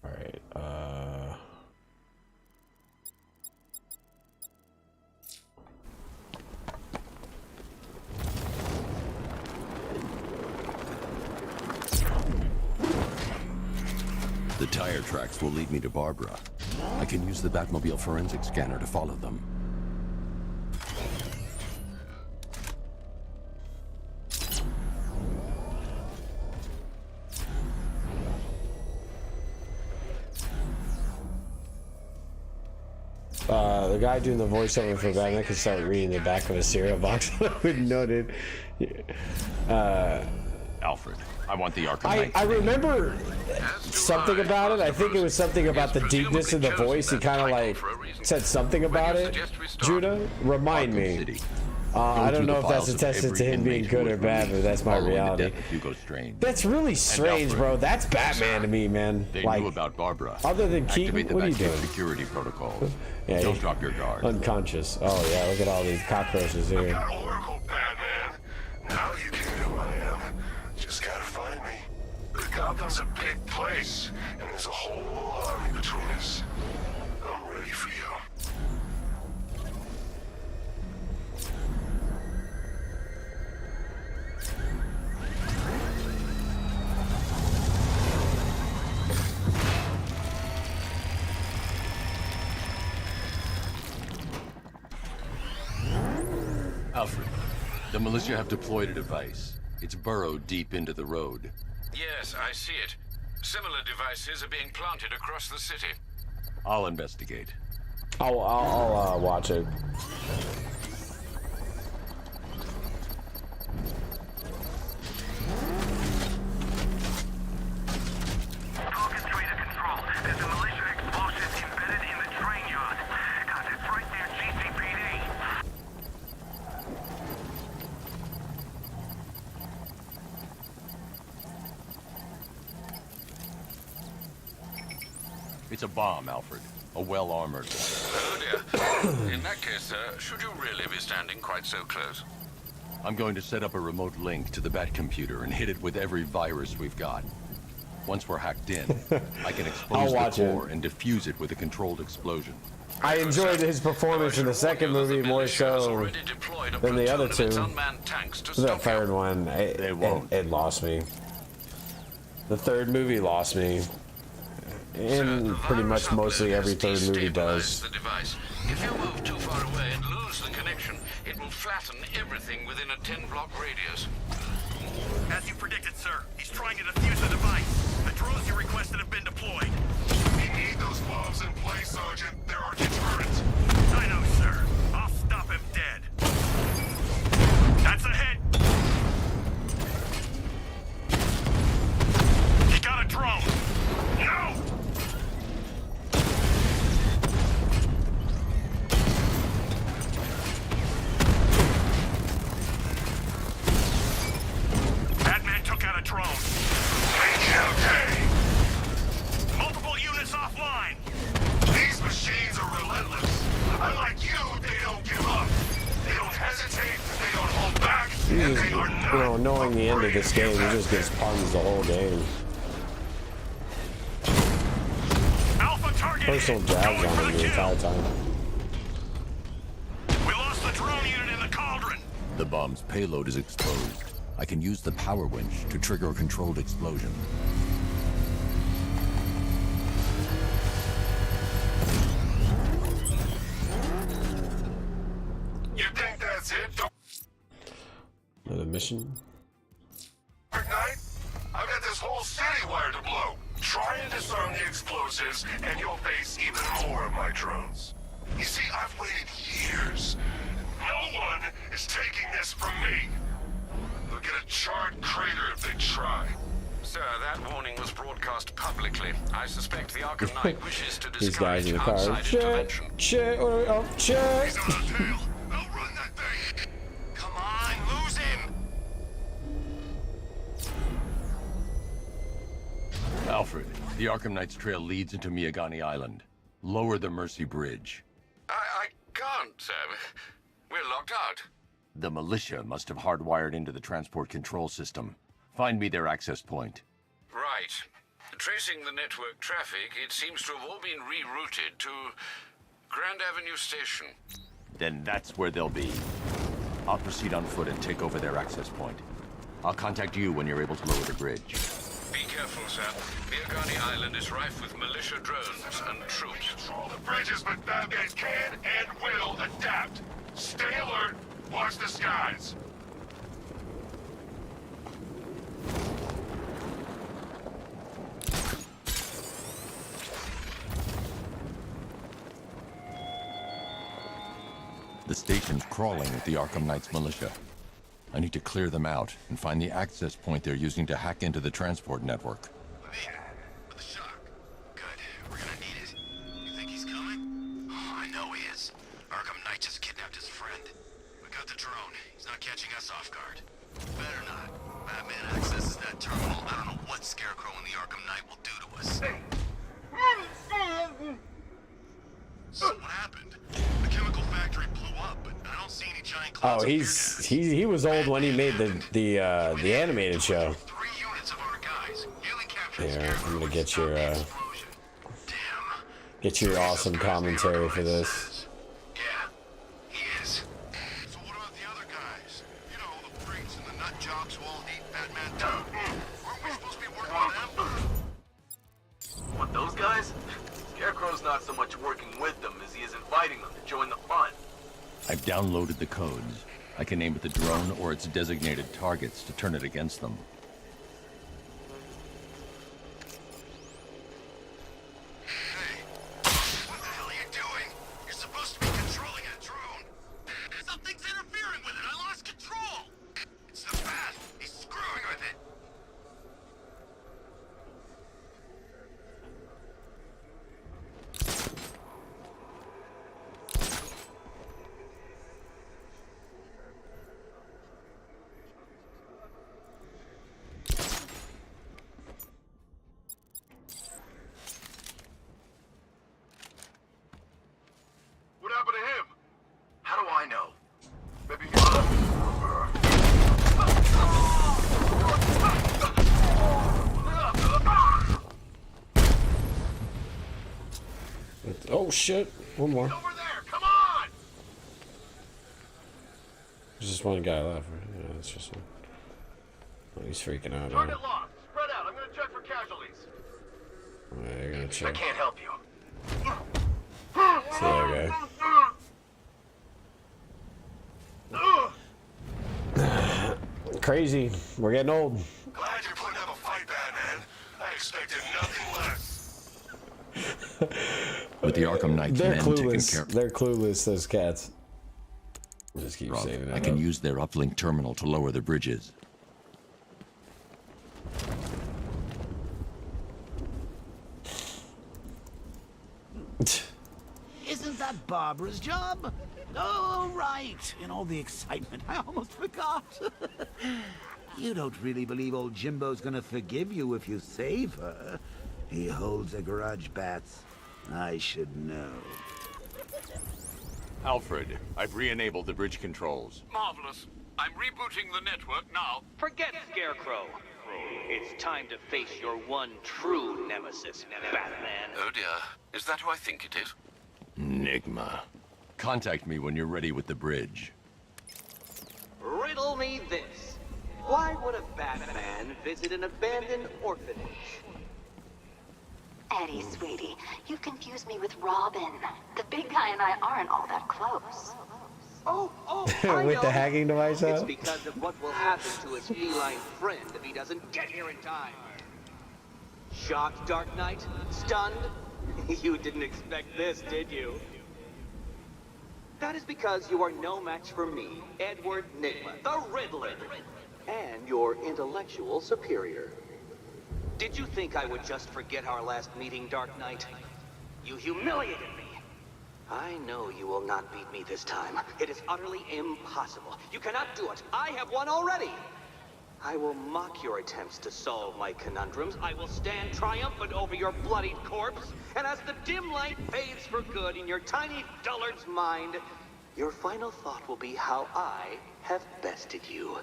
Alright, The tire tracks will lead me to Barbara. I can use the Batmobile forensic scanner to follow them. the guy doing the voiceover for Batman can start reading the back of a cereal box. I wouldn't know, dude. Alfred, I want the Arkham Knight. I remember something about it. I think it was something about the deepness of the voice. He kind of like said something about it. Judah, remind me. I don't know if that's a testament to him being good or bad, but that's my reality. That's really strange, bro. That's Batman to me, man. They like, knew about Barbara. Other than Keaton, what are you doing? Security protocols. Yeah, Don't drop your guard. Unconscious. Oh yeah, look at all these cockroaches here. Oracle, Batman. Now you can know who I am. Just gotta find me. Gotham's a big place, and there's a whole army between us. I'm ready for you. Alfred, the militia have deployed a device. It's burrowed deep into the road. Yes, I see it. Similar devices are being planted across the city. I'll investigate. I'll watch it. There's a militia explosive embedded in the train yard. God, it's right near GCPD. It's a bomb, Alfred. A well-armored one. Oh dear. In that case, sir, should you really be standing quite so close? I'm going to set up a remote link to the Bat computer and hit it with every virus we've got. Once we're hacked in, I can expose the core and defuse it with a controlled explosion. I enjoyed his performance in the second movie more so than the other two. That third one, it lost me. The third movie lost me. And pretty much mostly every third movie does. The device. If you move too far away and lose the connection, it will flatten everything within a 10-block radius. As you predicted, sir, he's trying to defuse the device. The drones you requested have been deployed. We need those bombs in place, Sergeant. There are deterrents. I know, sir. I'll stop him dead. That's a hit. He got a drone. No! Batman took out a drone. Multiple units offline. These machines are relentless. Unlike you, they don't give up. They don't hesitate. They don't hold back. And they are not. Knowing the end of this game, he just gets puns the whole game. Personal jabs on him the entire time. We lost the drone unit in the cauldron. The bomb's payload is exposed. I can use the power winch to trigger a controlled explosion. You think that's it? Another mission? Arkham Knight? I've got this whole city wired to blow. Try and disarm the explosives, and you'll face even more of my drones. You see, I've waited years. No one is taking this from me. They'll get a charred crater if they try. Sir, that warning was broadcast publicly. I suspect the Arkham Knight wishes to These guys discourage in the car. outside intervention. Check. Oh, check. He's on our tail. Outrun that thing. Come on, lose him. Alfred, the Arkham Knight's trail leads into Miagani Island. Lower the Mercy Bridge. I can't, sir. We're locked out. The militia must have hardwired into the transport control system. Find me their access point. Right. Tracing the network traffic, it seems to have all been rerouted to Grand Avenue Station. Then that's where they'll be. I'll proceed on foot and take over their access point. I'll contact you when you're able to lower the bridge. Be careful, sir. Miagani Island is rife with militia drones and troops. Control the bridges, but Batman can and will adapt. Stay alert. Watch the skies. The station's crawling with the Arkham Knight's militia. I need to clear them out and find the access point they're using to hack into the transport network. With a shock. Good. We're gonna need it. You think he's coming? Oh, I know he is. Arkham Knight just kidnapped his friend. We got the drone. He's not catching us off guard. Better not. Batman accesses that terminal. I don't know what Scarecrow and the Arkham Knight will do to us. So what happened? The chemical factory blew up, but I don't see any giant clouds. Oh, he was old when he made the animated show. Here, I'm gonna get your awesome commentary for this. Yeah, he is. So what about the other guys? You know, the freaks and the nut jobs who all hate Batman too. Weren't we supposed to be working with them? What, those guys? Scarecrow's not so much working with them as he is inviting them to join the fun. I've downloaded the codes. I can aim at the drone or its designated targets to turn it against them. What the hell are you doing? You're supposed to be controlling a drone. Something's interfering with it. I lost control. It's the bat. He's screwing with it. What happened to him? How do I know? Maybe Oh shit! One more. over there. Come on! There's just one guy left. Right? Yeah, that's just one. Oh, he's freaking out. Target locked. Spread out. I'm gonna check for casualties. Yeah, you're gonna I check. can't help you. It's the other guy. Crazy. We're getting old. Glad you're putting up a fight, Batman. I expected nothing less. With the Arkham Knight They're men taken clueless. care They're clueless, those cats. Just keep of, saving that I can up. use their uplink terminal to lower the bridges. Isn't that Barbara's job? Oh, right. In all the excitement, I almost forgot. You don't really believe old Jimbo's gonna forgive you if you save her. He holds a grudge, Bats. I should know. Alfred, I've re-enabled the bridge controls. Marvelous. I'm rebooting the network now. Forget Scarecrow. It's time to face your one true nemesis, Batman. Oh dear. Is that who I think it is? Enigma. Contact me when you're ready with the bridge. Riddle me this. Why would a Batman visit an abandoned orphanage? Eddie, sweetie, you confused me with Robin. The big guy and I aren't all that close. Oh, With I the know. hacking device It's out? because of what will happen to his feline friend if he doesn't get here in time. Shocked, Dark Knight? Stunned? You didn't expect this, did you? That is because you are no match for me, Edward Nigma, the Riddler, and your intellectual superior. Did you think I would just forget our last meeting, Dark Knight? You humiliated me. I know you will not beat me this time. It is utterly impossible. You cannot do it. I have won already. I will mock your attempts to solve my conundrums. I will stand triumphant over your bloodied corpse. And as the dim light fades for good in your tiny dullard's mind, your final thought will be how I have bested you.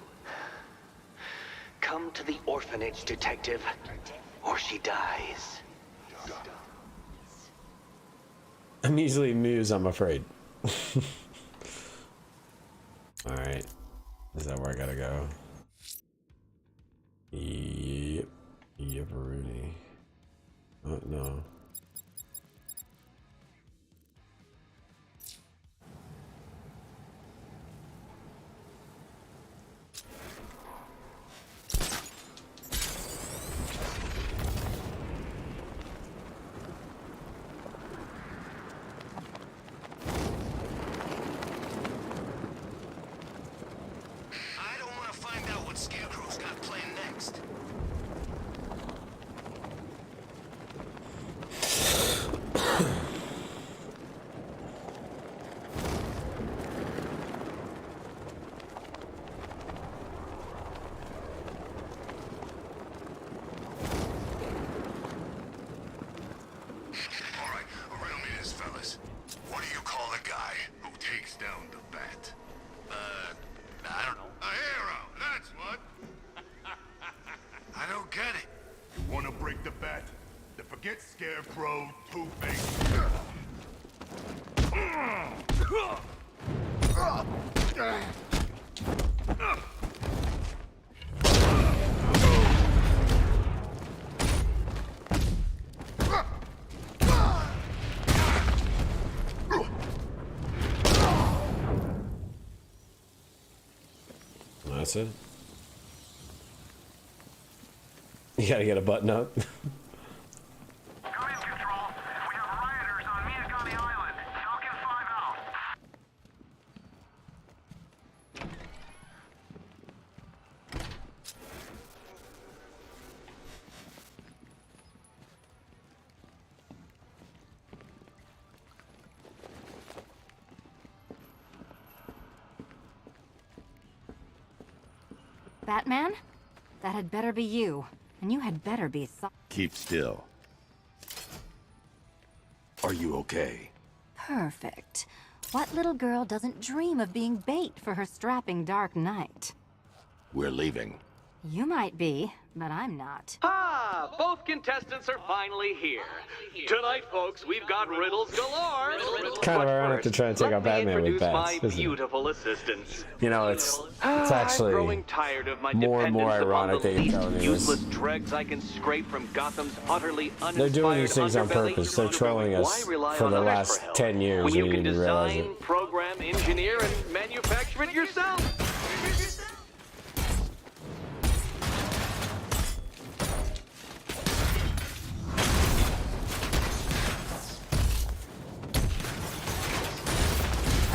Come to the orphanage, detective, or she dies. I'm easily amused, I'm afraid. Alright. Is that where I gotta go? Yep. Yep, Rudy. Oh, no. I don't want to find out what Scarecrow's got planned next. All right, riddle me this, fellas. What do you call the guy who takes down the bat? I don't know. A hero, that's what. I don't get it. You wanna break the bat? Then forget Scarecrow, Two-Face. That's it. You gotta get a button up. Batman? That had better be you. And you had better be Keep still. Are you okay? perfect. What little girl doesn't dream of being bait for her strapping Dark Knight? We're leaving. You might be, but I'm not. Ah, both contestants are finally here. Tonight, folks, we've got riddles galore. Kind of ironic to try and take out Batman with bats, my isn't it? beautiful assistants. You know, it's actually I'm growing tired of my more and more dependence upon ironic the that you're telling least me useless this. dregs I can scrape from Gotham's utterly uninspired They're doing these things on underbelly. purpose. They're trolling us Why rely for on the others last for help 10 years. when We you need can to realize design, it. program, engineer, and manufacture it yourself?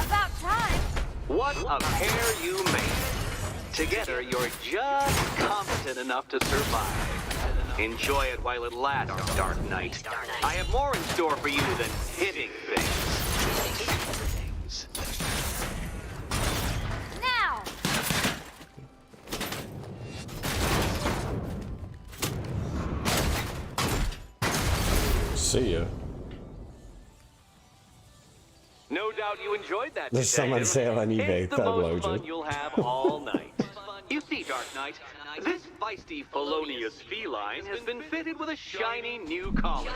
About time! What a pair you made. Together, you're just competent enough to survive. Enjoy it while it lasts, Dark Knight. I have more in store for you than hitting things. Now! See ya. No doubt you enjoyed that. There's some on detective. sale on eBay. It's the Thug most fun Loja. you'll have all night. You see, Dark Knight, this feisty, felonious feline has been fitted with a shiny new collar.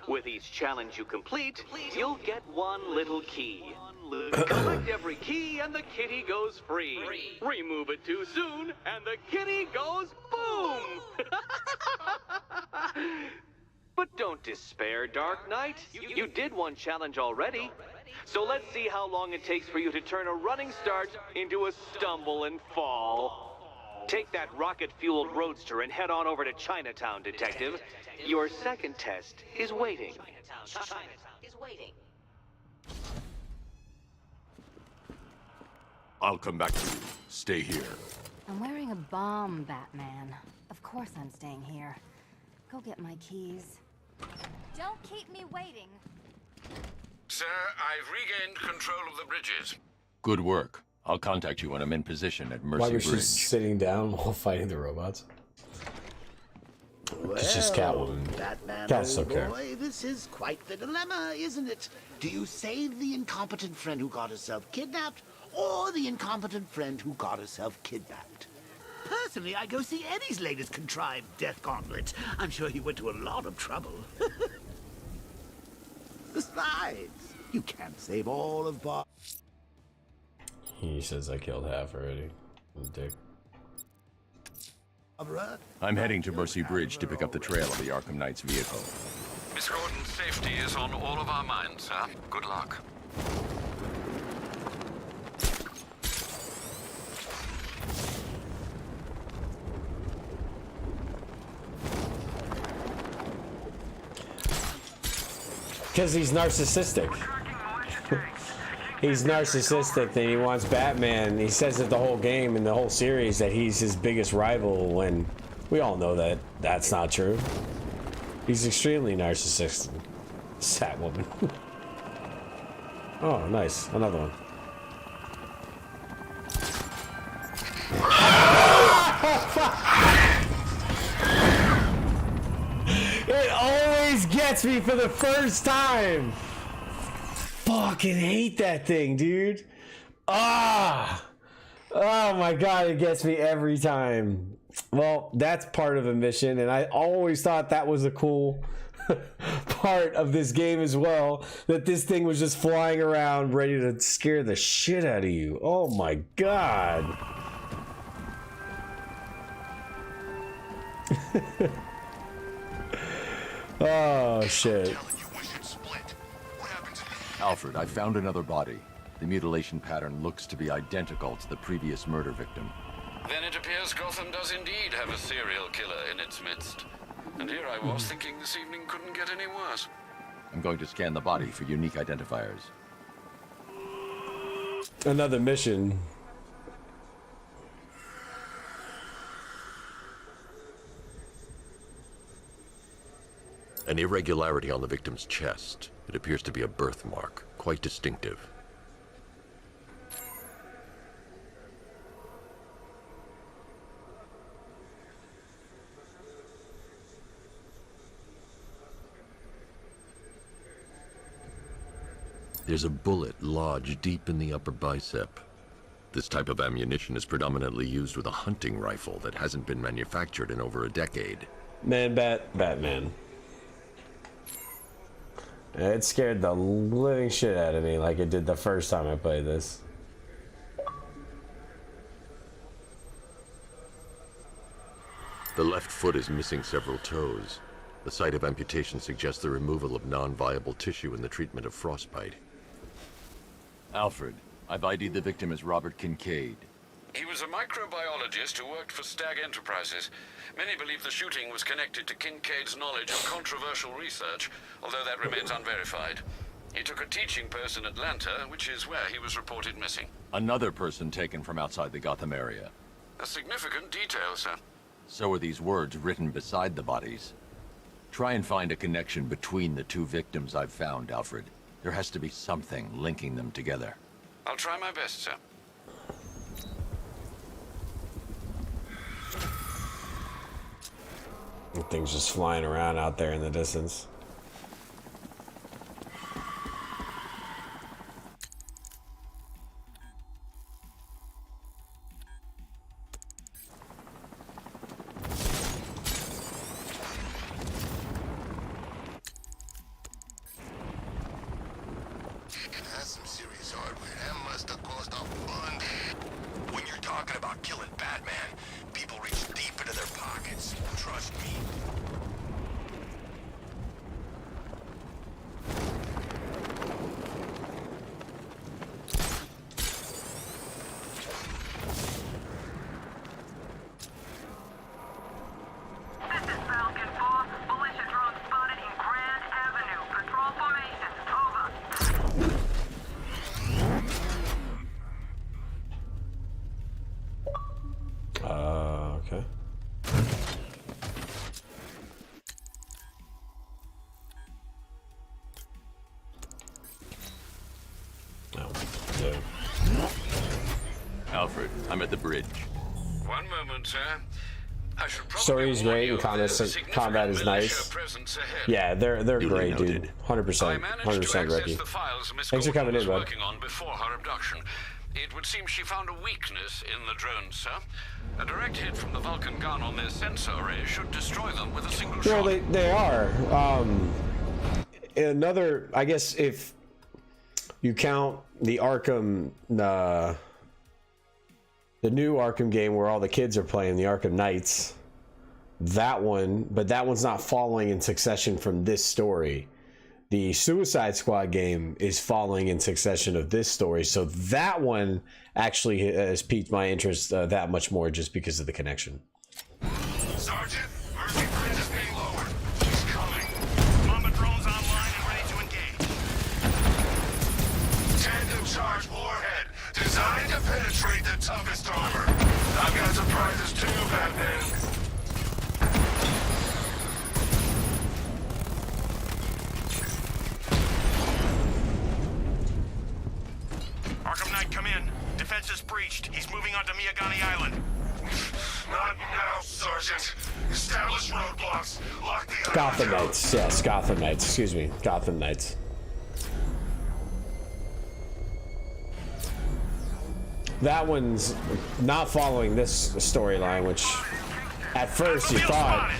With each challenge you complete, you'll get one little key. Collect every key and the kitty goes free. Remove it too soon and the kitty goes boom! But don't despair, Dark Knight. You did one challenge already. So let's see how long it takes for you to turn a running start into a stumble and fall. Take that rocket-fueled roadster and head on over to Chinatown, Detective. Your second test is waiting. I'll come back to you. Stay here. I'm wearing a bomb, Batman. Of course I'm staying here. Go get my keys. Don't keep me waiting. Sir, I've regained control of the bridges. Good work. I'll contact you when I'm in position at Mercy Why was she Bridge. sitting down while fighting the robots? It's just Catwoman. Batman, Cats old don't care. boy, this is quite the dilemma, isn't it? Do you save the incompetent friend who got herself kidnapped, or the incompetent friend who got herself kidnapped? Personally, I go see Eddie's latest contrived death gauntlet. I'm sure he went to a lot of trouble. Besides, you can't save all of Bob. He says I killed half already. Dick. I'm heading to Mercy Bridge to pick up the trail of the Arkham Knight's vehicle. Miss Gordon's safety is on all of our minds, sir. Good luck. Because he's narcissistic. He's narcissistic and he wants Batman. He says it the whole game and the whole series that he's his biggest rival when we all know that that's not true. He's extremely narcissistic. Sad woman. Oh, nice. Another one. It always gets me for the first time. Fucking hate that thing, dude. Ah. Oh my god, it gets me every time. Well, that's part of a mission, and I always thought that was a cool part of this game as well, that this thing was just flying around ready to scare the shit out of you. Oh my god. Oh shit. Alfred, I found another body. The mutilation pattern looks to be identical to the previous murder victim. Then it appears Gotham does indeed have a serial killer in its midst. And here I was thinking this evening couldn't get any worse. I'm going to scan the body for unique identifiers. Another mission. An irregularity on the victim's chest. It appears to be a birthmark, quite distinctive. There's a bullet lodged deep in the upper bicep. This type of ammunition is predominantly used with a hunting rifle that hasn't been manufactured in over a decade. Batman. It scared the living shit out of me like it did the first time I played this. The left foot is missing several toes. The site of amputation suggests the removal of non-viable tissue in the treatment of frostbite. Alfred, I've ID'd the victim as Robert Kincaid. He was a microbiologist who worked for Stag Enterprises. Many believe the shooting was connected to Kincaid's knowledge of controversial research, although that remains unverified. He took a teaching post in Atlanta, which is where he was reported missing. Another person taken from outside the Gotham area. A significant detail, sir. So are these words written beside the bodies. Try and find a connection between the two victims I've found, Alfred. There has to be something linking them together. I'll try my best, sir. Things just flying around out there in the distance. That's some serious hardware. That must have cost a fund. When you're talking about killing Batman, people reach deep into their pockets. Trust me. Okay. No. Alfred, I'm at the bridge. One moment, sir. I should probably Story's warn great you and there's combat is nice. presence ahead. Yeah, they're great, noted. dude. 100%. 100% Ricky. The files Miss Thanks for Gordon coming in, was bud. working on before her abduction. It would seem she found a weakness in the drones, sir. A direct hit from the Vulcan gun on their sensor array should destroy them with a single Well, shot. they are. Another, I guess, if you count the Arkham, the new Arkham game where all the kids are playing, the Arkham Knights, that one, but that one's not following in succession from this story. The Suicide Squad game is following in succession of this story, so that one actually has piqued my interest that much more just because of the connection. Sergeant, Mercy Bridge is being lowered. He's coming. Mamba drones online and ready to engage. Tandem charge warhead, designed to penetrate the toughest armor. I've got surprises too, Batman. Arkham Knight, come in. Defense is breached. He's moving onto Miyagani Island. Not now, Sergeant. Establish roadblocks. Lock the Gotham Knights, yes, Gotham Knights. Excuse me, Gotham Knights. That one's not following this storyline, which at first you thought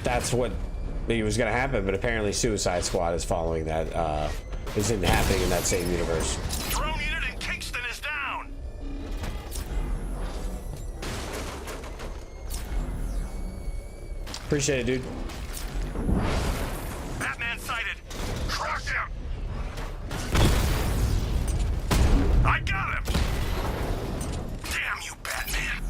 that's what he was going to happen, but apparently Suicide Squad is following that. Isn't happening in that same universe. Drone unit in Kingston is down. Appreciate it, dude. Batman sighted. Crush him. I got him. Damn you, Batman.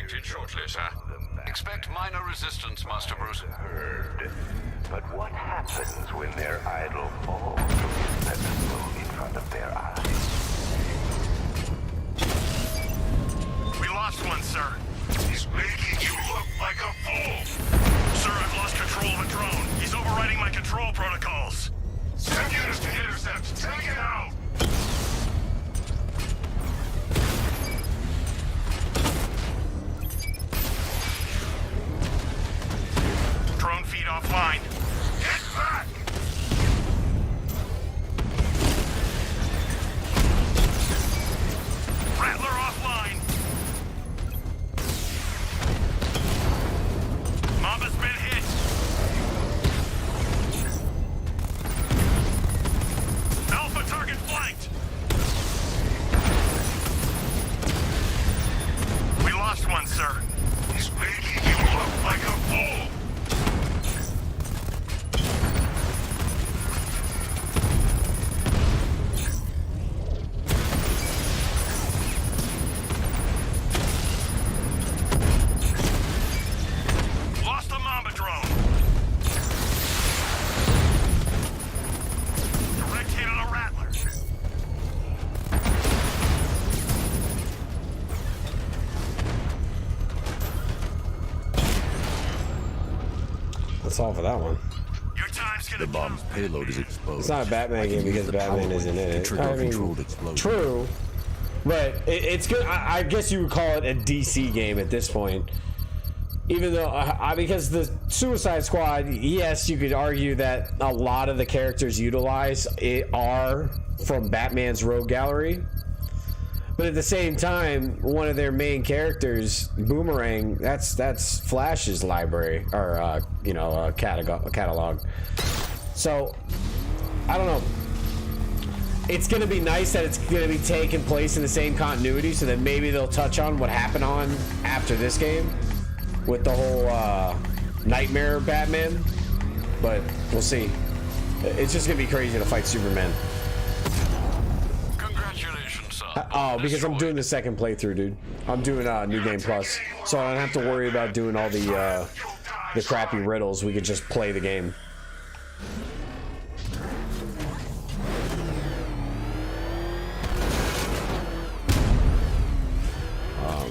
expected shortly, sir. Expect minor resistance, Master Bruce. Heard. But what happens when their idol falls from his pedestal in front of their eyes? We lost one, sir. He's making you look like a fool! Sir, I've lost control of a drone. He's overriding my control protocols. Send units to intercept! Take it out! Drone feed offline. Get back! Rattler offline. Mamba's been hit. Alpha target flanked. We lost one, sir. He's making you look like a fool! Lost the Mamba drone. Direct hit on a Rattler. That's all for that one. Your time's gonna The bomb's payload is exposed. It's not a Batman game because Batman isn't in it. Trigger a controlled explosion. True, but it's good. I guess you would call it a DC game at this point. Even though, because the Suicide Squad, yes, you could argue that a lot of the characters utilized are from Batman's Rogue Gallery. But at the same time, one of their main characters, Boomerang, that's Flash's library or catalog. So I don't know. It's gonna be nice that it's gonna be taking place in the same continuity, so that maybe they'll touch on what happened on after this game with the whole Nightmare Batman. But we'll see. It's just gonna be crazy to fight Superman. Congratulations, sir. Oh, because I'm doing the second playthrough, dude. I'm doing New Game Plus, so I don't have to worry about doing all the crappy riddles. We could just play the game. I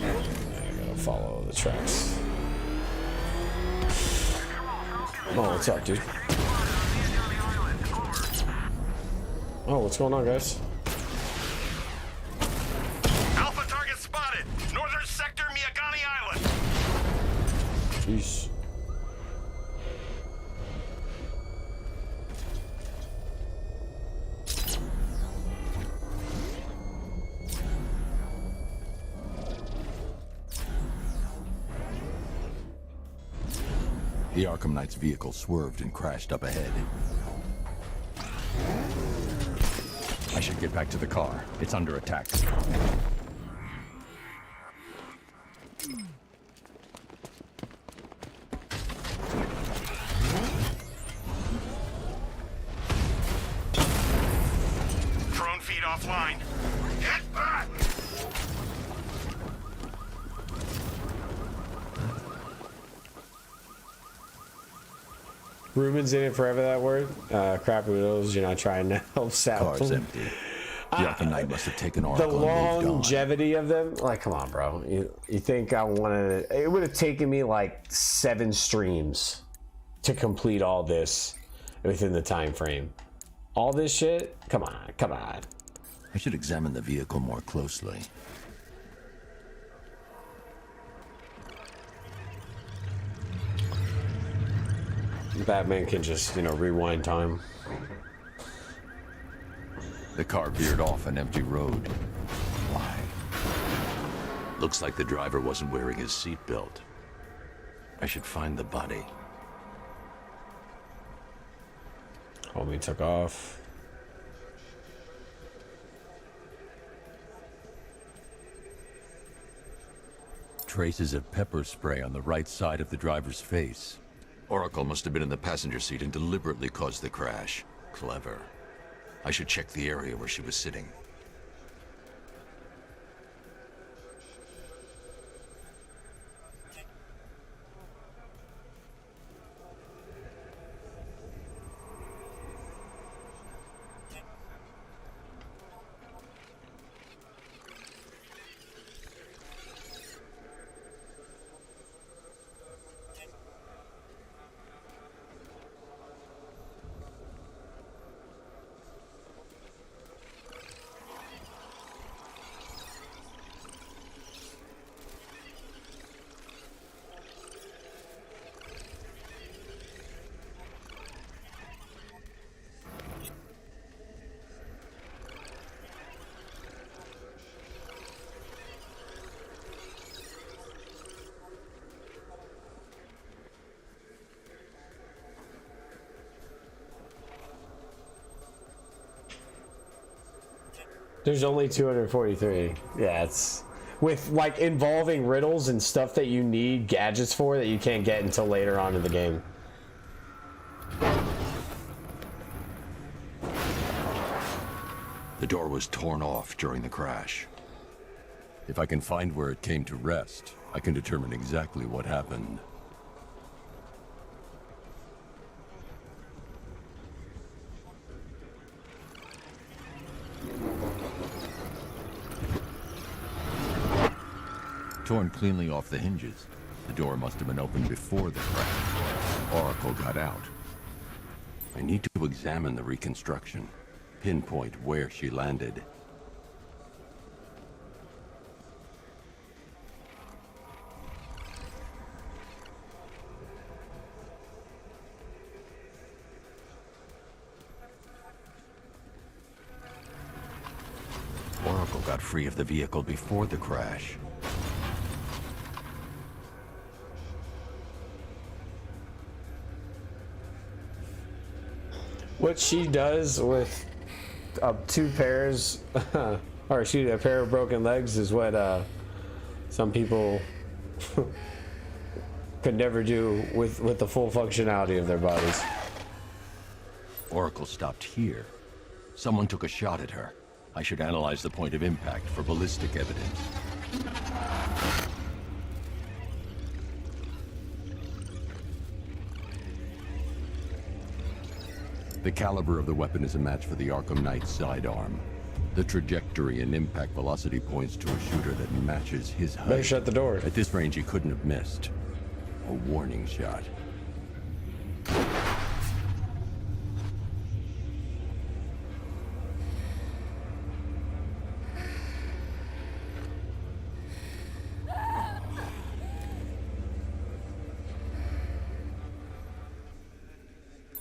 gotta follow the tracks. Oh, what's up, dude? Oh, what's going on, guys? Alpha target spotted. Northern sector, Miyagani Island. Jeez. The Arkham Knight's vehicle swerved and crashed up ahead. I should get back to the car. It's under attack. Drone feed offline. Get back! Ruben's in it forever, that word. Crappy riddles, you're not trying to help Sal. Car's empty. The Arkham Knight must have taken Oracle The and moved on. longevity of them, like, come on, bro. You think I wanted it would have taken me like 7 streams to complete all this within the time frame. All this shit? Come on. I should examine the vehicle more closely. Batman can just, rewind time. The car veered off an empty road. Why? Looks like the driver wasn't wearing his seatbelt. I should find the body. Homie took off. Traces of pepper spray on the right side of the driver's face. Oracle must have been in the passenger seat and deliberately caused the crash. Clever. I should check the area where she was sitting. There's only 243. Yeah, it's with like involving riddles and stuff that you need gadgets for that you can't get until later on in the game. The door was torn off during the crash. If I can find where it came to rest, I can determine exactly what happened. Torn cleanly off the hinges. The door must have been opened before the crash. Oracle got out. I need to examine the reconstruction, pinpoint where she landed. Oracle got free of the vehicle before the crash. What she does with two pairs, or excuse me, a pair of broken legs is what some people could never do with the full functionality of their bodies. Oracle stopped here. Someone took a shot at her. I should analyze the point of impact for ballistic evidence. The caliber of the weapon is a match for the Arkham Knight sidearm. The trajectory and impact velocity points to a shooter that matches his height. Better shut the door. At this range, he couldn't have missed. A warning shot.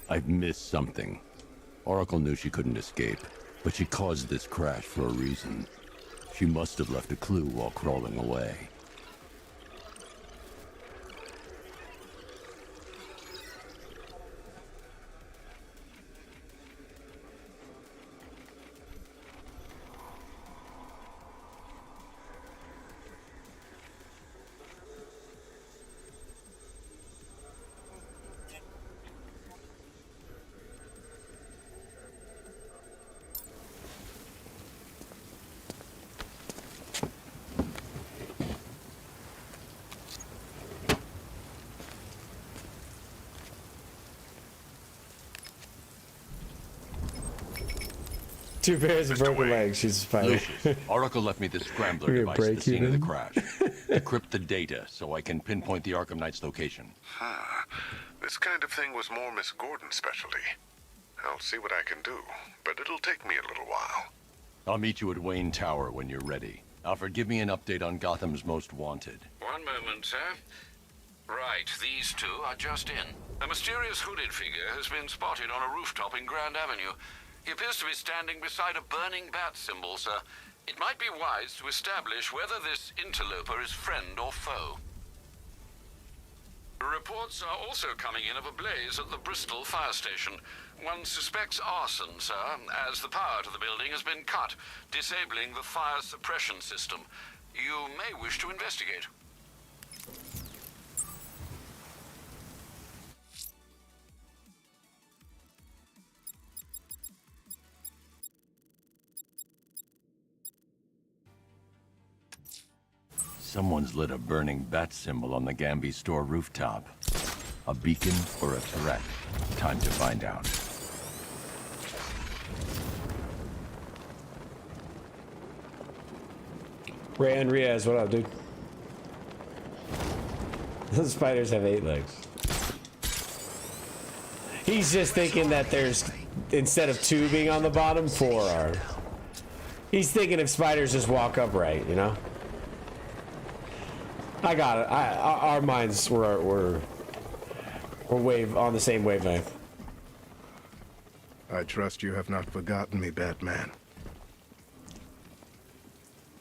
I've missed something. Oracle knew she couldn't escape, but she caused this crash for a reason. She must have left a clue while crawling away. Two pairs of broken legs. She's a spider. Lucius, Oracle left me this scrambler device at the scene of the crash. Decrypt the data so I can pinpoint the Arkham Knight's location. This kind of thing was more Miss Gordon's specialty. I'll see what I can do, but it'll take me a little while. I'll meet you at Wayne Tower when you're ready. Alfred, give me an update on Gotham's Most Wanted. One moment, sir. Right, these two are just in. A mysterious hooded figure has been spotted on a rooftop in Grand Avenue. He appears to be standing beside a burning bat symbol, sir. It might be wise to establish whether this interloper is friend or foe. Reports are also coming in of a blaze at the Bristol fire station. One suspects arson, sir, as the power to the building has been cut, disabling the fire suppression system. You may wish to investigate. Someone's lit a burning bat symbol on the Gamby store rooftop. A beacon or a threat? Time to find out. Ray and Riaz, what up, dude? Those spiders have 8 legs. He's just thinking that there's, instead of 2 being on the bottom, 4 are. He's thinking if spiders just walk upright, you know? I got it. Our minds were on the same wavelength. I trust you have not forgotten me, Batman.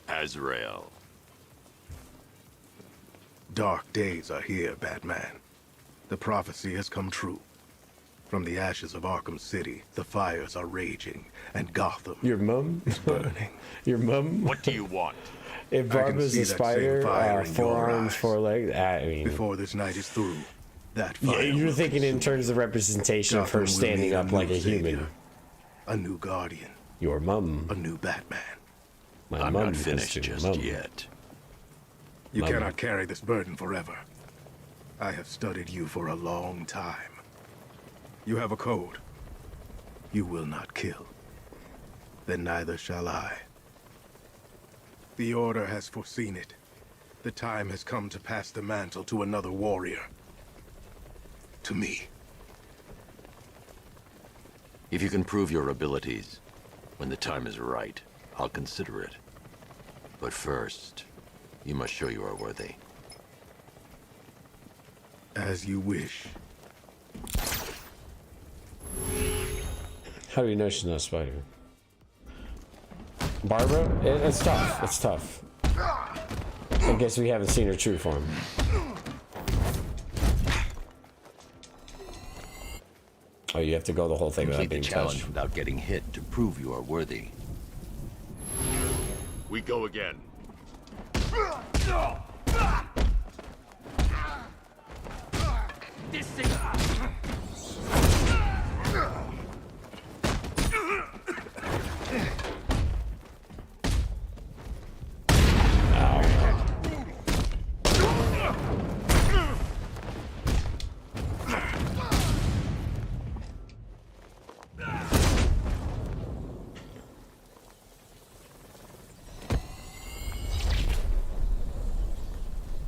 Azrael. Dark days are here, Batman. The prophecy has come true. From the ashes of Arkham City, the fires are raging, and Gotham Your mum is burning. Your mum? What do you want? If Barbara's a spider, 4 arms, 4 legs. I mean, before this night is through, that yeah, fire you're will thinking in consume terms of representation of Gotham her will standing need up like a new human. savior, a new guardian, Your mum. a new Batman. I'm not finished just yet. You cannot carry this burden forever. I have studied you for a long time. You have a code. You will not kill. Then neither shall I. The Order has foreseen it. The time has come to pass the mantle to another warrior. To me. If you can prove your abilities, when the time is right, I'll consider it. But first, you must show you are worthy. As you wish. How do you know she's not a spider? Barbara? It's tough. It's tough. I guess we haven't seen her true form. Oh, you have to go the whole thing without being Complete the challenge touched. without getting hit to prove you are worthy. We go again. This thing.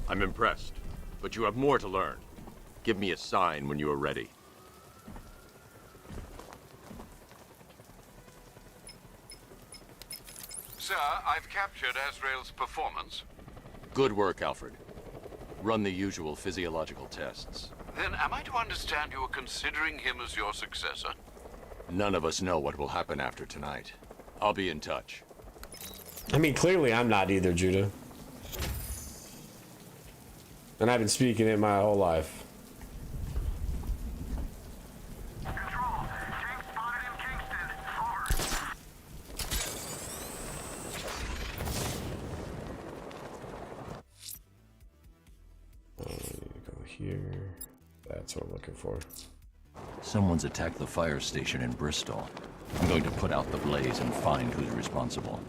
I'm impressed, but you have more to learn. Give me a sign when you are ready. Sir, I've captured Azrael's performance. Good work, Alfred. Run the usual physiological tests. Then am I to understand you are considering him as your successor? None of us know what will happen after tonight. I'll be in touch. I mean, clearly I'm not either, Judah. And I've been speaking it my whole life. Here. That's what I'm looking for. Someone's attacked the fire station in Bristol. I'm going to put out the blaze and find who's responsible.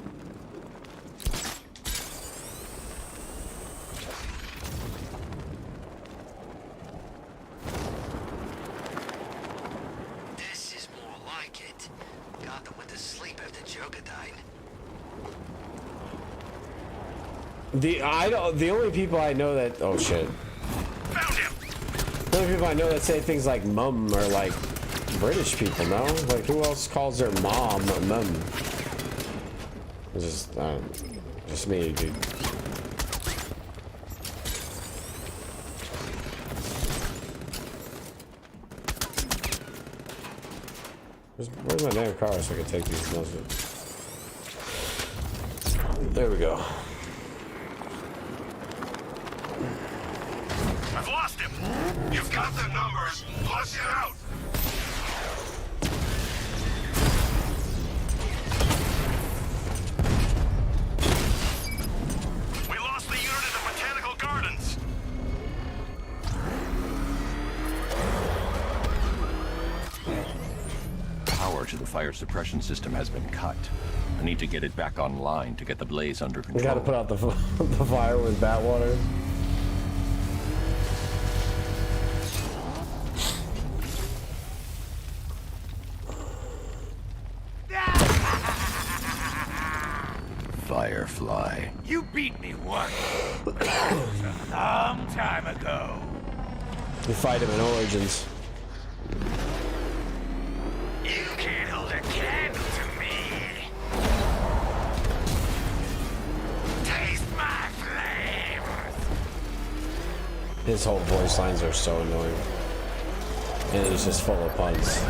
This is more like it. Gotham went to sleep after Joker died. The only people I know that shit. The only people I know that say things like mum are like British people, no? Like who else calls their mom mum? It's just me, dude. Where's my damn car so I can take these muzzles? There we go. I've lost him! You've got the numbers! Flush it out! We lost the unit in the Botanical Gardens! Power to the fire suppression system has been cut. I need to get it back online to get the blaze under control. We gotta put out the fire with bat water. Firefly. You beat me once. A long time ago. We fight him in Origins. You can't hold a candle to me. Taste my flames. His whole voice lines are so annoying. And he's just full of puns.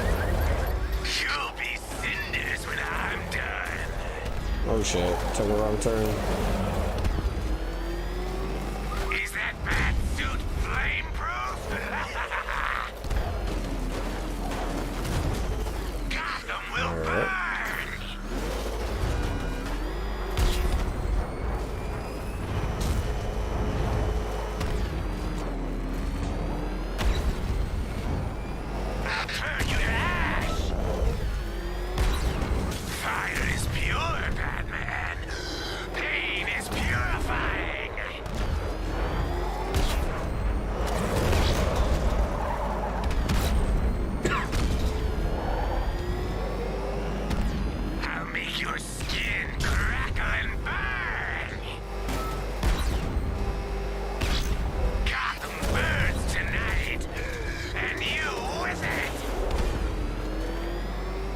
You'll be cinders when I'm done. Oh shit, took a wrong turn. Is that bat suit flameproof?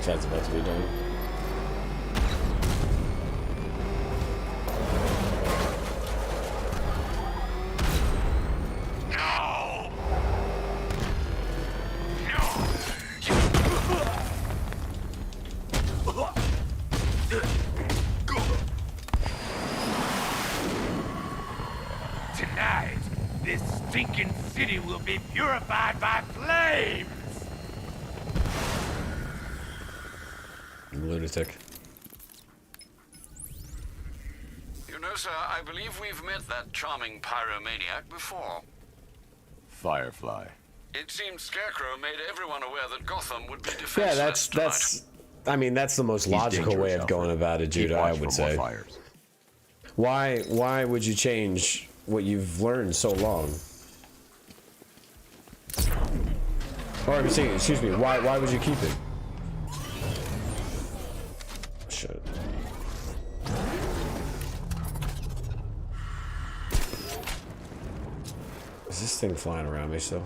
that's about to be done. Tonight, this stinking city will be purified by flames! Lunatic. You know, sir, I believe we've met that charming pyromaniac before. Firefly. It seems Scarecrow made everyone aware that Gotham would be defenseless Yeah, that's. I mean, that's the most logical way of going about it, Judah. I would say. Why would you change what you've learned so long? Or I'm saying, excuse me. Why would you keep it? Shit. Is this thing flying around me still?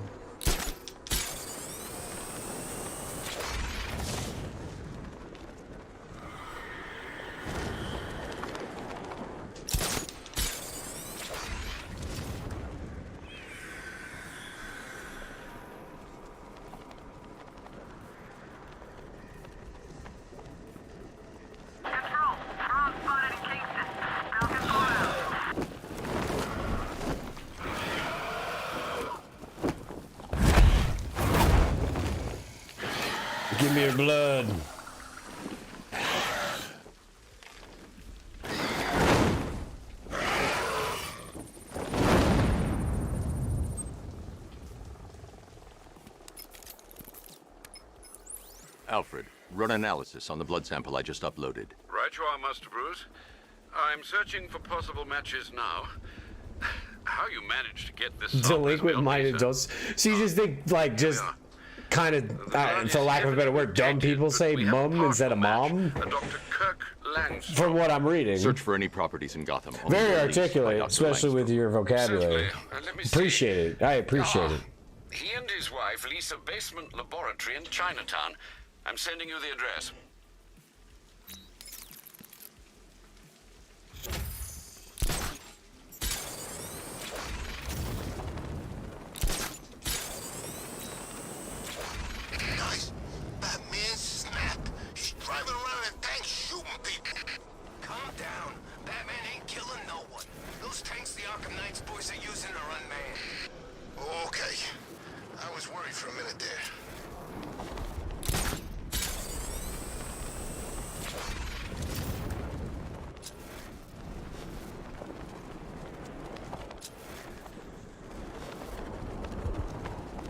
Give me your blood. Alfred, run analysis on the blood sample I just uploaded. Right you are, Master Bruce. I'm searching for possible matches now. How you managed to get this Delinquent-minded adults. So you just think, like, just kind of, for lack of a better word, dumb people say mum instead of mom? Dr. Kirk Langstrom. From what I'm reading. Search for any properties in Gotham. Very articulate, especially with your vocabulary. Appreciate it. I appreciate it. He and his wife lease a basement laboratory in Chinatown. I'm sending you the address. Nice. Batman snap. He's driving around in tanks shooting people. Calm down. Batman ain't killing no one. Those tanks the Arkham Knight's boys are using are unmanned. Okay. I was worried for a minute there.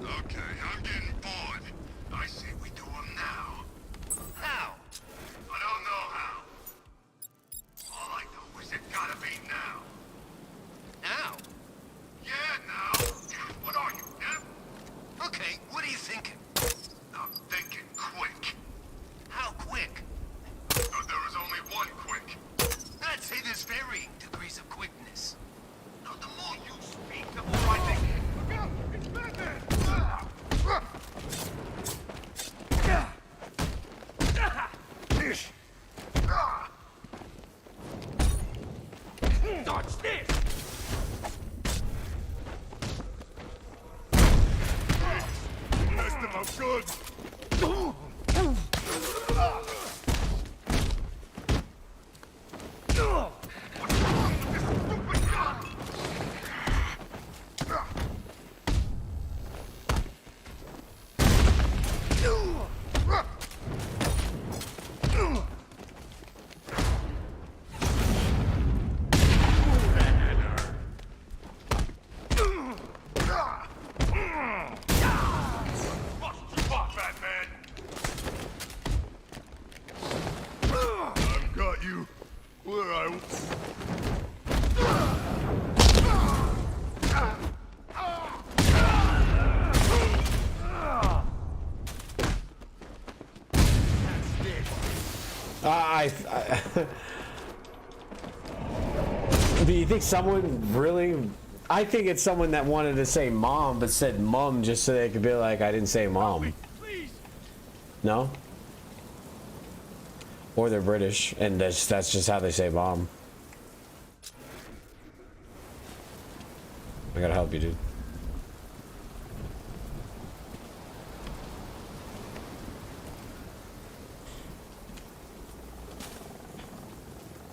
Okay, I'm getting bored. I say we do them now. How? I don't know how. All I know is it gotta be now. Now? Yeah, now. What are you, deaf? Okay, what are you thinking? I'm thinking quick. How quick? There is only one quick. I'd say there's varying degrees of quickness. Now, the more you speak, the more I think. Look out! It's Batman! Dodge this! Messed him up good. I've got you where I... Do you think someone really... I think it's someone that wanted to say mom, but said mum just so they could be like, I didn't say mom. No? Or they're British, and that's just how they say bomb. I gotta help you, dude.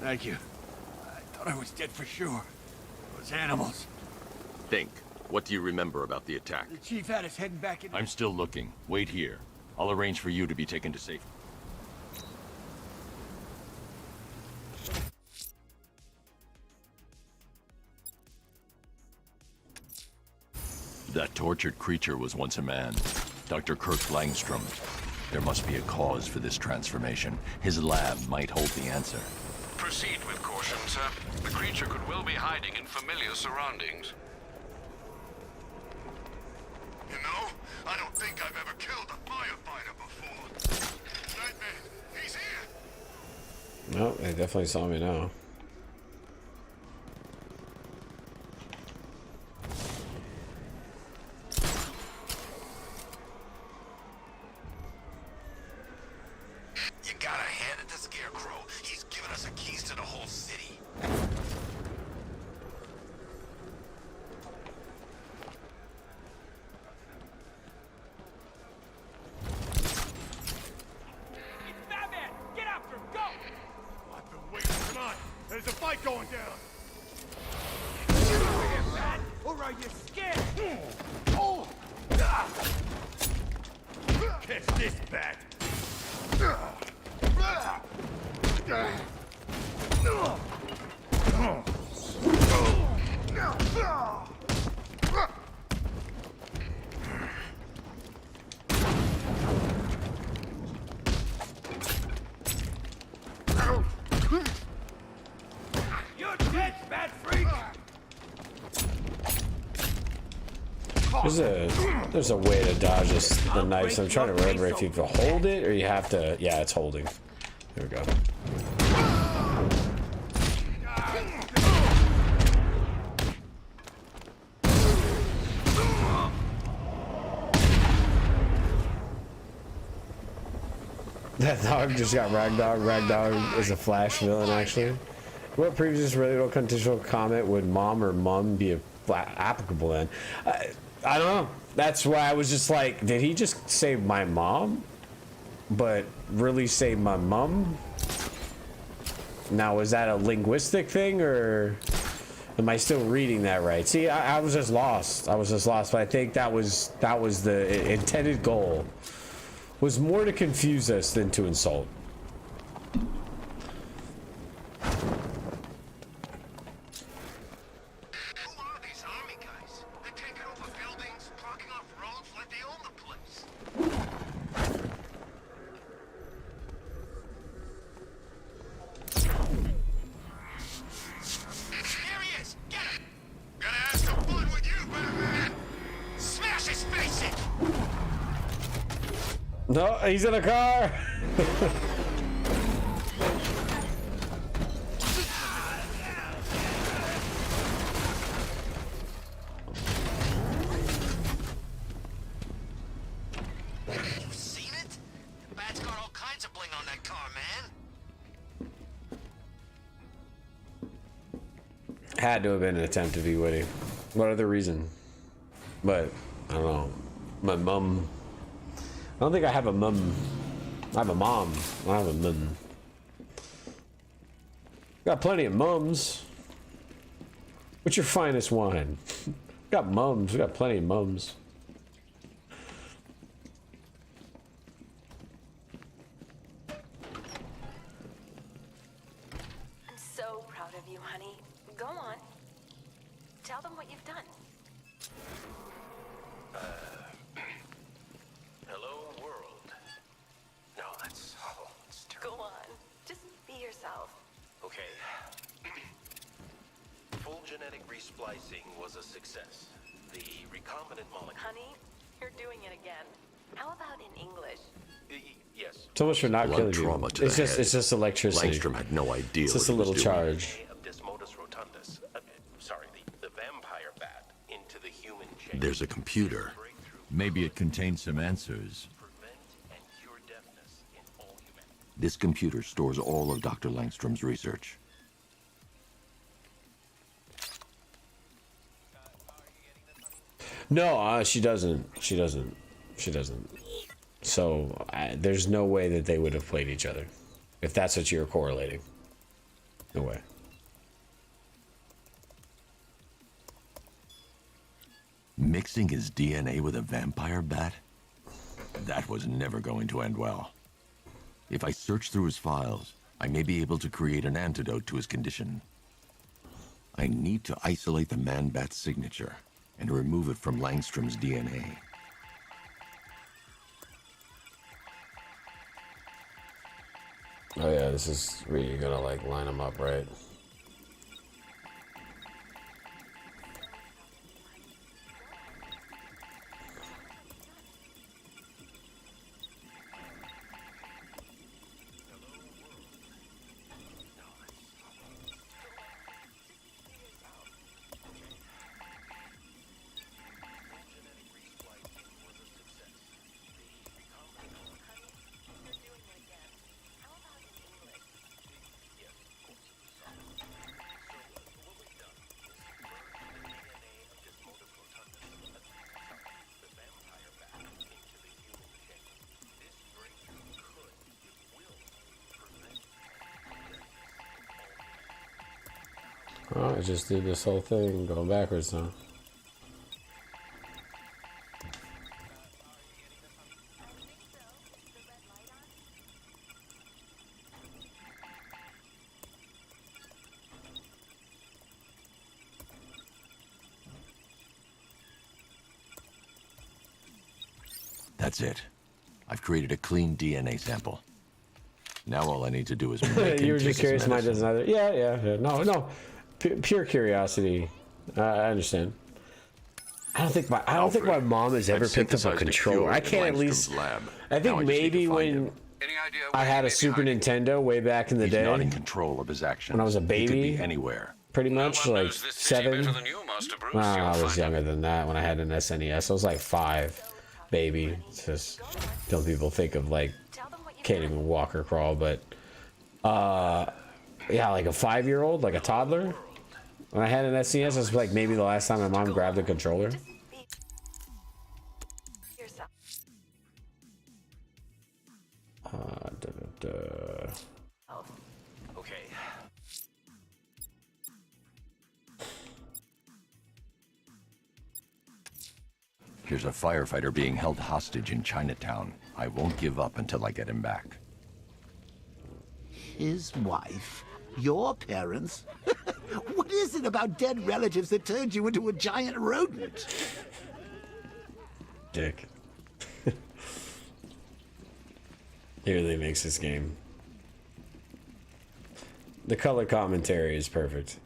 Thank you. I thought I was dead for sure. Those animals. Think. What do you remember about the attack? The chief had us heading back in. I'm still looking. Wait here. I'll arrange for you to be taken to safety. That tortured creature was once a man. Dr. Kirk Langstrom. There must be a cause for this transformation. His lab might hold the answer. Proceed with caution, sir. The creature could well be hiding in familiar surroundings. You know, I don't think I've ever killed a firefighter before. Nightman, he's here! No, they definitely saw me now. You gotta hand it to Scarecrow. He's given us the keys to the whole city. Batman! Get after him! Go! I've been waiting. Come on! There's a fight going down! Get over here, Bat! Or are you scared? Oh! Catch this, Bat! You're dead, Bat Freak! There's a way to dodge the knives. I'm trying to remember if you can hold it or you have to. Yeah, it's holding. There we go. That dog just got ragdolled. Ragdoll is a Flash villain, actually. What previous radio contextual comment would mom or mum be applicable in? I don't know. That's why I was just like, did he just say my mom? But really say my mum? Now, is that a linguistic thing, or am I still reading that right? See, I was just lost. I was just lost. But I think that was the intended goal. Was more to confuse us than to insult. No, he's in a car. You've seen it? The Bat's got all kinds of bling on that car, man. Had to have been an attempt to be witty. What other reason? But I don't know. My mum. I don't think I have a mum. I have a mom. I don't have a mum. Got plenty of mums. What's your finest wine? Got mums. We got plenty of mums. I'm so proud of you, honey. Go on. Tell them what you've done. Hello, world. No, that's awful. It's terrible. Go on. Just be yourself. Okay. Full genetic resplicing was a success. The recombinant molecule. Honey, you're doing it again. How about in English? Yes. So much for not Blood killing you. trauma to It's the just head. it's just electricity. Langstrom had no idea It's just what a he was little doing. charge. Of Desmodus rotundus. Sorry, the vampire bat into the human chain. There's a computer. Maybe it contains some answers. This computer stores all of Dr. Langstrom's research. No, she doesn't. She doesn't. So there's no way that they would have played each other, if that's what you're correlating. No way. Mixing his DNA with a vampire bat? That was never going to end well. If I search through his files, I may be able to create an antidote to his condition. I need to isolate the man-bat's signature and remove it from Langstrom's DNA. Oh yeah, this is really gonna like line them up, right? Oh, I just did this whole thing going backwards now. That's it. I've created a clean DNA sample. Now all I need to do is make You were him just take curious, his my medicine. doesn't either. Yeah. No. Pure curiosity. I understand. I don't think my mom has ever picked up a controller. I can't at least. I think maybe when I had a Super Nintendo way back in the day. Not in control of his actions. When I was a He could baby. be anywhere. Pretty much like 7. I was younger than that when I had an SNES. I was like 5, baby. It's just till people think of like can't even walk or crawl, but yeah, like a 5-year-old, like a toddler. When I had an SNES, it was like maybe the last time my mom grabbed a controller. Okay. Here's a firefighter being held hostage in Chinatown. I won't give up until I get him back. His wife? Your parents? What is it about dead relatives that turned you into a giant rodent? Dick. He really makes this game. The color commentary is perfect.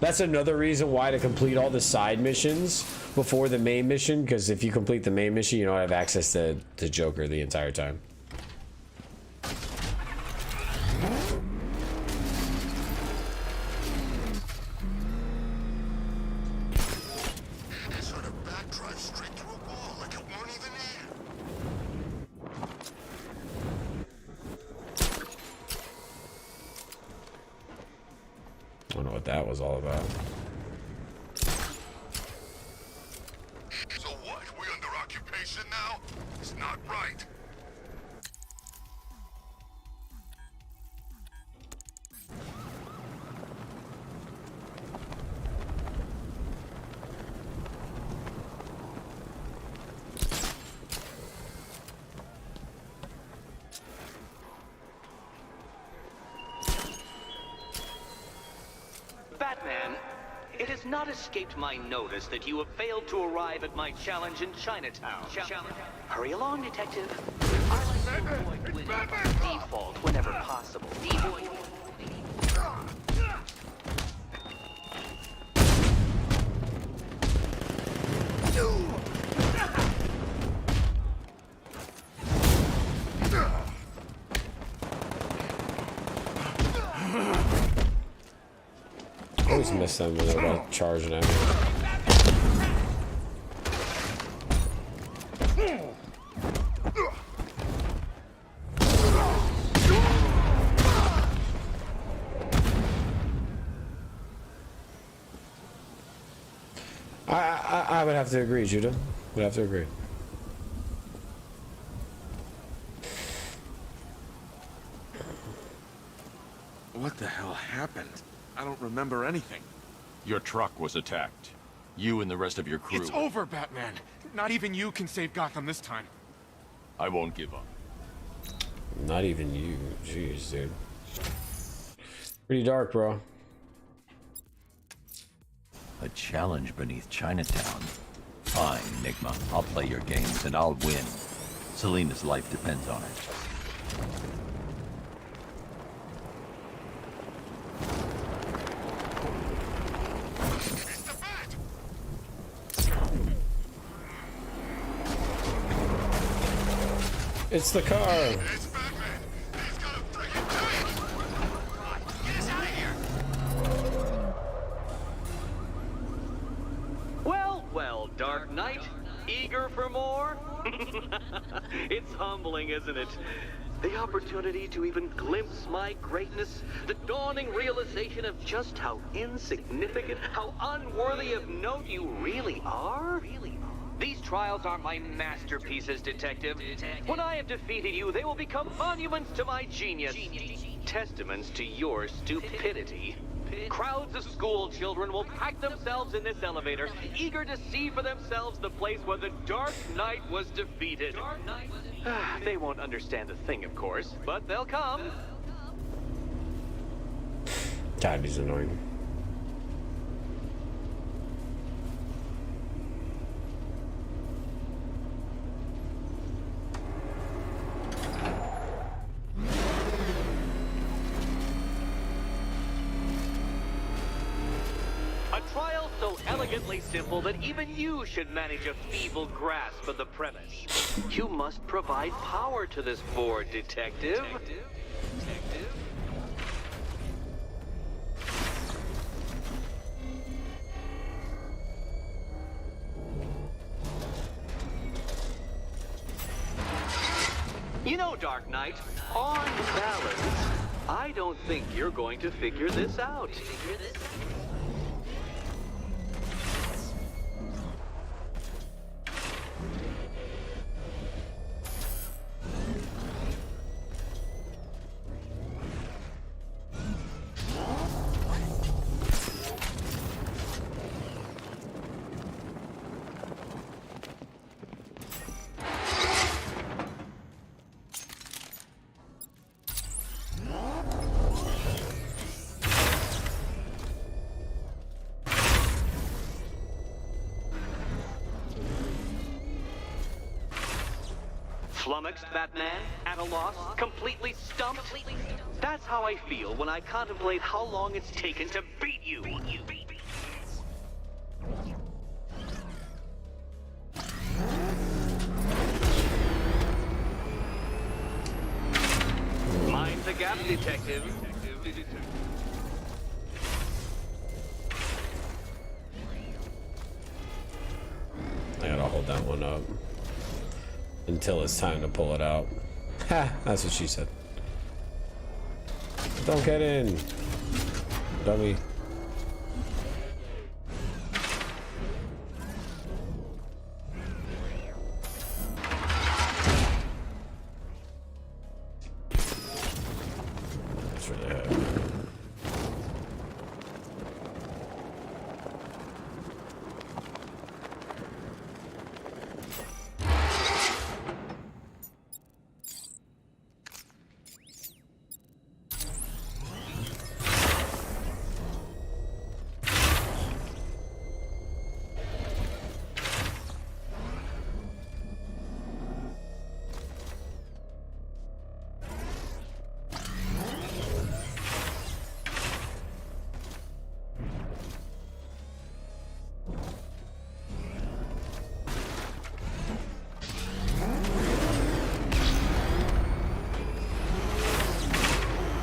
That's another reason why to complete all the side missions before the main mission, because if you complete the main mission, you don't have access to Joker the entire time. Sort of backdrive straight through a wall like it weren't even I don't know what that was all about. So what? We under occupation now? It's not right. Batman, it has not escaped my notice that you have failed to arrive at my challenge in Chinatown. Hurry along, Detective. I like to avoid winning by default whenever possible. I always miss them when they're like charging at me. I would have to agree, Judah. Would have to agree. What the hell happened? I don't remember anything. Your truck was attacked. You and the rest of your crew. It's over, Batman. Not even you can save Gotham this time. I won't give up. Not even you. Jeez, dude. Pretty dark, bro. A challenge beneath Chinatown. Fine, Enigma. I'll play your games and I'll win. Selena's life depends on it. It's the car. Well, Dark Knight, eager for more? It's humbling, isn't it? The opportunity to even glimpse my greatness, the dawning realization of just how insignificant, how unworthy of note you really are? These trials are my masterpieces, Detective. When I have defeated you, they will become monuments to my genius. Testaments to your stupidity. Crowds of school children will pack themselves in this elevator, eager to see for themselves the place where the Dark Knight was defeated. They won't understand a thing, of course, but they'll come. God, he's annoying. Trial so elegantly simple that even you should manage a feeble grasp of the premise. You must provide power to this board, Detective. You know, Dark Knight, on balance, I don't think you're going to figure this out. Flummoxed, Batman? At a loss? Completely stumped? That's how I feel when I contemplate how long it's taken to beat you. Mind the gap, Detective. I gotta hold that one up until it's time to pull it out. Ha! That's what she said. Don't get in, dummy. That's really heavy.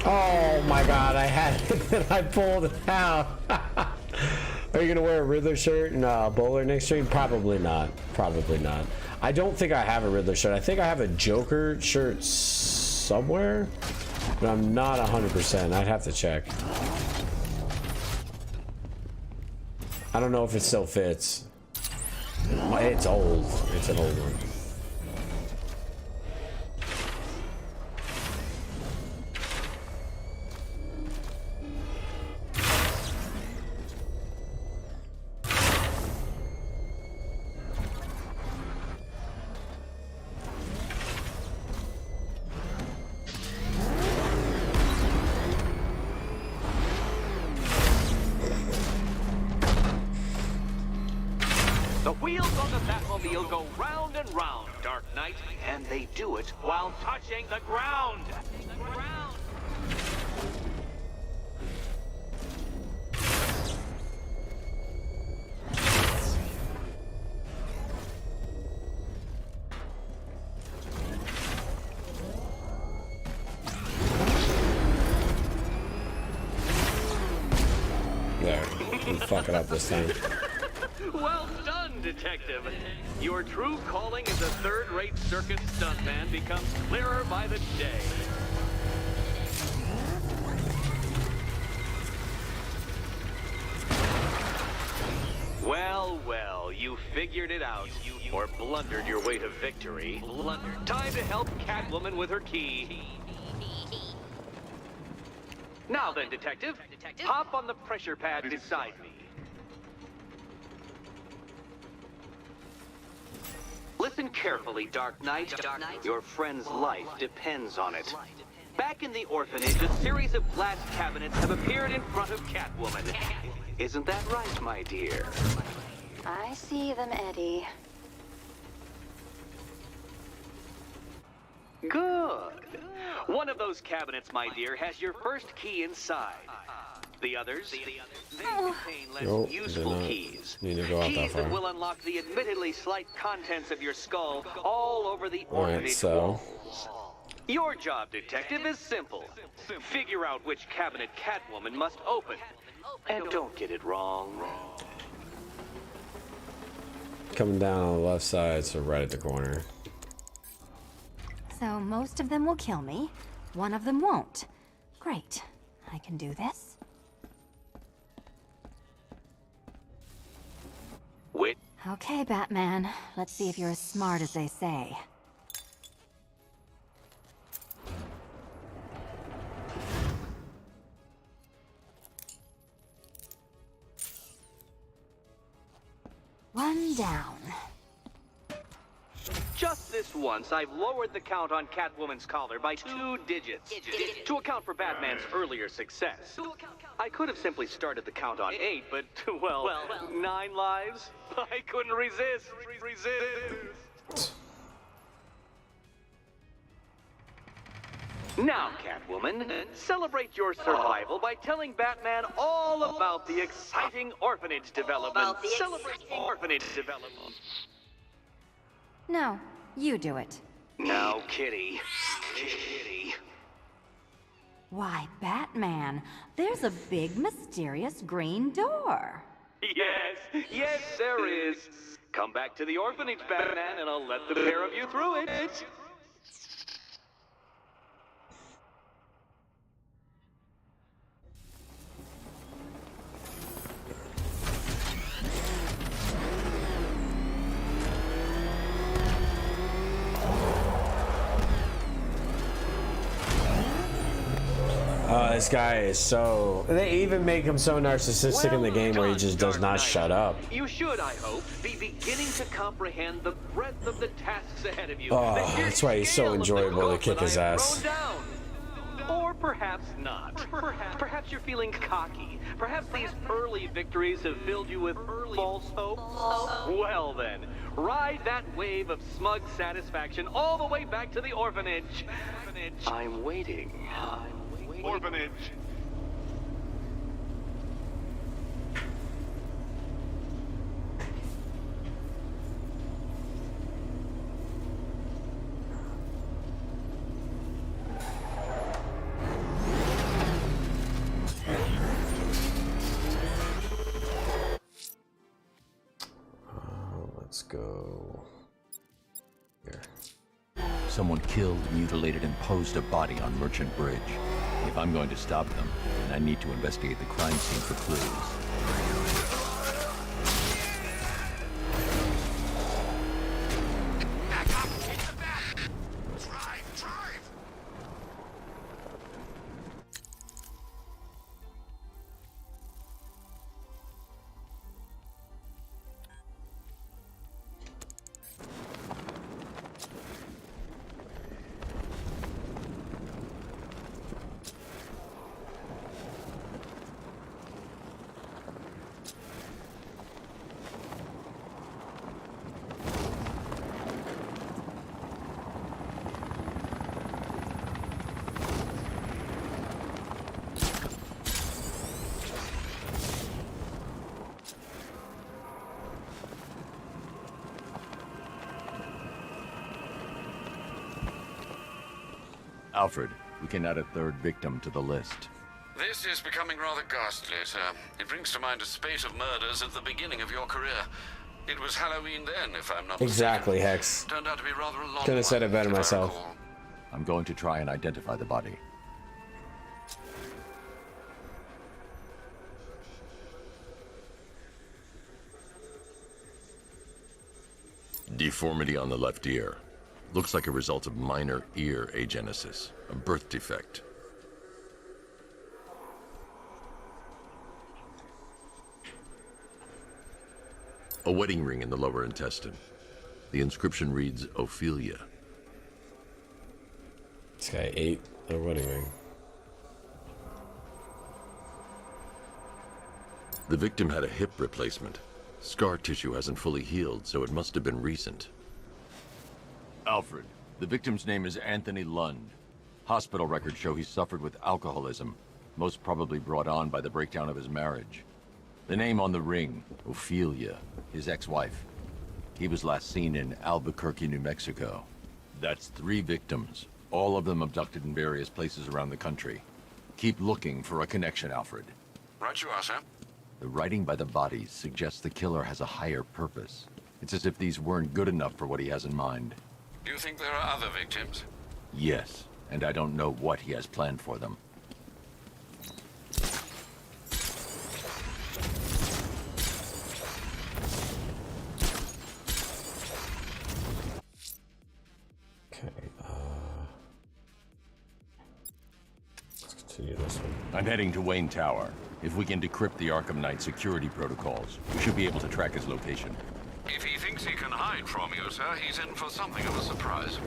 Oh my god, I had it and I pulled it out. Are you gonna wear a Riddler shirt and a bowler next stream? Probably not. Probably not. I don't think I have a Riddler shirt. I think I have a Joker shirt somewhere, but I'm not 100%. I'd have to check. I don't know if it still fits. It's old. It's an old one. The wheels on the Batmobile go round and round, Dark Knight, and they do it while touching the ground. There. I'm fucking up this time. Well done, Detective. Your true calling as a third-rate circus stuntman becomes clearer by the day. Well, well, you figured it out. Or blundered your way to victory. Time to help Catwoman with her key. Now then, Detective, hop on the pressure pad beside me. Listen carefully, Dark Knight. Your friend's life depends on it. Back in the orphanage, a series of glass cabinets have appeared in front of Catwoman. Isn't that right, my dear? I see them, Eddie. Good. One of those cabinets, my dear, has your first key inside. The others, they contain less useful keys. Need to go out that Keys that far. will unlock the admittedly slight contents of your skull all over the Alright, orphanage so walls. Your job, Detective, is simple. Figure out which cabinet Catwoman must open. And don't get it wrong. coming down on the left side, so right at the corner. So most of them will kill me. One of them won't. Great. I can do this. Wait. Okay, Batman. Let's see if you're as smart as they say. One down. Just this once, I've lowered the count on Catwoman's collar by 2 digits to account for Batman's earlier success. I could have simply started the count on 8, but, well, 9 lives? I couldn't resist. Now, Catwoman, celebrate your survival by telling Batman all about the exciting orphanage development. Celebrating orphanage development. No, you do it. Now, Kitty. Kitty. Why, Batman, there's a big, mysterious green door. Yes, there is. Come back to the orphanage, Batman, and I'll let the pair of you through it. This guy is so... They even make him so narcissistic in the game where he just does not shut up. You should, I hope, be beginning to comprehend the breadth of the tasks ahead of you. Oh, that's why he's so enjoyable to kick his ass. Or perhaps not. Perhaps you're feeling cocky. Perhaps these early victories have filled you with false hope. Well then, ride that wave of smug satisfaction all the way back to the orphanage. I'm waiting. Orphanage. Let's go here. Someone killed, mutilated, and posed a body on Merchant Bridge. If I'm going to stop them, then I need to investigate the crime scene for clues. Alfred, we can add a third victim to the list. This is becoming rather ghastly, sir. It brings to mind a spate of murders at the beginning of your career. It was Halloween then, if I'm not Exactly, mistaken. Hex. Turned out to be rather a long Couldn't have said it better one, if I myself. recall. I'm going to try and identify the body. Deformity on the left ear. Looks like a result of minor ear agenesis, a birth defect. A wedding ring in the lower intestine. The inscription reads, Ophelia. This guy ate a wedding ring. The victim had a hip replacement. Scar tissue hasn't fully healed, so it must have been recent. Alfred, the victim's name is Anthony Lund. Hospital records show he suffered with alcoholism, most probably brought on by the breakdown of his marriage. The name on the ring, Ophelia, his ex-wife. He was last seen in Albuquerque, New Mexico. That's 3 victims, all of them abducted in various places around the country. Keep looking for a connection, Alfred. Right you are, sir. The writing by the bodies suggests the killer has a higher purpose. It's as if these weren't good enough for what he has in mind. Do you think there are other victims? Yes, and I don't know what he has planned for them. Let's continue this one. I'm heading to Wayne Tower. If we can decrypt the Arkham Knight security protocols, we should be able to track his location. If he thinks he can hide from you, sir, he's in for something of a surprise.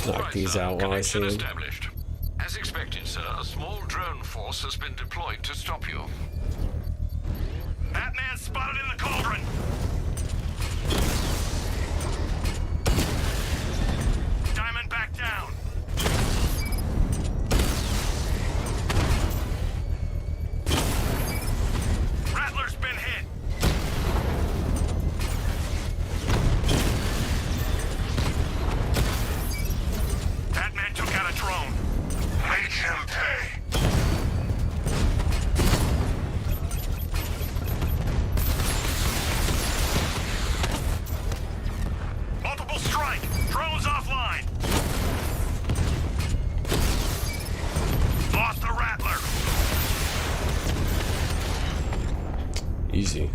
Knock these out while I see him. Established. As expected, sir, a small drone force has been deployed to stop you. Batman spotted in the cauldron! Diamond back down! Rattler's been hit! Batman took out a drone. Make him pay! Multiple strike! Drones offline! Lost the Rattler! Easy.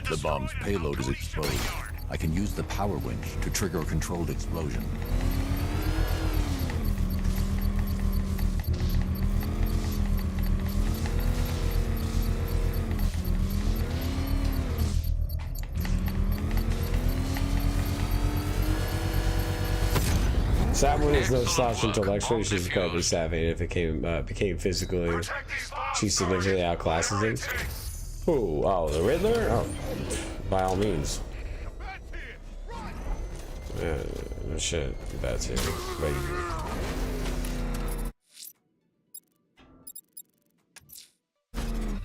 The bomb's payload is exposed. I can use the power winch to trigger a controlled explosion. Samuel is no slouch intellectually. She's incredibly savvy. If it became physically, she significantly outclasses him. Ooh, oh, the Riddler? Oh, by all means. No shit, that's it. Wait.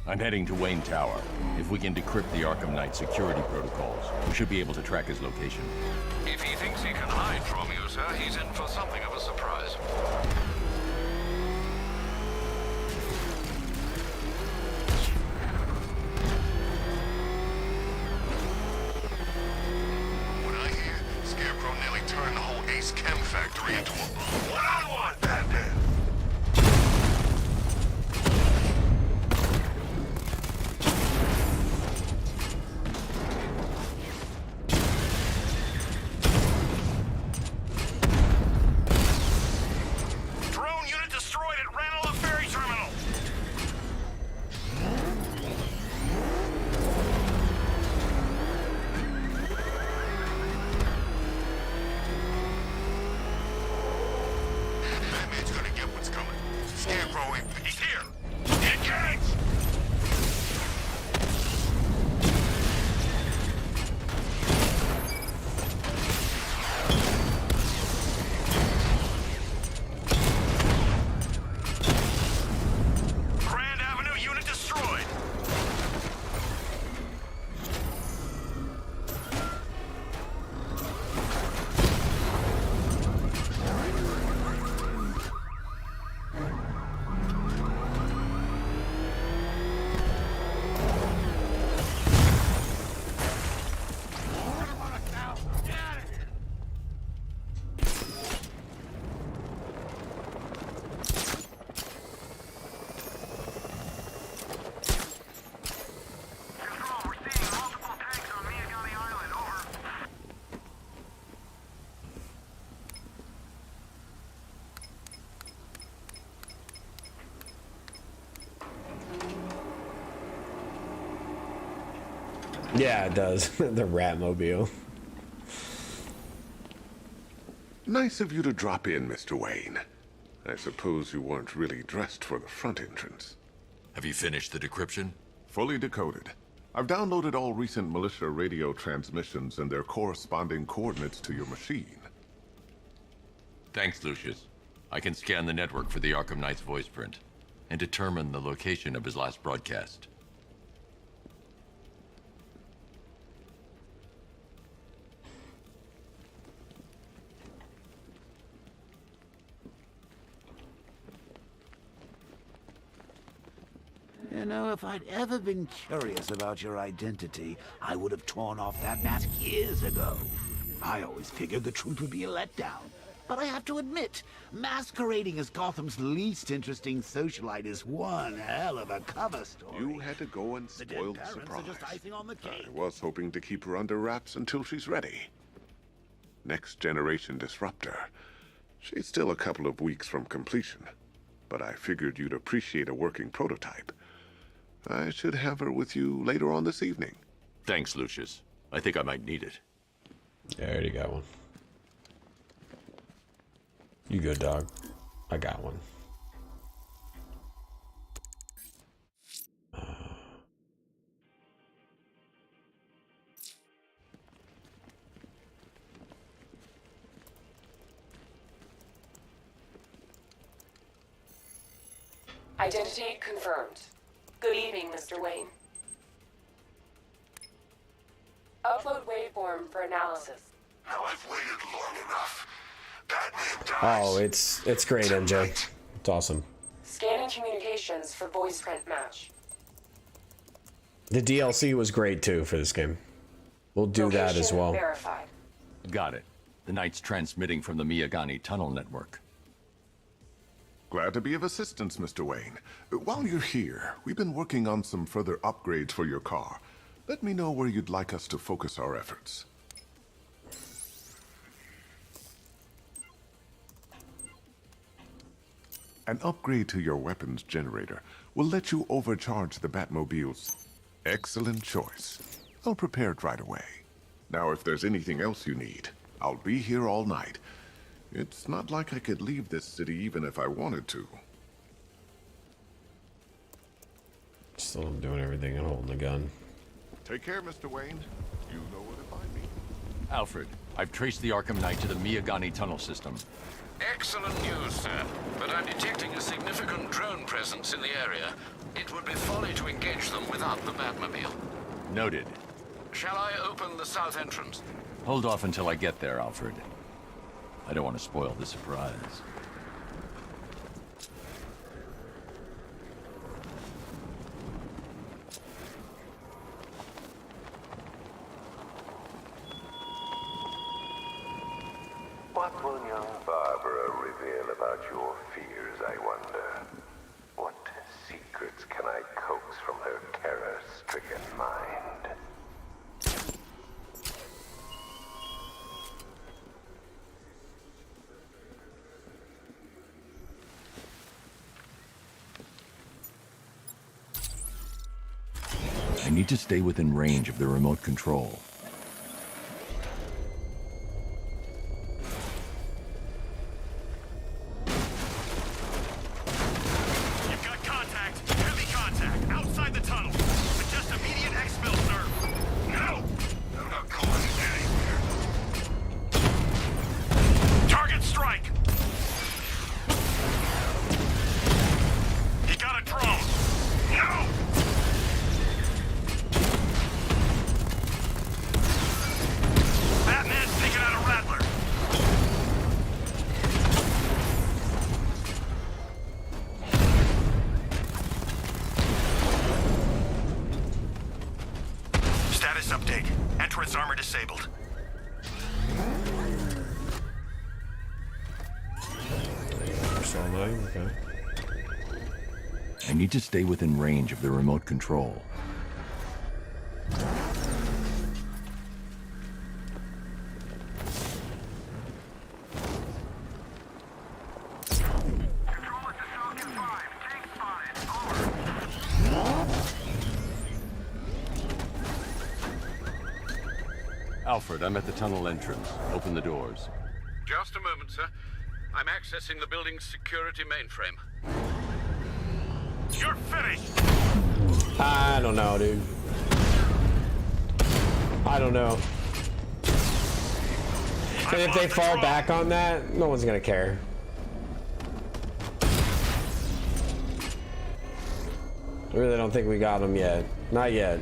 I'm heading to Wayne Tower. If we can decrypt the Arkham Knight security protocols, we should be able to track his location. If he thinks he can hide from you, sir, he's in for something of a surprise. What I hear, Scarecrow nearly turned the whole Ace Chem factory into a one-on-one Batman. Yeah, it does. The Ratmobile. Nice of you to drop in, Mr. Wayne. I suppose you weren't really dressed for the front entrance. Have you finished the decryption? Fully decoded. I've downloaded all recent militia radio transmissions and their corresponding coordinates to your machine. Thanks, Lucius. I can scan the network for the Arkham Knight's voice print and determine the location of his last broadcast. You know, if I'd ever been curious about your identity, I would have torn off that mask years ago. I always figured the truth would be a letdown. But I have to admit, masquerading as Gotham's least interesting socialite is one hell of a cover story. You had to go and spoil the parents surprise. are just icing on the cake. I was hoping to keep her under wraps until she's ready. Next generation disruptor. She's still a couple of weeks from completion, but I figured you'd appreciate a working prototype. I should have her with you later on this evening. Thanks, Lucius. I think I might need it. Yeah, I already got one. You good, dog? I got one. Identity confirmed. Good evening, Mr. Wayne. Upload waveform for analysis. Now I've waited long enough. Batman dies. Oh, it's great, MJ. It's awesome. Scanning communications for voice print match. The DLC was great too for this game. We'll do that as well. Verified. Got it. The Knight's transmitting from the Miyagani tunnel network. Glad to be of assistance, Mr. Wayne. While you're here, we've been working on some further upgrades for your car. Let me know where you'd like us to focus our efforts. An upgrade to your weapons generator will let you overcharge the Batmobiles. Excellent choice. I'll prepare it right away. Now, if there's anything else you need, I'll be here all night. It's not like I could leave this city even if I wanted to. Still doing everything and holding the gun. Take care, Mr. Wayne. You know where to find me. Alfred, I've traced the Arkham Knight to the Miyagani tunnel system. Excellent news, sir. But I'm detecting a significant drone presence in the area. It would be folly to engage them without the Batmobile. Noted. Shall I open the south entrance? Hold off until I get there, Alfred. I don't want to spoil the surprise. What will young Barbara reveal about your fears, I wonder? What secrets can I coax from her terror-stricken mind? I need to stay within range of the remote control. You've got contact. Heavy contact. Outside the tunnel. Suggest immediate exfil, sir. No! I'm not going anywhere. Target strike! He got a drone. No! Batman's taking out a rattler. Status update. Entrance armor disabled. Okay. I need to stay within range of the remote control. Alfred, I'm at the tunnel entrance. Open the doors. Just a moment, sir. I'm accessing the building's security mainframe. You're finished! I don't know, dude. I don't know. And if they fall back on that, no one's gonna care. I really don't think we got them yet. Not yet.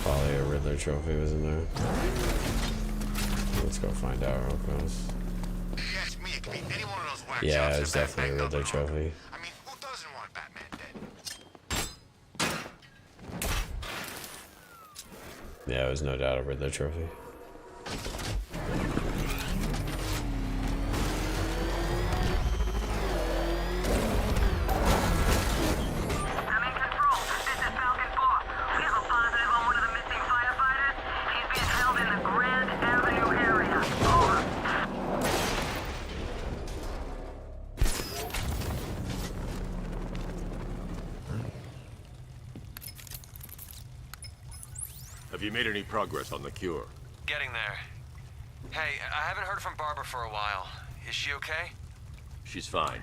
Probably a Riddler trophy was in there. Let's go find out real quick. Yeah, it's definitely a Riddler trophy. I mean, who doesn't want Batman dead? Yeah, it was no doubt a Riddler trophy. Have you made any progress on the cure? Getting there. Hey, I haven't heard from Barbara for a while. Is she okay? She's fine.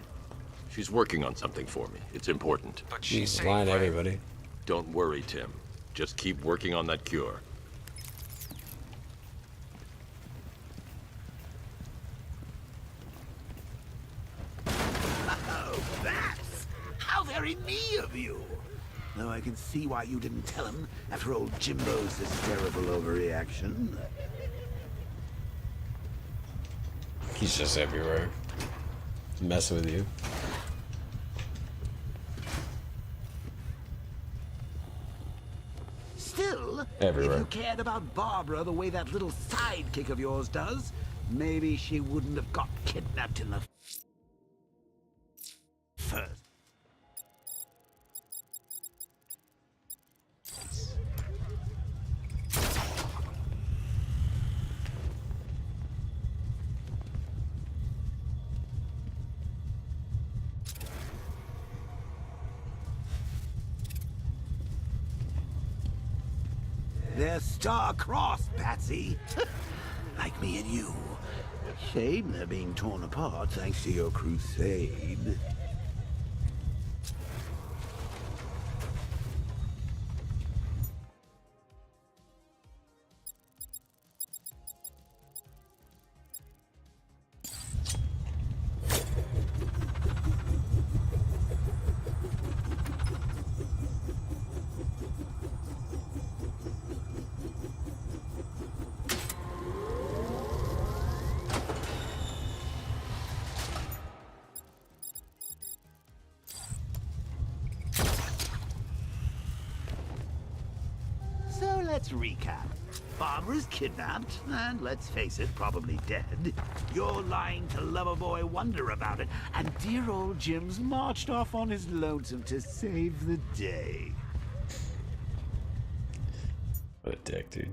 She's working on something for me. It's important. But she's lying to everybody. Don't worry, Tim. Just keep working on that cure. Oh, that's how very me of you. Though I can see why you didn't tell him after old Jimbo's hysterical overreaction. He's just everywhere. Messing with you. Still, everywhere. If you cared about Barbara the way that little sidekick of yours does, maybe she wouldn't have got kidnapped in the first. They're star-crossed, Patsy. Like me and you. Shame they're being torn apart thanks to your crusade. So let's recap. Barbara's kidnapped, and let's face it, probably dead. You're lying to Loverboy Wonder about it, and dear old Jim's marched off on his lonesome to save the day. What a dick, dude.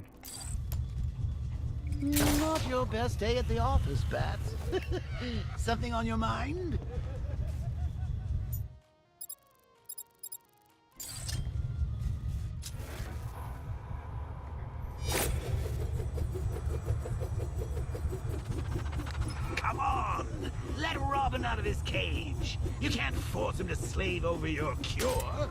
Not your best day at the office, Bats. Something on your mind? Come on! Let Robin out of his cage! You can't force him to slave over your cure!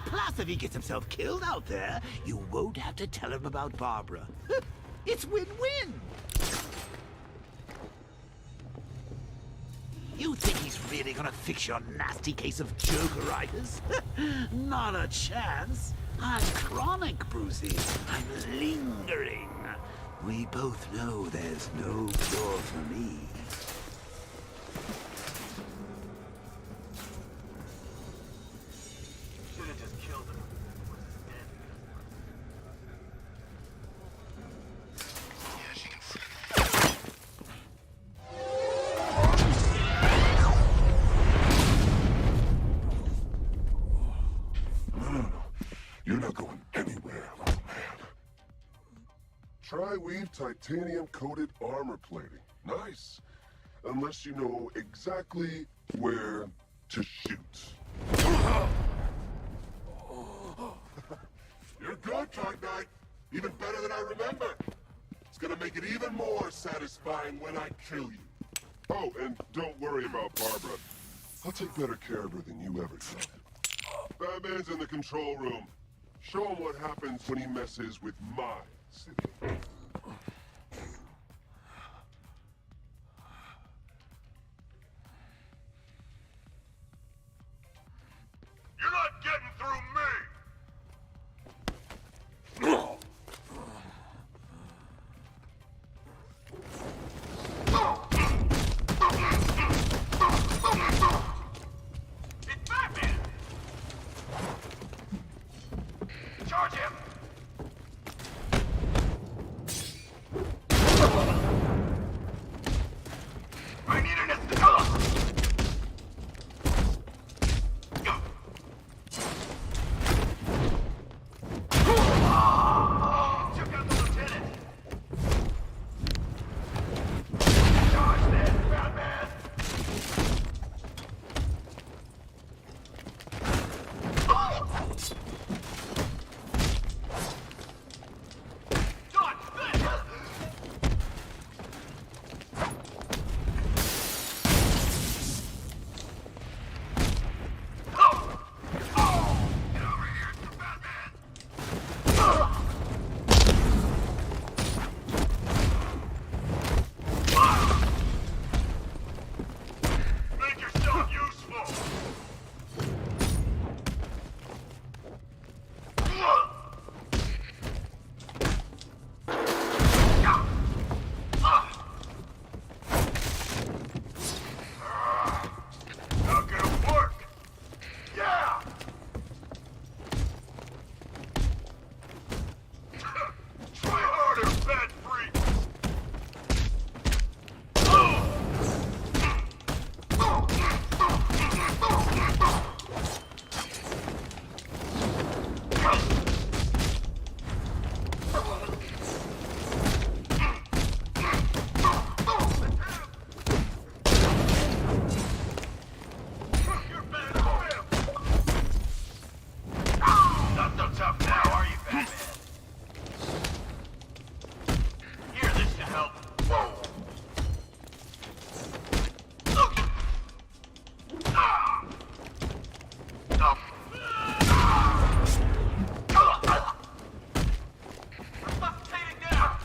Plus, if he gets himself killed out there, you won't have to tell him about Barbara. It's win-win! You think he's really gonna fix your nasty case of Jokeritis? Not a chance. I'm chronic, Brucey. I'm lingering. We both know there's no cure for me. Should have just killed him. tri-weave titanium-coated armor plating. Nice. Unless you know exactly where to shoot. You're good, Dark Knight. Even better than I remember. It's gonna make it even more satisfying when I kill you. Oh, and don't worry about Barbara. I'll take better care of her than you ever did. Batman's in the control room. Show him what happens when he messes with my city. You're not getting through me! It's Batman! Charge him! I need an installment! Took out the lieutenant! Charge this, Batman! Dodge this! Make yourself useful! Not gonna work! Yeah! Try harder, bad freak! Not so tough now, are you, Batman? Here, this should help. Resuscitating now!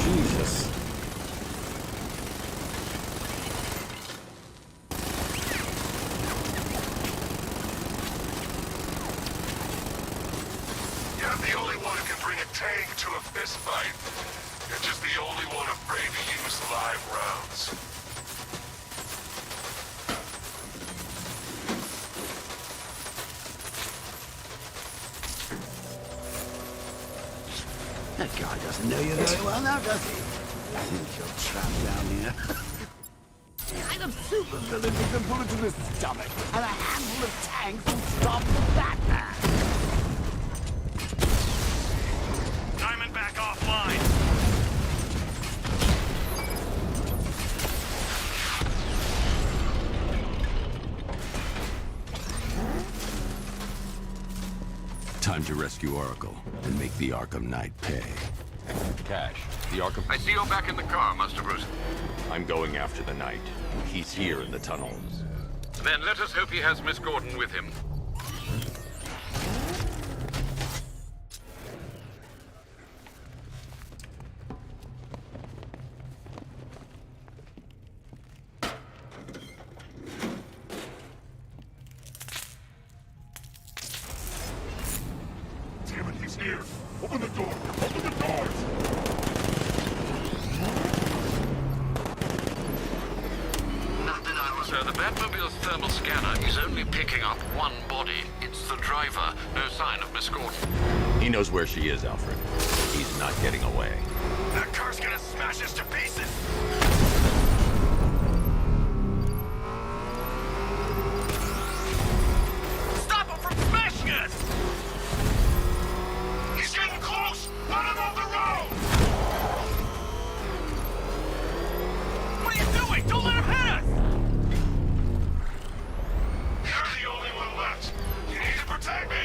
Jesus. You're the only one who can bring a tank to a fist fight. You're just the only one afraid to use live rounds. That guy doesn't know you very well now, does he? I think you're trapped down here. kind of supervillain you can put into his stomach, and a handful of tanks will stop the Batman. Diamondback offline. Time to rescue Oracle and make the Arkham Knight pay. Cash, the Arkham... I see you're back in the car, Master Bruce. I'm going after the Knight. He's here in the tunnels. Then let us hope he has Miss Gordon with him. Damn it, he's here! Open the door! Open the doors! Sir, the Batmobile's thermal scanner is only picking up one body. It's the driver. No sign of Miss Gordon. He knows where she is, Alfred. He's not getting away. That car's gonna smash us to pieces! Stop him from smashing us! He's getting close! Let him off the road! What are you doing? Don't let him hit us! You're the only one left. You need to protect me!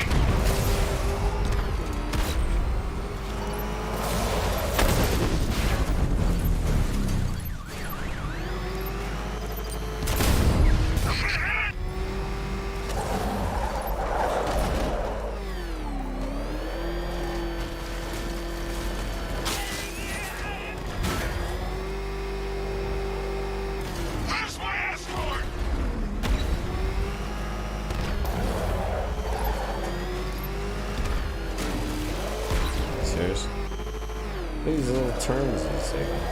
Seriously? These little turns he's taking.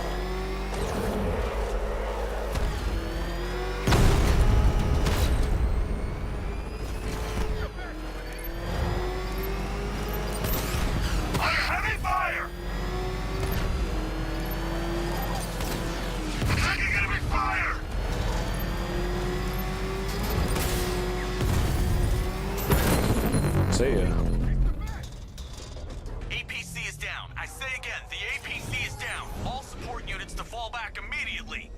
Heavy fire! Taking enemy fire! See ya. APC is down. I say again, the APC is down. All support units to fall back immediately.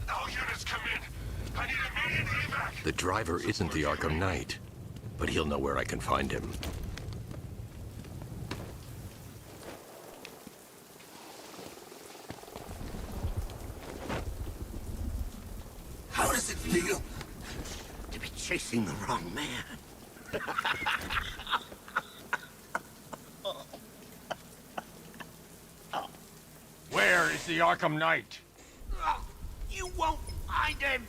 All units come in. I need immediate evac. The driver isn't the Arkham Knight, but he'll know where I can find him. How does it feel to be chasing the wrong man? Where is the Arkham Knight? You won't find him!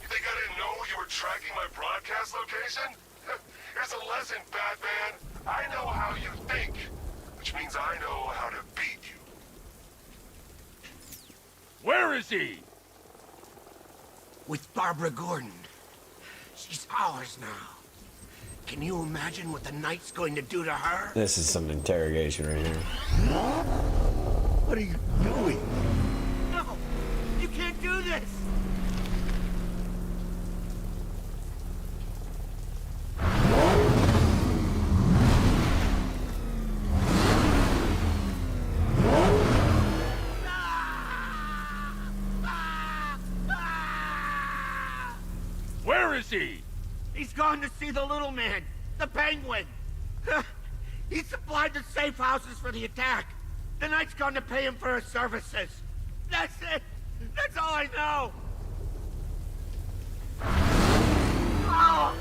You think I didn't know you were tracking my broadcast location? Here's a lesson, Batman. I know how you think, which means I know how to beat you. Where is he? With Barbara Gordon. She's ours now. Can you imagine what the Knight's going to do to her? This is some interrogation right here. What are you doing? No! You can't do this! Where is he? He's gone to see the little man, the Penguin. He supplied the safe houses for the attack. The Knight's gone to pay him for his services. That's it. That's all I know. Oh.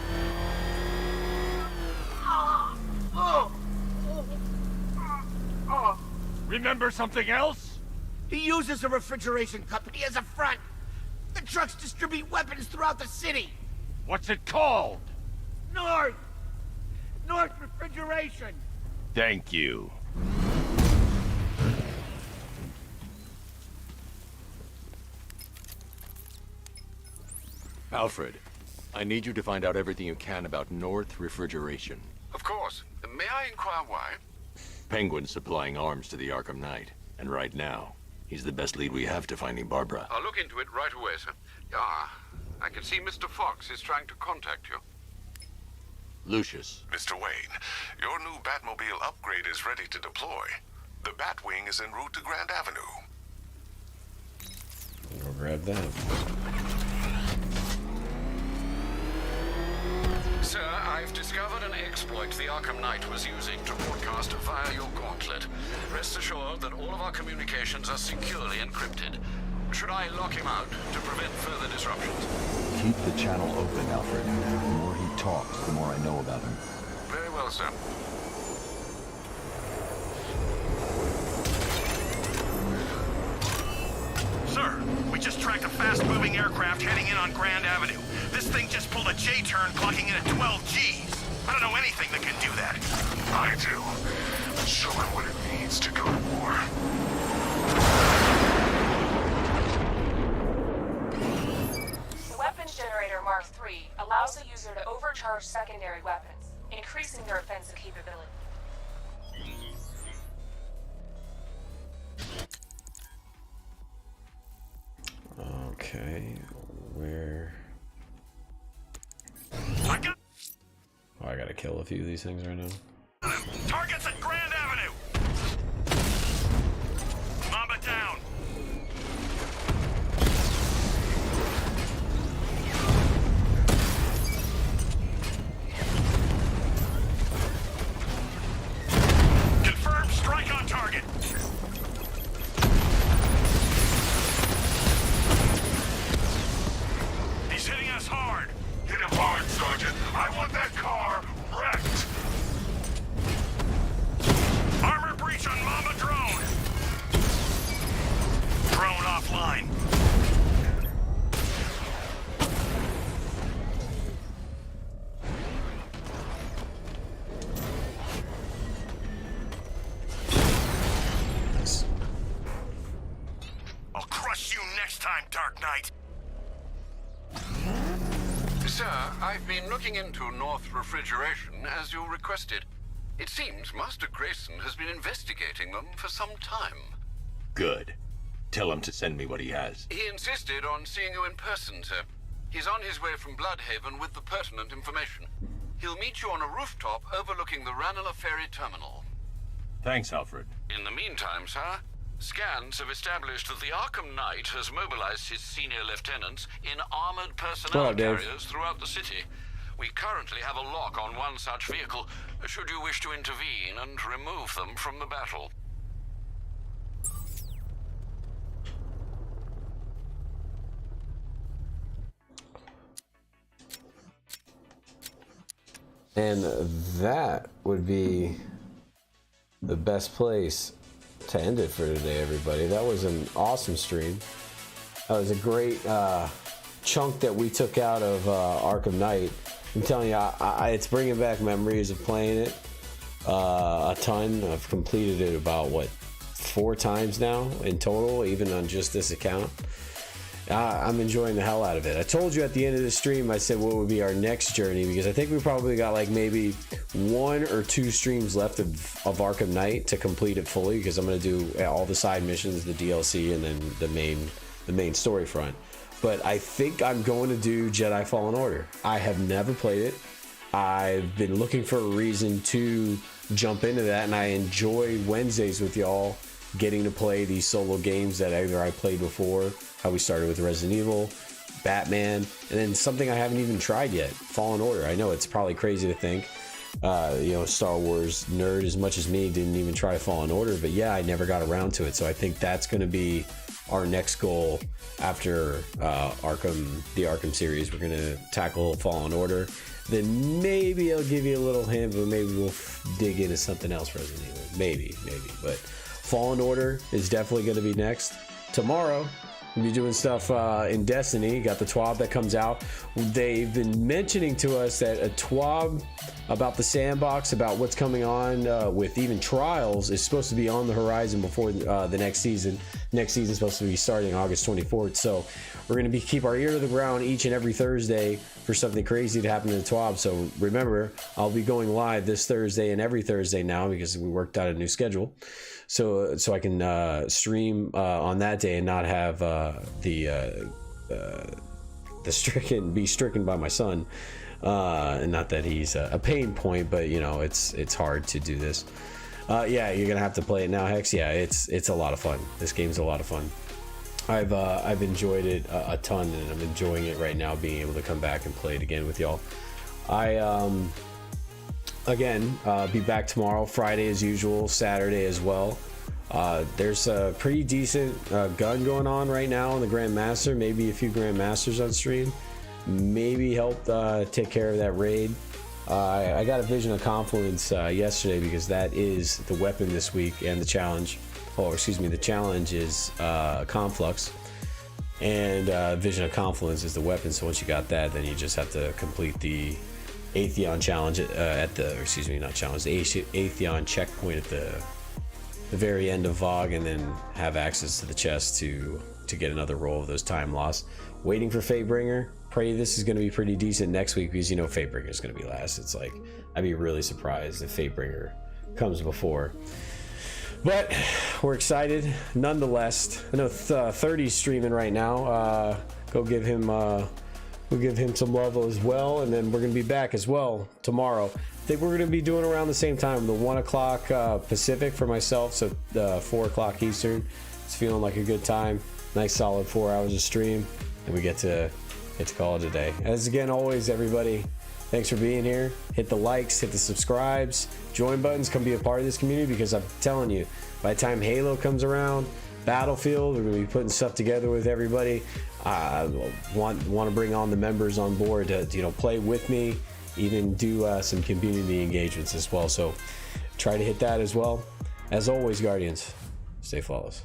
Oh. Oh. Oh. Remember something else? He uses a refrigeration company as a front. The trucks distribute weapons throughout the city. What's it called? North Refrigeration. Thank you. Alfred, I need you to find out everything you can about North Refrigeration. Of course. May I inquire why? Penguin's supplying arms to the Arkham Knight, and right now, he's the best lead we have to finding Barbara. I'll look into it right away, sir. Ah, I can see Mr. Fox is trying to contact you. Lucius. Mr. Wayne, your new Batmobile upgrade is ready to deploy. The Batwing is en route to Grand Avenue. Go grab that. Sir, I've discovered an exploit the Arkham Knight was using to broadcast via your gauntlet. Rest assured that all of our communications are securely encrypted. Should I lock him out to prevent further disruptions? Keep the channel open, Alfred. The more he talks, the more I know about him. Very well, sir. Sir, we just tracked a fast-moving aircraft heading in on Grand Avenue. This thing just pulled a J-turn, clocking in at 12 Gs. I don't know anything that can do that. I do. Show him what it means to go to war. R3 allows the user to overcharge secondary weapons, increasing their offensive capability. Okay, where... Oh, I gotta kill a few of these things right now. Targets at Grand Avenue! Mamba down! Confirmed strike on target! He's hitting us hard! Hit him hard, Sergeant! I want that car wrecked! Armor breach on Mamba drone! Drone offline. I'll crush you next time, Dark Knight! Sir, I've been looking into North Refrigeration as you requested. It seems Master Grayson has been investigating them for some time. Good. Tell him to send me what he has. He insisted on seeing you in person, sir. He's on his way from Bloodhaven with the pertinent information. He'll meet you on a rooftop overlooking the Ranelagh Ferry Terminal. Thanks, Alfred. In the meantime, sir, scans have established that the Arkham Knight has mobilized his senior lieutenants in armored personnel carriers throughout the city. We currently have a lock on one such vehicle, should you wish to intervene and remove them from the battle. And that would be the best place to end it for today, everybody. That was an awesome stream. That was a great chunk that we took out of Arkham Knight. I'm telling you, it's bringing back memories of playing it a ton. I've completed it about, what, 4 times now in total, even on just this account. I'm enjoying the hell out of it. I told you at the end of the stream, I said what would be our next journey, because I think we probably got like maybe 1 or 2 streams left of Arkham Knight to complete it fully, because I'm going to do all the side missions, the DLC, and then the main story front. But I think I'm going to do Jedi Fallen Order. I have never played it. I've been looking for a reason to jump into that, and I enjoy Wednesdays with y'all getting to play these solo games that either I played before, how we started with Resident Evil, Batman, and then something I haven't even tried yet, Fallen Order. I know it's probably crazy to think, Star Wars nerd as much as me didn't even try Fallen Order, but yeah, I never got around to it. So I think that's going to be our next goal after the Arkham series. We're going to tackle Fallen Order. Then maybe I'll give you a little hint, but maybe we'll dig into something else Resident Evil. Maybe. But Fallen Order is definitely going to be next. Tomorrow, we'll be doing stuff in Destiny. Got the TWAB that comes out. They've been mentioning to us that a TWAB about the sandbox, about what's coming on with even Trials, is supposed to be on the horizon before the next season. Next season is supposed to be starting August 24th. So we're going to keep our ear to the ground each and every Thursday for something crazy to happen in the TWAB. So remember, I'll be going live this Thursday and every Thursday now, because we worked out a new schedule. So I can stream on that day and not have be stricken by my son. And not that he's a pain point, but it's hard to do this. Yeah, you're gonna have to play it now, Hex. Yeah, it's a lot of fun. This game's a lot of fun. I've enjoyed it a ton, and I'm enjoying it right now, being able to come back and play it again with y'all. Again, be back tomorrow, Friday as usual, Saturday as well. There's a pretty decent gun going on right now on the Grandmaster. Maybe a few Grandmasters on stream. Maybe help take care of that raid. I got a Vision of Confluence yesterday, because that is the weapon this week, and the challenge. The challenge is Conflux, and Vision of Confluence is the weapon. So once you got that, then you just have to complete the Atheon challenge the Atheon checkpoint at the very end of VOG, and then have access to the chest to get another roll of those time loss. Waiting for Fatebringer. pray this is going to be pretty decent next week, because you know Fatebringer is going to be last. It's like, I'd be really surprised if Fatebringer comes before. But we're excited nonetheless. I know 30's streaming right now. Go give him we'll give him some love as well, and then we're gonna be back as well tomorrow. I think we're gonna be doing around the same time, the 1 o'clock Pacific for myself, so 4 o'clock Eastern. It's feeling like a good time. Nice solid 4 hours of stream, and we get to call it a day. As again, always, everybody, thanks for being here. Hit the likes, hit the subscribes, join buttons, come be a part of this community, because I'm telling you, by the time Halo comes around, Battlefield, we're going to be putting stuff together with everybody. Want to bring on the members on board to, you know, play with me, even do some community engagements as well. So try to hit that as well. As always, Guardians, stay flawless.